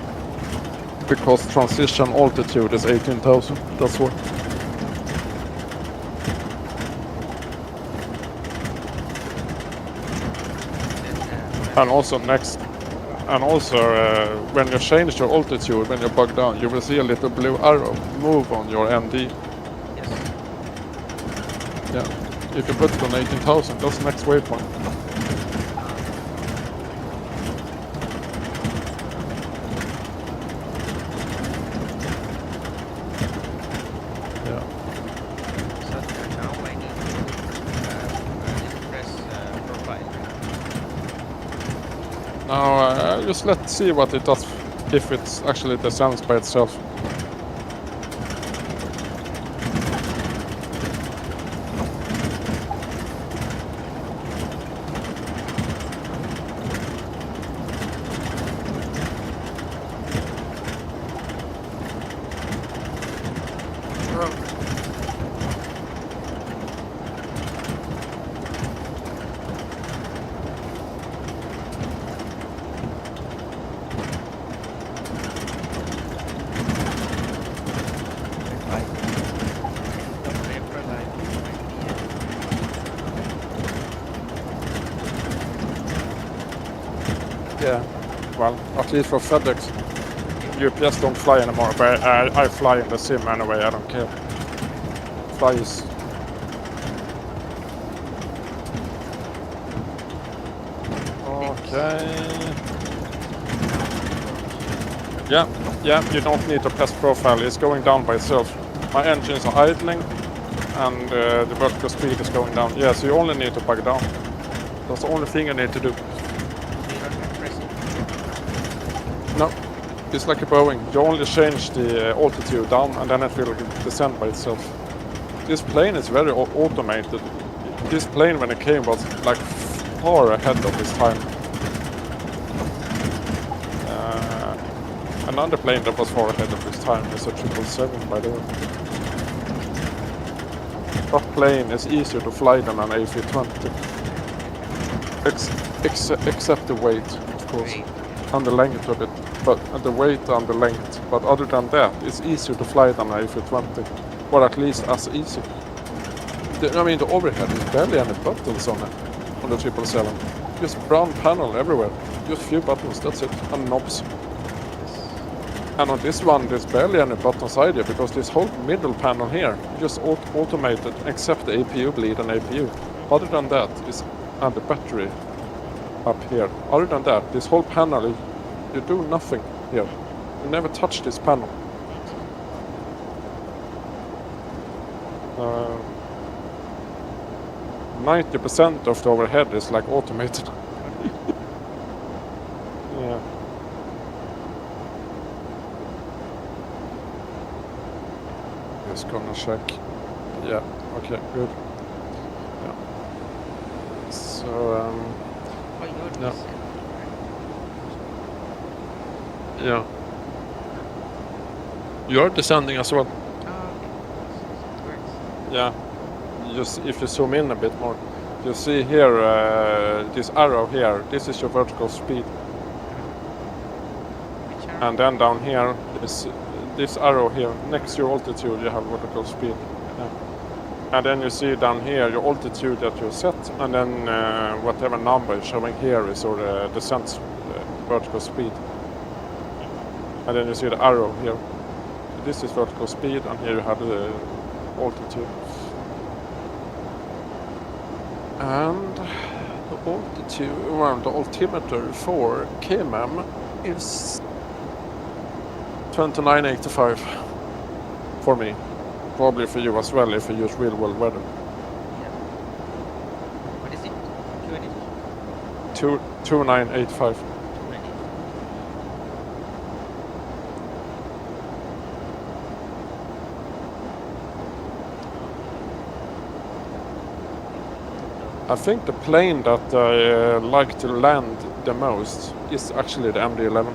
Because transition altitude is 18,000. That's why. And also when you change your altitude, when you bug down, you will see a little blue arrow move on your MD. Yes. Yeah. If you put it on 18,000, that's the next waypoint. Yeah. So now I need to press profile. Now just let's see what it does. if it's actually descends by itself. Yeah, well, at least for FedEx, UPS don't fly anymore, but I fly in the sim anyway, I don't care. Fly is... Okay... Yeah, you don't need to press profile, it's going down by itself. My engines are idling, and the vertical speed is going down. Yeah, so you only need to bug down. That's the only thing you need to do. No, it's like a Boeing. You only change the altitude down and then it will descend by itself. This plane is very automated. This plane, when it came, was like far ahead of its time. Another plane that was far ahead of its time is a 777, by the way. That plane is easier to fly than an A320. Except the weight, of course. And the length of it, but the weight and the length. But other than that, it's easier to fly than an A320, or at least as easy. I mean, the overhead is barely any buttons on it, on the 777. Just brown panel everywhere, just few buttons, that's it, and knobs. And on this one, there's barely any buttons either, because this whole middle panel here, just automated, except the APU bleed and APU. Other than that, and the battery up here. Other than that, this whole panel, you do nothing here. You never touch this panel. 90% of the overhead is like automated. Yeah. Just gonna check. Yeah, okay, good. Yeah. So, yeah. Yeah. You're descending as well. Yeah. Just if you zoom in a bit more, you see here this arrow here. This is your vertical speed. And then down here is this arrow here. Next to your altitude, you have vertical speed. Yeah. And then you see down here your altitude that you set, and then whatever number is showing here is your descent vertical speed. And then you see the arrow here. This is vertical speed, and here you have the altitude. And the altitude, well, the altimeter for KMEM is 2985 for me. Probably for you as well if you use real world weather. What is it? 2985. I think the plane that I like to land the most is actually the MD-11.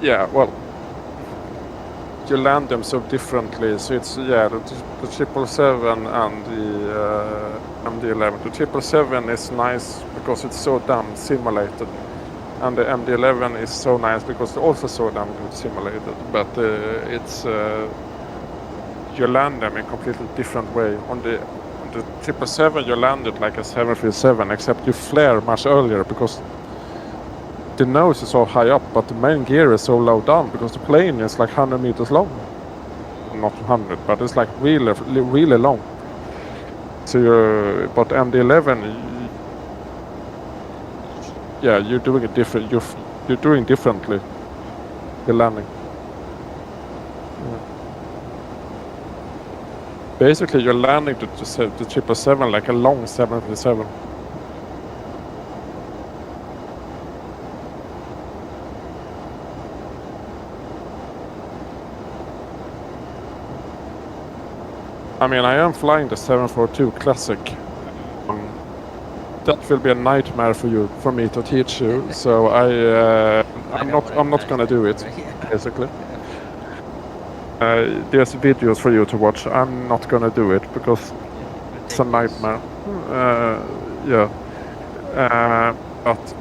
Yeah, well, you land them so differently, so it's, yeah, the 777 and the MD-11. The 777 is nice because it's so damn simulated, and the MD-11 is so nice because it's also so damn good simulated, but it's you land them in a completely different way. On the 777 you land it like a 737, except you flare much earlier because the nose is so high up, but the main gear is so low down because the plane is like 100 meters long. Not 100, but it's like really long. So but MD-11, yeah, you're doing it different. You're doing differently. The landing. Yeah. Basically, you're landing the 777 like a long 737. I mean, I am flying the 742 Classic. That will be a nightmare for me to teach you. So I'm not gonna do it. Basically, there's videos for you to watch. I'm not gonna do it because it's a nightmare. Yeah, but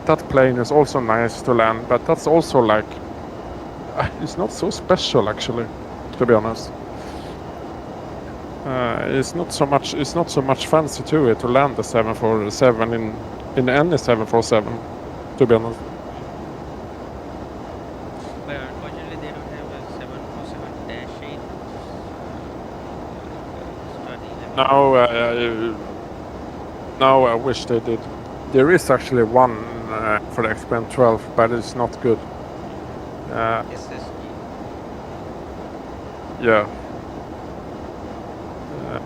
that plane is also nice to land. But that's also like it's not so special actually, to be honest. It's not so much fancy to it to land the 747 in any 747, to be honest. But unfortunately, they don't have a 747-8 study. No, I wish they did. There is actually one for the XPN 12, but it's not good. SSG. Yeah.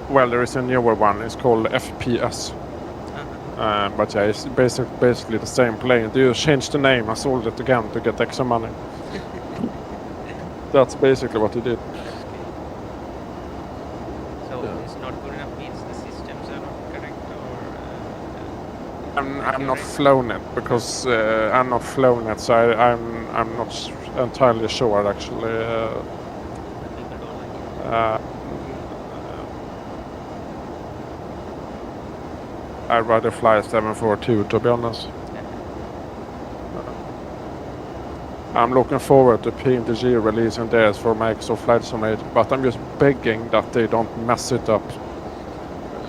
Well, there is a newer one. It's called FPS. But yeah, it's basically the same plane. They changed the name and sold it again to get extra money. That's basically what they did. So it's not good enough means the systems are not correct, or I'm not flown it because I'm not flown it, so I'm not entirely sure actually. people don't like it. I'd rather fly a 742, to be honest. I'm looking forward to PNTG releasing theirs for Microsoft Flight Simulator, but I'm just begging that they don't mess it up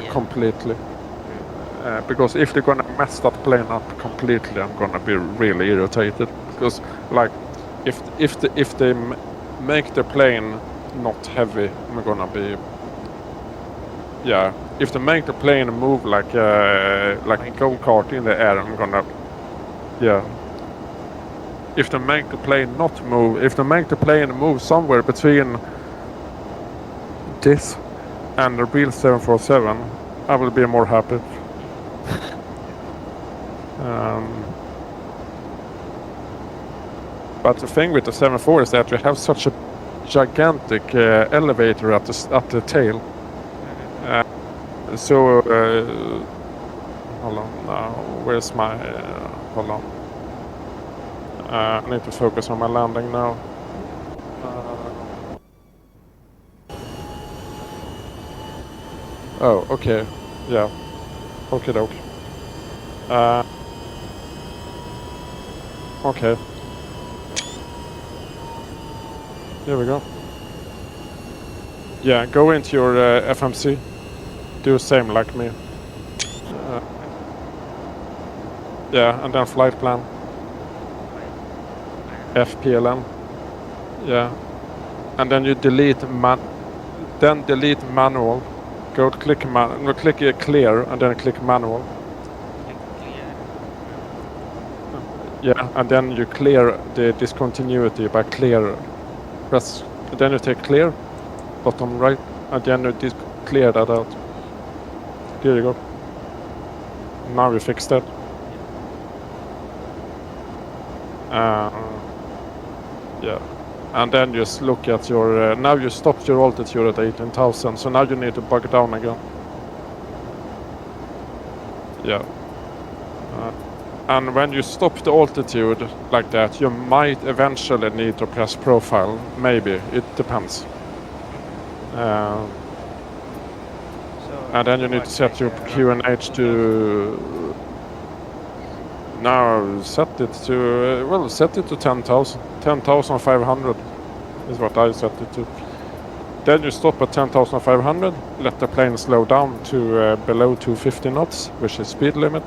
completely. Because if they're gonna mess that plane up completely, I'm gonna be really irritated. Because, like, if they make the plane not heavy, I'm gonna be. Yeah, if they make the plane move like a go-kart in the air, I'm gonna. Yeah. If they make the plane not move, if they make the plane move somewhere between this and the real 747, I will be more happy. But the thing with the 74 is that you have such a gigantic elevator at the tail. Hold on now. Where's my? Hold on. I need to focus on my landing now. Oh, okay. Yeah. Okay, doke. Okay. Here we go. Yeah, go into your FMC. Do the same like me. Yeah, and then flight plan. FPLN. Yeah. And then you delete manual. Go click clear and then click manual. Yeah, and then you clear the discontinuity by clear. Press. Then you take clear, bottom right, and then you clear that out. There you go. Now we fixed that. Yeah, and then just look at your. Now you stopped your altitude at 18,000, so now you need to bug down again. Yeah. And when you stop the altitude like that, you might eventually need to press profile. Maybe, it depends. And then you need to set your QNH to. Now set it to set it to 10,000. 10,500 is what I set it to. Then you stop at 10,500. Let the plane slow down to below 250 knots, which is speed limit.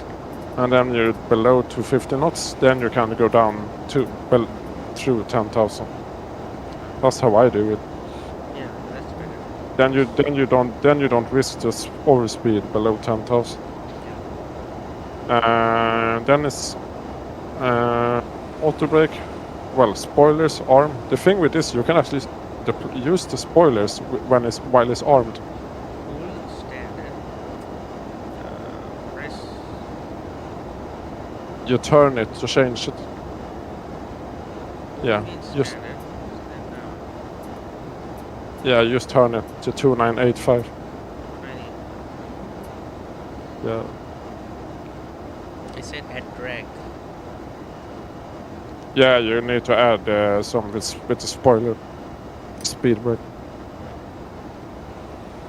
And then you're below 250 knots. Then you can go down to through 10,000. That's how I do it. Yeah, that's better. Then you don't risk just overspeed below 10,000. Then it's auto brake. Well, spoilers, arm. The thing with this, you can actually use the spoilers while it's armed. Full standard. Press. You turn it to change it. Yeah, Means just standard. yeah, just turn it to 2985. Yeah. I said add drag. Yeah, you need to add some with the spoiler speed brake.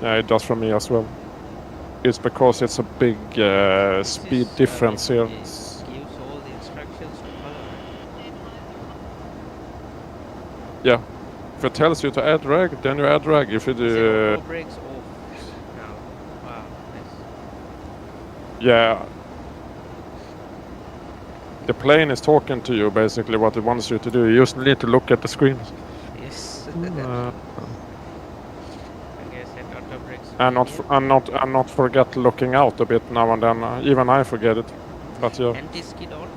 Yeah, it does for me as well. It's because it's a big speed difference here. Gives all the instructions to follow. Yeah, if it tells you to add drag, then you add drag. If it Auto brakes off now. Wow, nice. yeah, the plane is talking to you basically what it wants you to do. You just need to look at the screen. Yes. Uh, I guess that auto brakes. and not forget looking out a bit now and then. Even I forget it, but yeah. Anti-skid on.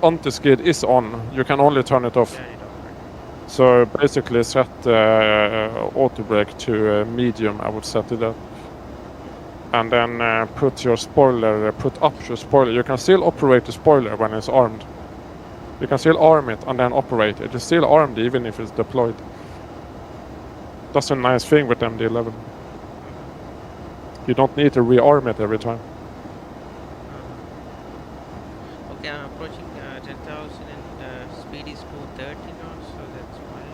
Anti-skid is on. You can only turn it off. Turn it off. So basically set auto brake to medium. I would set it at. And then put up your spoiler. You can still operate the spoiler when it's armed. You can still arm it and then operate it. It's still armed even if it's deployed. That's a nice thing with MD-11. You don't need to rearm it every time. Okay, I'm approaching 10,000 and speed is 230 knots, so that's fine.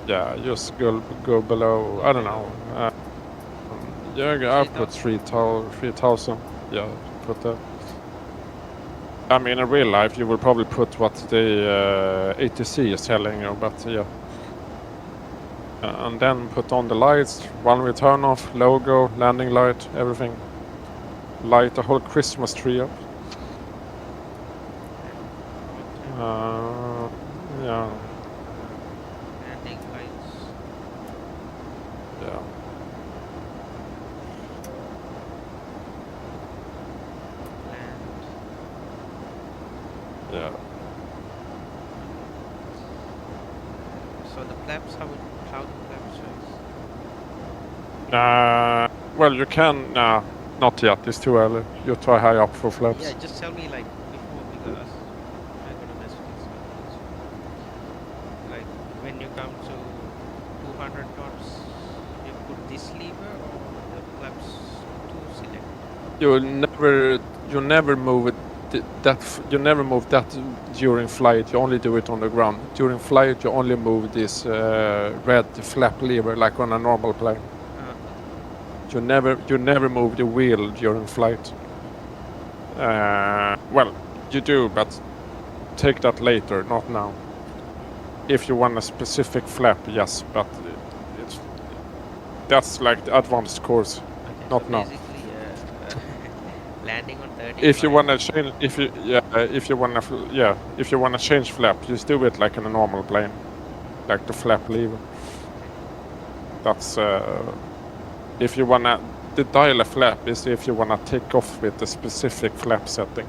Yeah, just go below. I don't know. Yeah, I put 3,000. Yeah, put that. I mean, in real life, you will probably put what the ATC is telling you, but yeah. And then put on the lights, one will turn off, logo, landing light, everything. Light the whole Christmas tree up. Yeah. Landing lights. Yeah. Land. Yeah. So the flaps, how the flaps shows? Well, you can. Not yet. It's too early. You try high up for flaps. Yeah, just tell me like before because I'm gonna mess with this. Like when you come to 200 knots, you put this lever or the flaps to select. You never move it. You never move that during flight. You only do it on the ground. During flight, you only move this red flap lever like on a normal plane. You never move the wheel during flight. Well, you do, but take that later, not now. If you want a specific flap, yes, but that's like the advanced course, Okay, not so now. basically, landing on 30. If you wanna change, if you wanna change flap, just do it like in a normal plane, like the flap lever. That's if you wanna, the dial a flap is if you wanna take off with a specific flap setting.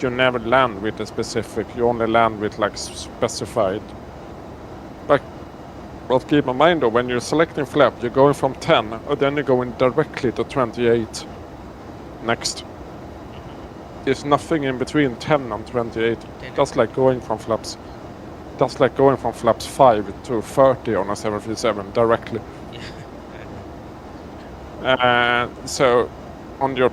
You never land with a specific. You only land with like specified. But keep in mind though, when you're selecting flap, you're going from 10, and then you're going directly to 28. Next. There's nothing in between 10 and 28. That's like going from flaps. That's like going from flaps 5 to 30 on a 737 directly. So on your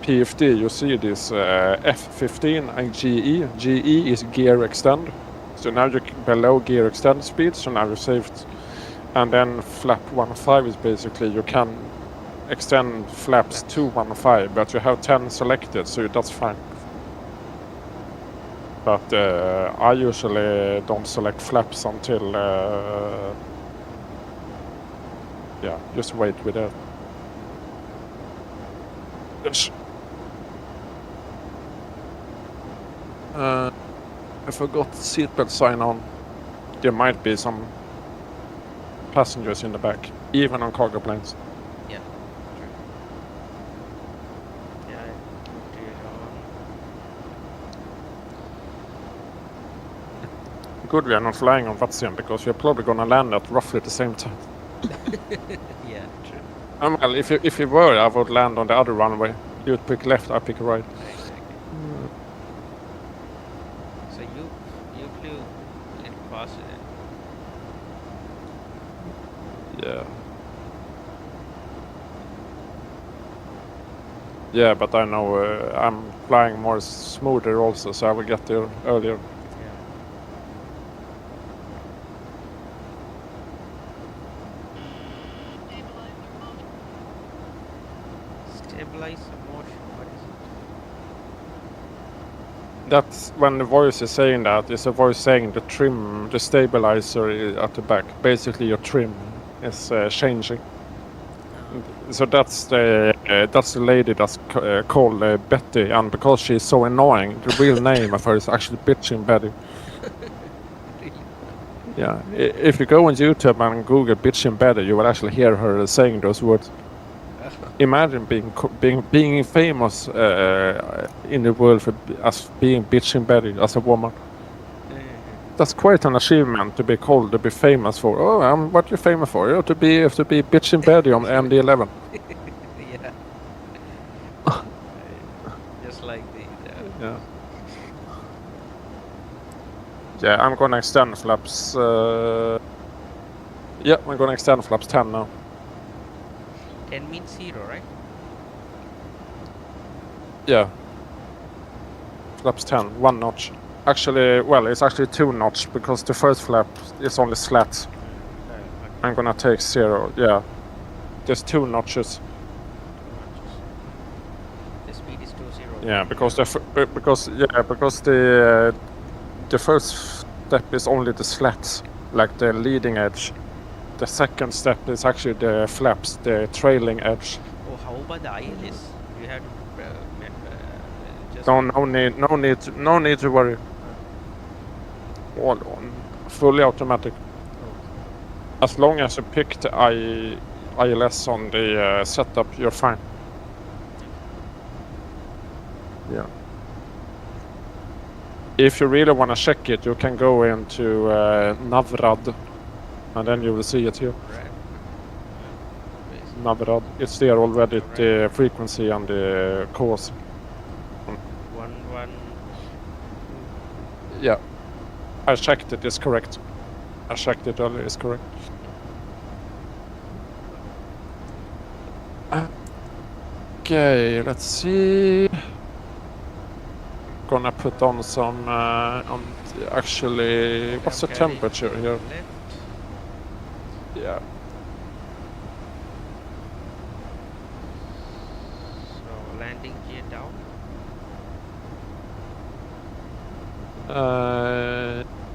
PFD you see this F15 and GE. GE is gear extend. So now you're below gear extend speed, so now you're saved. And then flap 1.5 is basically you can extend flaps to 1.5, but you have 10 selected, so that's fine. But I usually don't select flaps until yeah, just wait with that. Yes. I forgot seatbelt sign on. There might be some passengers in the back, even on cargo planes. Yeah. True. Yeah. I put it on. Good we are not flying on Vatsen because we're probably gonna land at roughly the same time. Yeah. True. Well, if you were, I would land on the other runway. You'd pick left, I pick right. Exactly. So you flew a little faster then. Yeah. Yeah, but I know I'm flying more smoother also, so I will get there earlier. Stabilize motion. What is it? That's when the voice is saying that. It's a voice saying the trim, the stabilizer at the back. Basically, your trim is changing. So that's the lady that's called Betty, and because she's so annoying, the real name of her is actually Bitchin' Betty. Yeah, if you go on YouTube and Google Bitchin' Betty, you will actually hear her saying those words. Imagine being famous in the world as being Bitchin' Betty as a woman. That's quite an achievement to be called, to be famous for. Oh, what you famous for? To be Bitchin' Betty on MD-11. Yeah. Just like the. Yeah. Yeah, I'm gonna extend flaps. Yeah, I'm gonna extend flaps 10 now. 10 means 0, right? Yeah. Flaps 10, 1 notch. Actually, well, it's actually 2 notch because the first flap is only slats. I'm gonna take 0. Yeah. There's 2 notches. The speed is 20. Yeah, because the first step is only the slats, like the leading edge. The second step is actually the flaps, the trailing edge. Oh, how about the ILS? You have to just. No need to worry. All on, fully automatic. As long as you pick the ILS on the setup, you're fine. Yeah. If you really want to check it, you can go into Navrad, and then you will see it here. Right. Navrad. It's there already, the frequency and the course. 1. Yeah. I checked it, it's correct. I checked it earlier, it's correct. Okay, let's see. Gonna put on some actually, what's the temperature here? Left. Yeah. So landing gear down.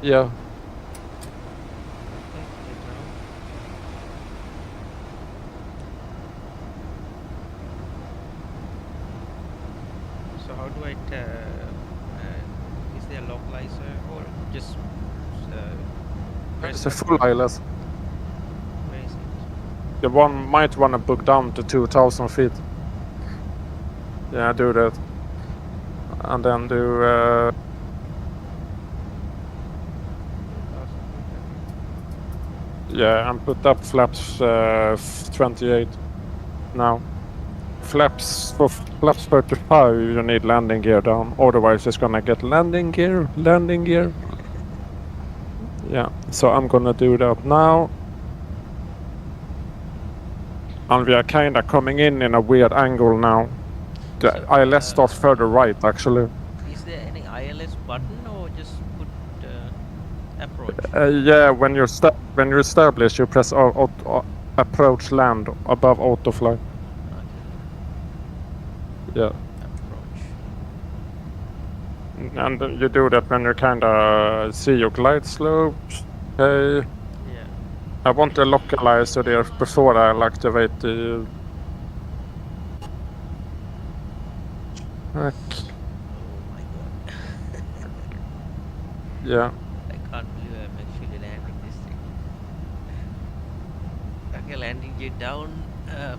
Yeah. So how do I? Is there a localizer or just? It's a full ILS. Where is it? The one might want to book down to 2,000 feet. Yeah, do that. And then do... yeah, and put up flaps 28 now. Flaps 35, you need landing gear down. Otherwise, it's gonna get landing gear. Yeah, so I'm gonna do that now. And we are kind of coming in a weird angle now. The ILS starts further right, actually. Is there any ILS button or just put approach? Yeah, when you establish, you press approach land above autofly. Okay. Yeah. Approach. And you do that when you kind of see your glide slopes. Okay. Yeah. I want the localizer there before I activate the... Oh my god. Yeah. I can't believe I'm actually landing this thing. landing gear down,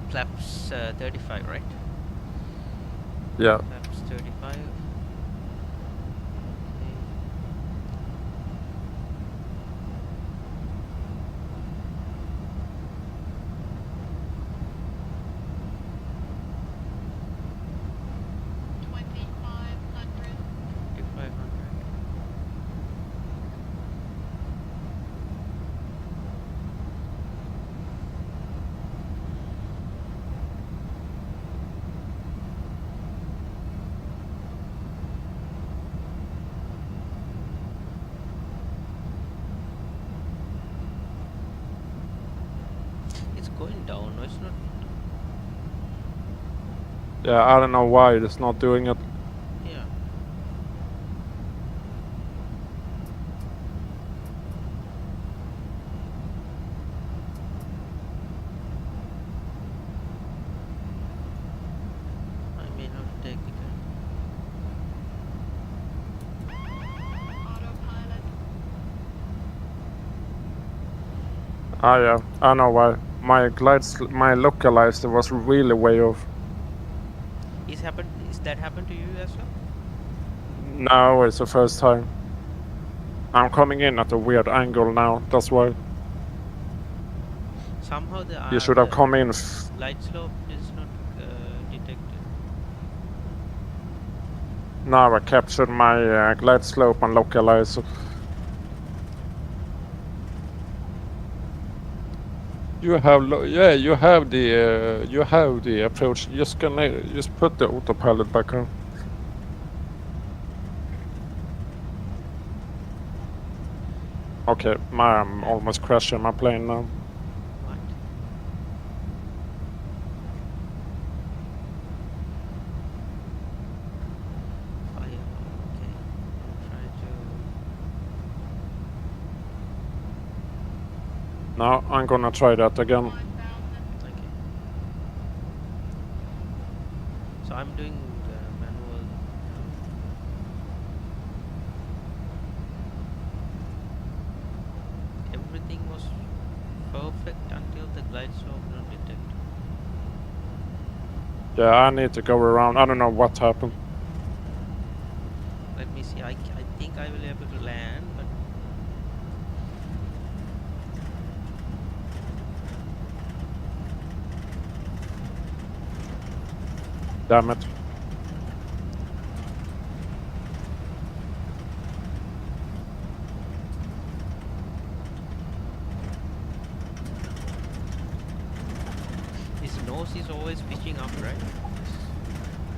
flaps 35, right? Yeah. Flaps 35. Okay. It's going down. No, it's not. Yeah, I don't know why it's not doing it. Yeah. I may have to take the gun. Ah, yeah, I know why. My localizer was really way off. Is that happened to you as well? No, it's the first time. I'm coming in at a weird angle now, that's why. Somehow You should have come in. Light slope is not detected. Now I captured my glide slope and localizer. You have you have the approach. Just put the autopilot back on. Okay, I'm almost crashing my plane now. What? Fire. Okay. Try to. Now I'm gonna try that again. Okay. So I'm doing the manual. Everything was perfect until the glide slope not detected. Yeah, I need to go around. I don't know what happened. Let me see. I think I will be able to land, but Damn it. his nose is always pitching up, right?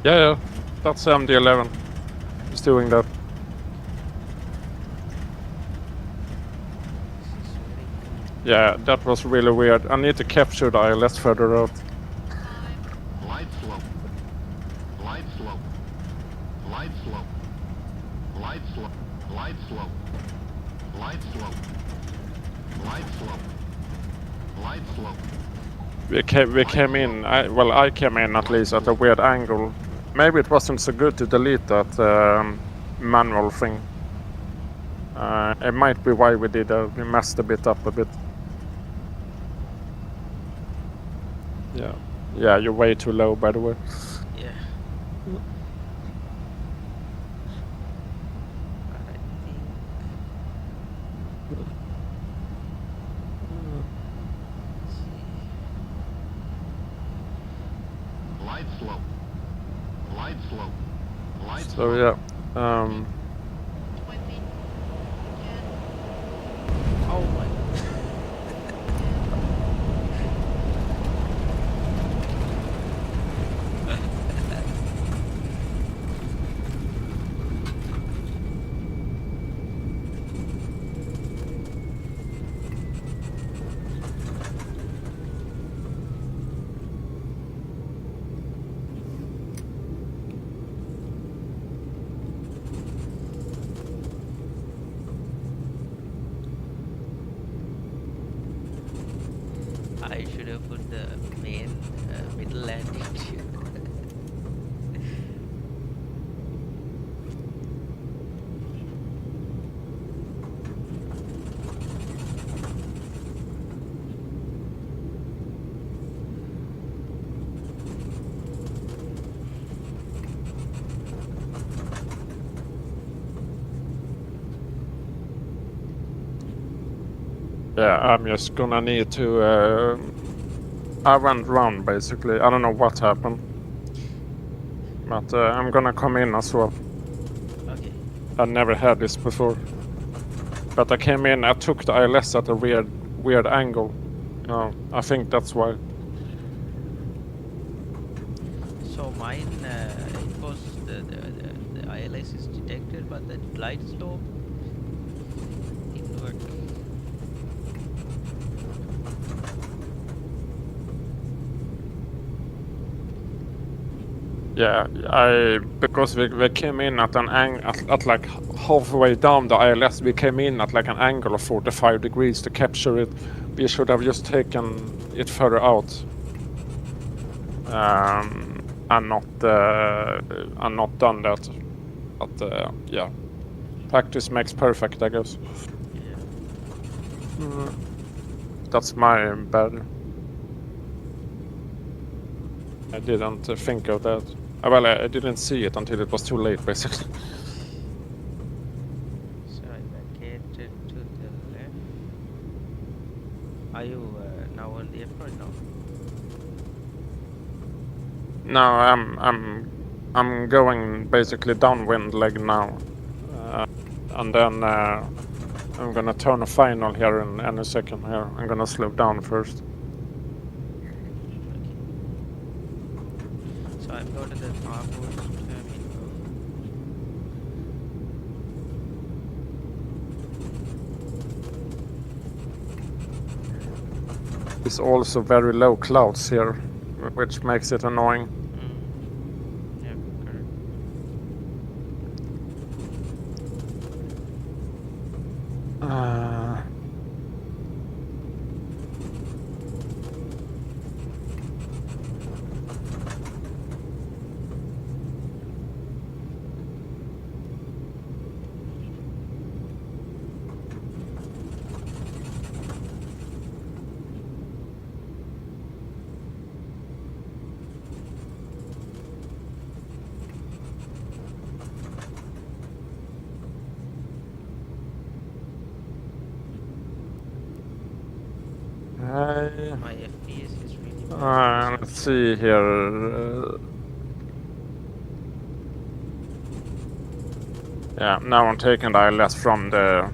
Yeah, that's MD-11. He's doing that. This is very cool. Yeah, that was really weird. I need to capture the ILS further out. Light slope. Light slope. Light slope. Light slope. Light slope. Light slope. Light slope. Light slope. We came in. I came in at least at a weird angle. Maybe it wasn't so good to delete that manual thing. It might be why we did. We messed a bit up a bit. Yeah. Yeah, you're way too low, by the way. Yeah. I think. Let's see. Light slope. Light slope. Light So slope. yeah. Oh my. I should have put the main middle landing gear. Yeah, I'm just gonna need to... I went round basically. I don't know what happened. But I'm gonna come in as well. Okay. I never had this before. But I came in, I took the ILS at a weird angle. I think that's why. So mine, it was the ILS is detected, but the glide slope didn't work. Yeah, because we came in at an at like halfway down the ILS, we came in at like an angle of 45 degrees to capture it. We should have just taken it further out. And not done that. But yeah, practice makes perfect, I guess. Yeah. That's my bad. I didn't think of that. Well, I didn't see it until it was too late, basically. So I vacated to the left. Are you now on the approach now? No, I'm going basically downwind leg now, and then I'm gonna turn a final here in any second. Here, I'm gonna slow down first. Okay. So I'm going to the cargo terminal. It's also very low clouds here, which makes it annoying. Yeah, correct. My FPS is really bad. Let's see here. Yeah, now I'm taking the ILS from the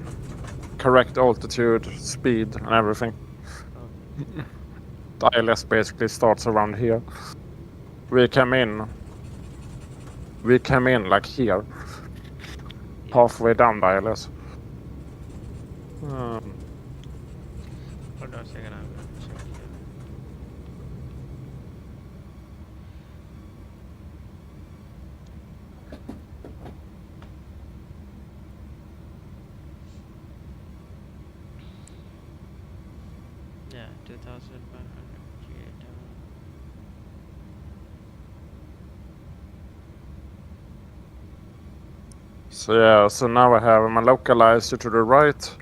correct altitude, speed, and everything. Okay. The ILS basically starts around here. We came in like here, Yeah. halfway down the ILS. Hold on a second, I'm going to check here. Yeah, 2,100 km. So yeah, so now I have my localizer to the right,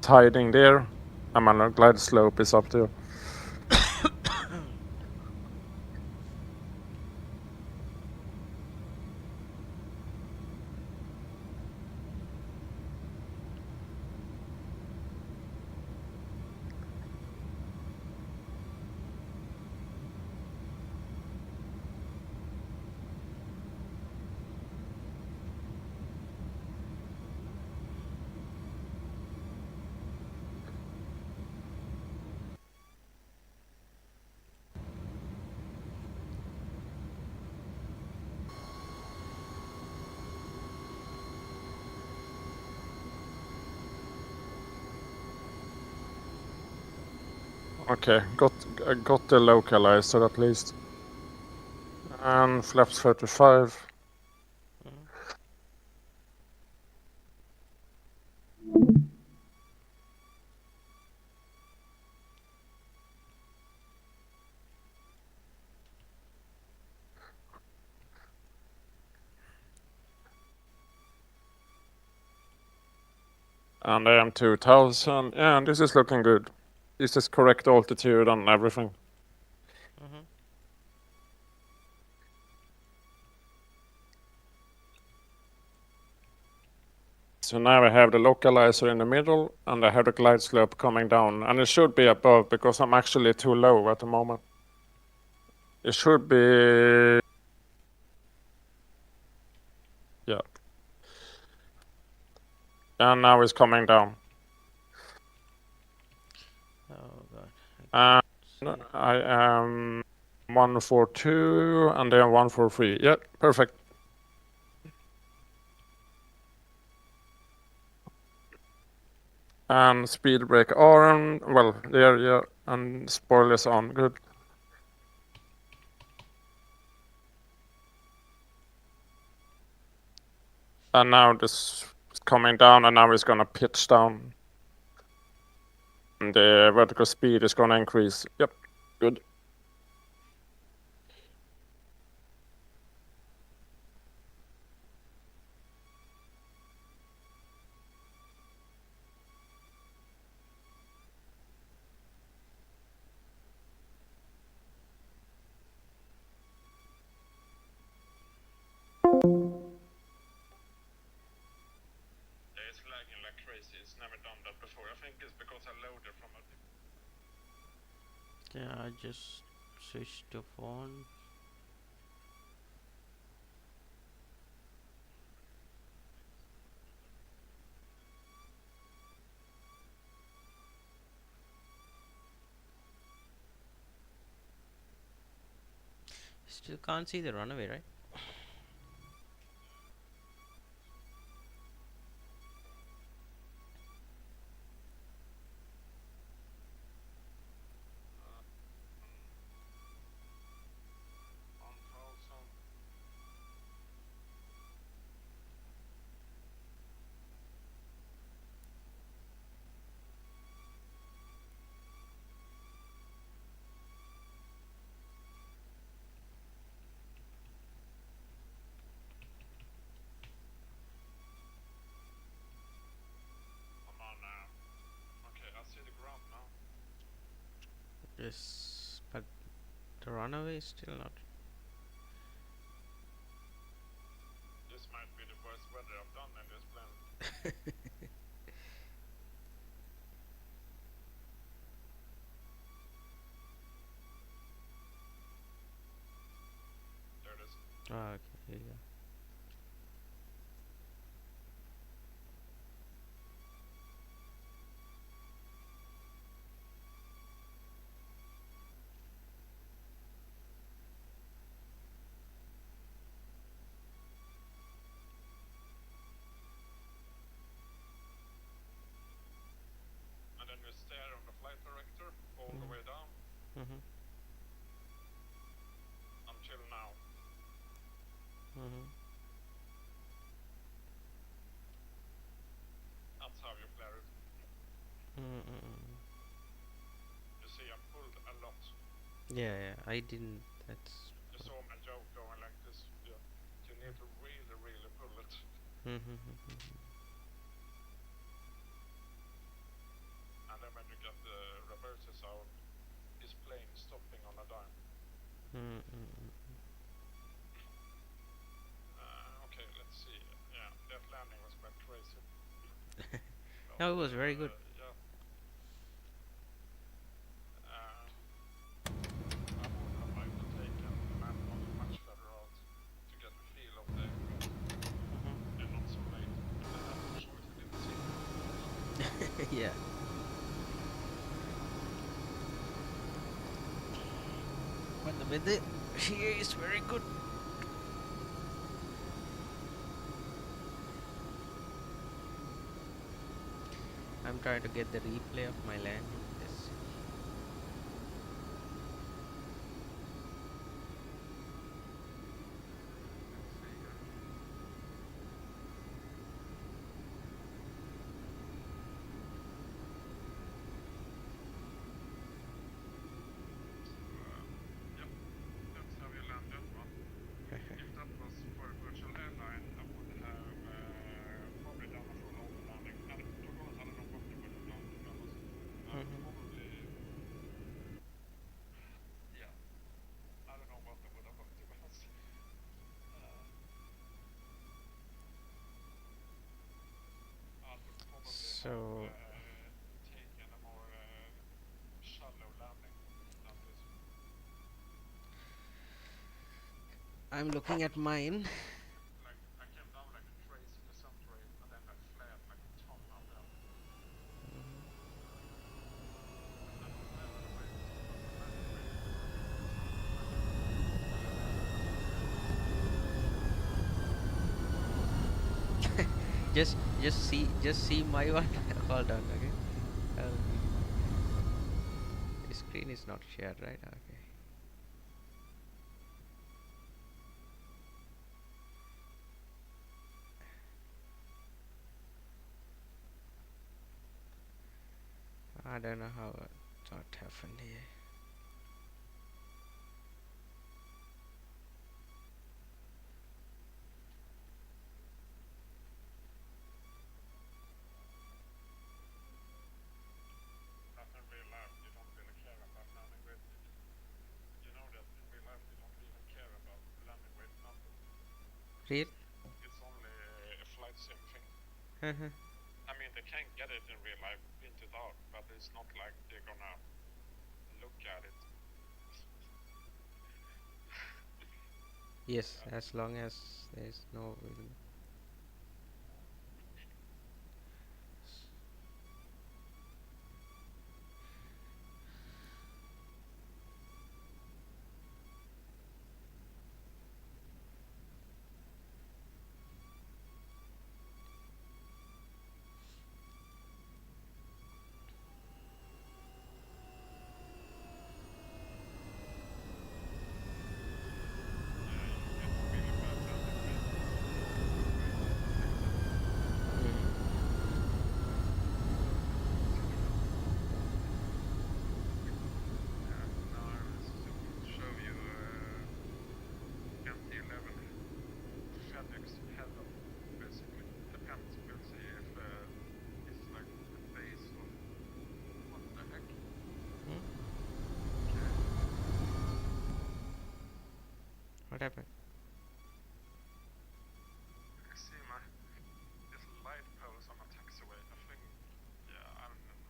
tiding there, and my glide slope is up there. Okay, got the localizer at least. And flaps 35. And I am 2000. Yeah, and this is looking good. This is correct altitude and everything. So now I have the localizer in the middle, and I have the glide slope coming down, and it should be above because I'm actually too low at the moment. It should be, yeah. And now it's coming down. Oh god. I am 142 and then 143. Yeah, perfect. And speed brake on. Well, there, yeah, and spoilers on. Good. And now this is coming down, and now it's gonna pitch down. And the vertical speed is gonna increase. Yep, good. It's lagging like crazy. It's never done that before. I think it's because I loaded from a... Yeah, I just switched to phone. Still can't see the runaway, right? Come on now. Okay, I see the ground now. Yes, but the runaway is still not. This might be the worst weather I've done in this plane. There it is. Ah, okay, here you go. And then you stare on the flight director all the way down Mhm. until now. Mhm. That's how you flare it. You see, I pulled a lot. Yeah, yeah. I didn't. That's. You saw my joke going like this. Yeah. You need to really, really pull it. Mhm. And then when you get the reverses out, his plane stopping on a dime. Okay, let's see. Yeah, that landing was quite crazy. No, it was very good. Yeah. I would have liked to take a manual much further out to get the feel of the aircraft. And not so late. If I had the choice, I didn't see it. Yeah. But the weather here is very good. I'm trying to get the replay of my landing. Let's see. Yep, that's how you land that one. If that was for a virtual airline, I would have probably done a full overlanding. And to be honest, I don't know what they would have done, to be honest. I'm looking at mine. Just see my one. Hold on, okay. The screen is not shared, right? Okay. I don't know how that happened here. Real? It's only a flight sim thing. Uh-huh. I mean, they can get it in real life printed out, but it's not like they're gonna look at it. Yes, as long as there's no. Show you MD-11 FedEx header, basically. Depends, we'll see if it's like the base or what the heck. Okay. What happened? I see this light post on a taxiway. I think, yeah,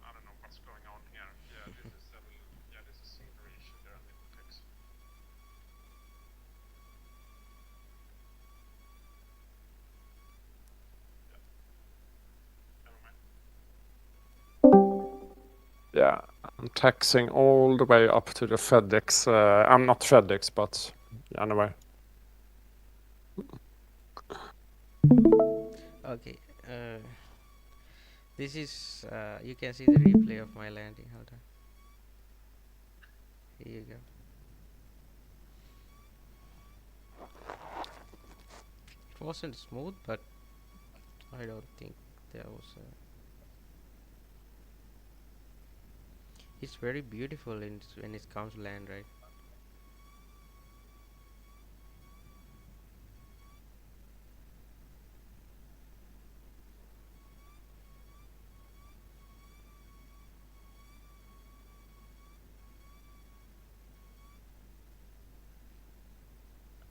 I don't know what's going on here. Yeah, this is scenery issue there in the text. Yeah, I'm taxing all the way up to the FedEx. I'm not FedEx, but anyway. Okay. This is. You can see the replay of my landing. Hold on. Here you go. It wasn't smooth, but I don't think there was a. It's very beautiful when it comes to land, right?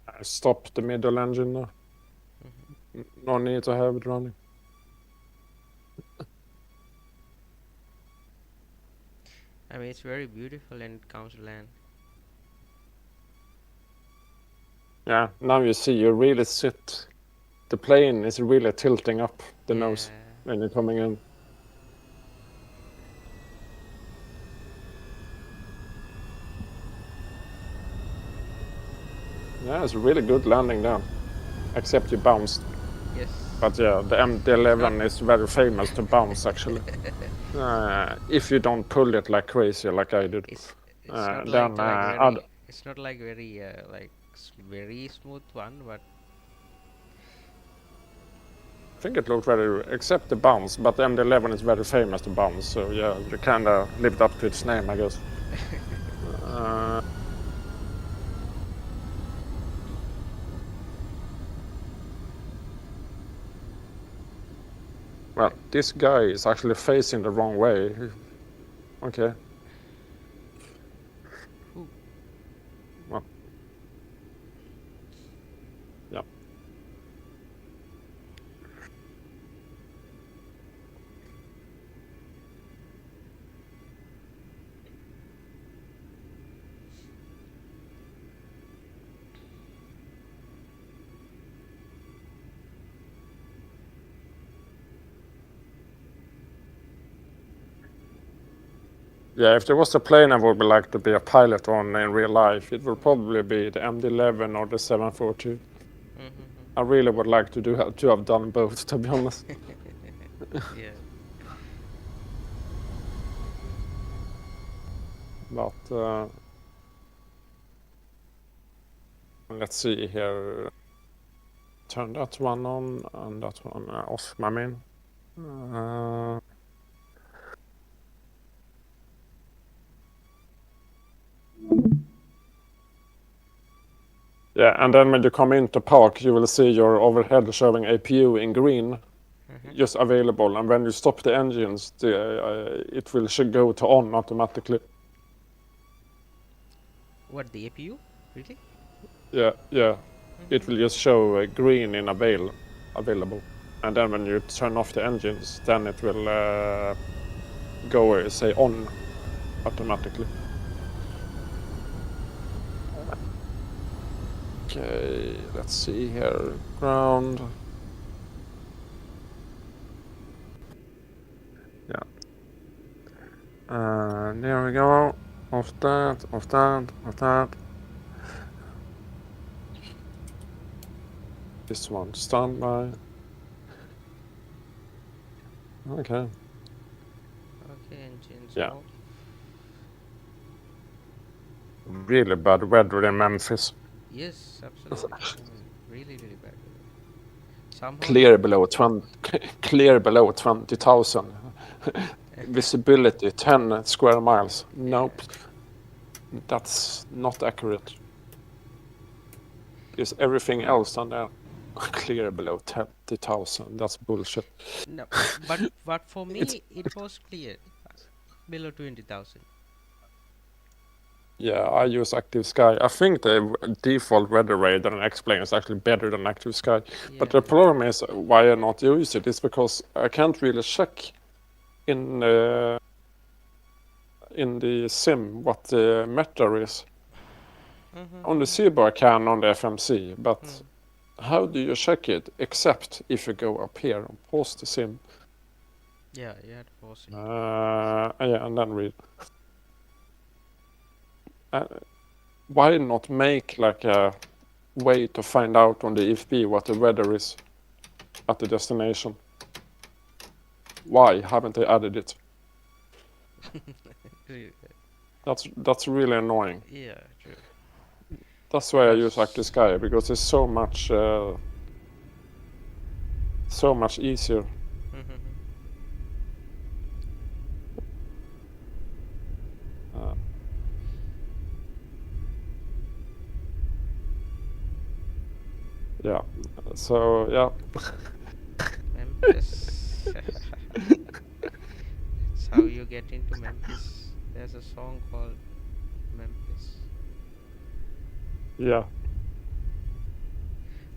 I stopped the middle engine now. No need to have it running. I mean, it's very beautiful when it comes to land. Yeah, now you see you really sit. The plane is really tilting up the nose when you're coming in. Yeah, it's a really good landing down. Except you bounced. Yes. But yeah, the MD-11 is very famous to bounce actually. If you don't pull it like crazy like I did. It's not like very. It's not like very very smooth one, but I think it looked very, except the bounce, but the MD-11 is very famous to bounce, so yeah, you kind of lived up to its name, I guess. Well, this guy is actually facing the wrong way. Okay. Well. Yeah. Yeah, if there was a plane I would like to be a pilot on in real life, it would probably be the MD-11 or the 742. I really would like to have done both, to be honest. Yeah. But let's see here. Turn that one on and that one off, my main. Yeah, and then when you come into park, you will see your overhead showing APU in green, just available. And when you stop the engines, it will should go to on automatically. What, the APU? Really? Yeah. It will just show green in available. And then when you turn off the engines, then it will go say on automatically. Okay, let's see here. Ground. Yeah. There we go. Off that. This one, standby. Okay. Okay, engines Yeah. off. Really bad weather in Memphis. Yes, absolutely. Really, really bad. Somehow Clear below 20,000. Visibility 10 square miles. Nope. That's not accurate. Is everything else on there clear below 20,000? That's bullshit. No, but for me it was clear below 20,000. Yeah, I use Active Sky. I think the default weather radar and X-Plane is actually better than Active Sky. But the problem is why I not use it is because I can't really check in the sim what the meter is. On the Zebra I can on the FMC, but how do you check it except if you go up here and pause the sim? Yeah, you had to pause it. Yeah, and then read. Why not make like a way to find out on the EFB what the weather is at the destination? Why haven't they added it? That's really annoying. Yeah, true. That's why I use Active Sky, because it's so much easier. Yeah. So yeah. Memphis. That's how you get into Memphis. There's a song called Memphis. Yeah.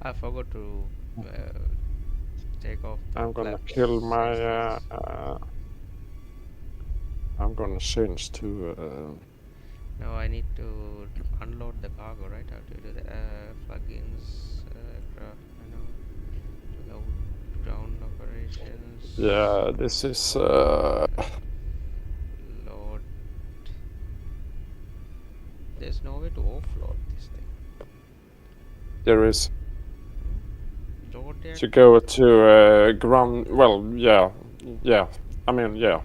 I forgot to take off. I'm gonna kill my. I'm gonna change to. No, I need to unload the cargo, right? How to do the plugins, load ground operations. Yeah, this is. Load. There's no way to offload this thing. There is. Load there. To go to ground. Well, yeah. I mean, yeah.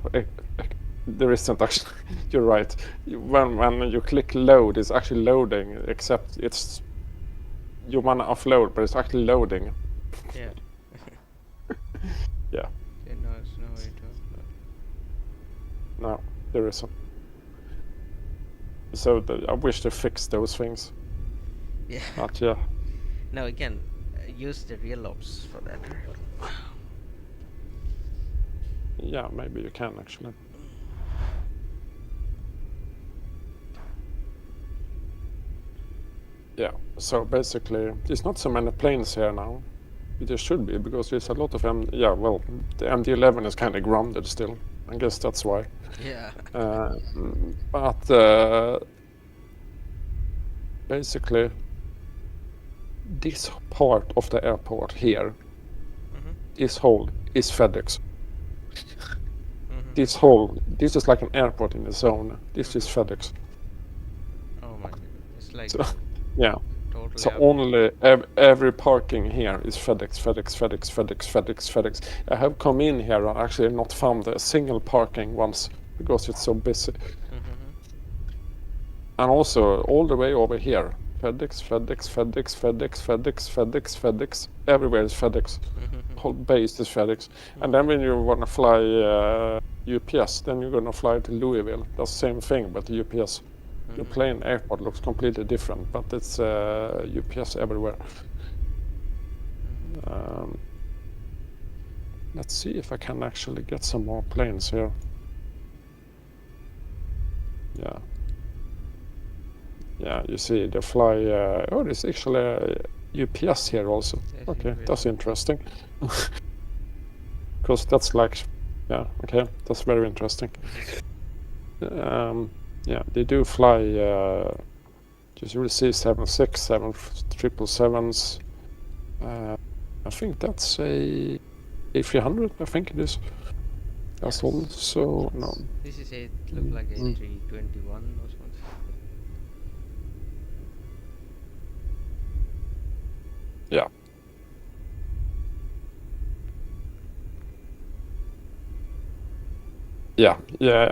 There isn't actually. You're right. When you click load, it's actually loading. Except it's you wanna offload, but it's actually loading. Yeah. Yeah. Okay, no, there's no way to offload. No, there isn't. So I wish they fixed those things. Yeah. But yeah. Now again, use the real ops for that. Yeah, maybe you can actually. Yeah, so basically, there's not so many planes here now. There should be, because there's a lot of them. Yeah, well, the MD-11 is kind of grounded still. I guess that's why. Yeah. But basically, this part of the airport here, this whole is FedEx. this is like an airport in its own. This is FedEx. Oh my goodness. It's like So, yeah. totally So up. only every parking here is FedEx. I have come in here and actually not found a single parking once because it's so busy. And also all the way over here, FedEx. Everywhere is FedEx. Whole base is FedEx. And then when you want to fly UPS, then you're going to fly to Louisville. That's the same thing, but UPS. The plane airport looks completely different, but it's UPS everywhere. Let's see if I can actually get some more planes here. Yeah. Yeah, you see they fly. Oh, there's actually a UPS here also. Yes, Okay, UPS. that's interesting. Because that's like, yeah, okay, that's very interesting. Yeah, they do fly. Just really see 76, 777s. I think that's a A300. I think it is. That's also no. This is a look like a 321 or something. Yeah. Yeah.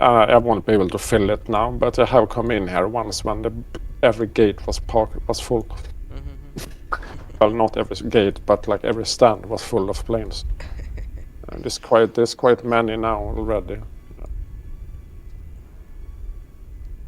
I won't be able to fill it now, but I have come in here once when every gate was full. Well, not every gate, but like every stand was full of planes. There's quite many now already.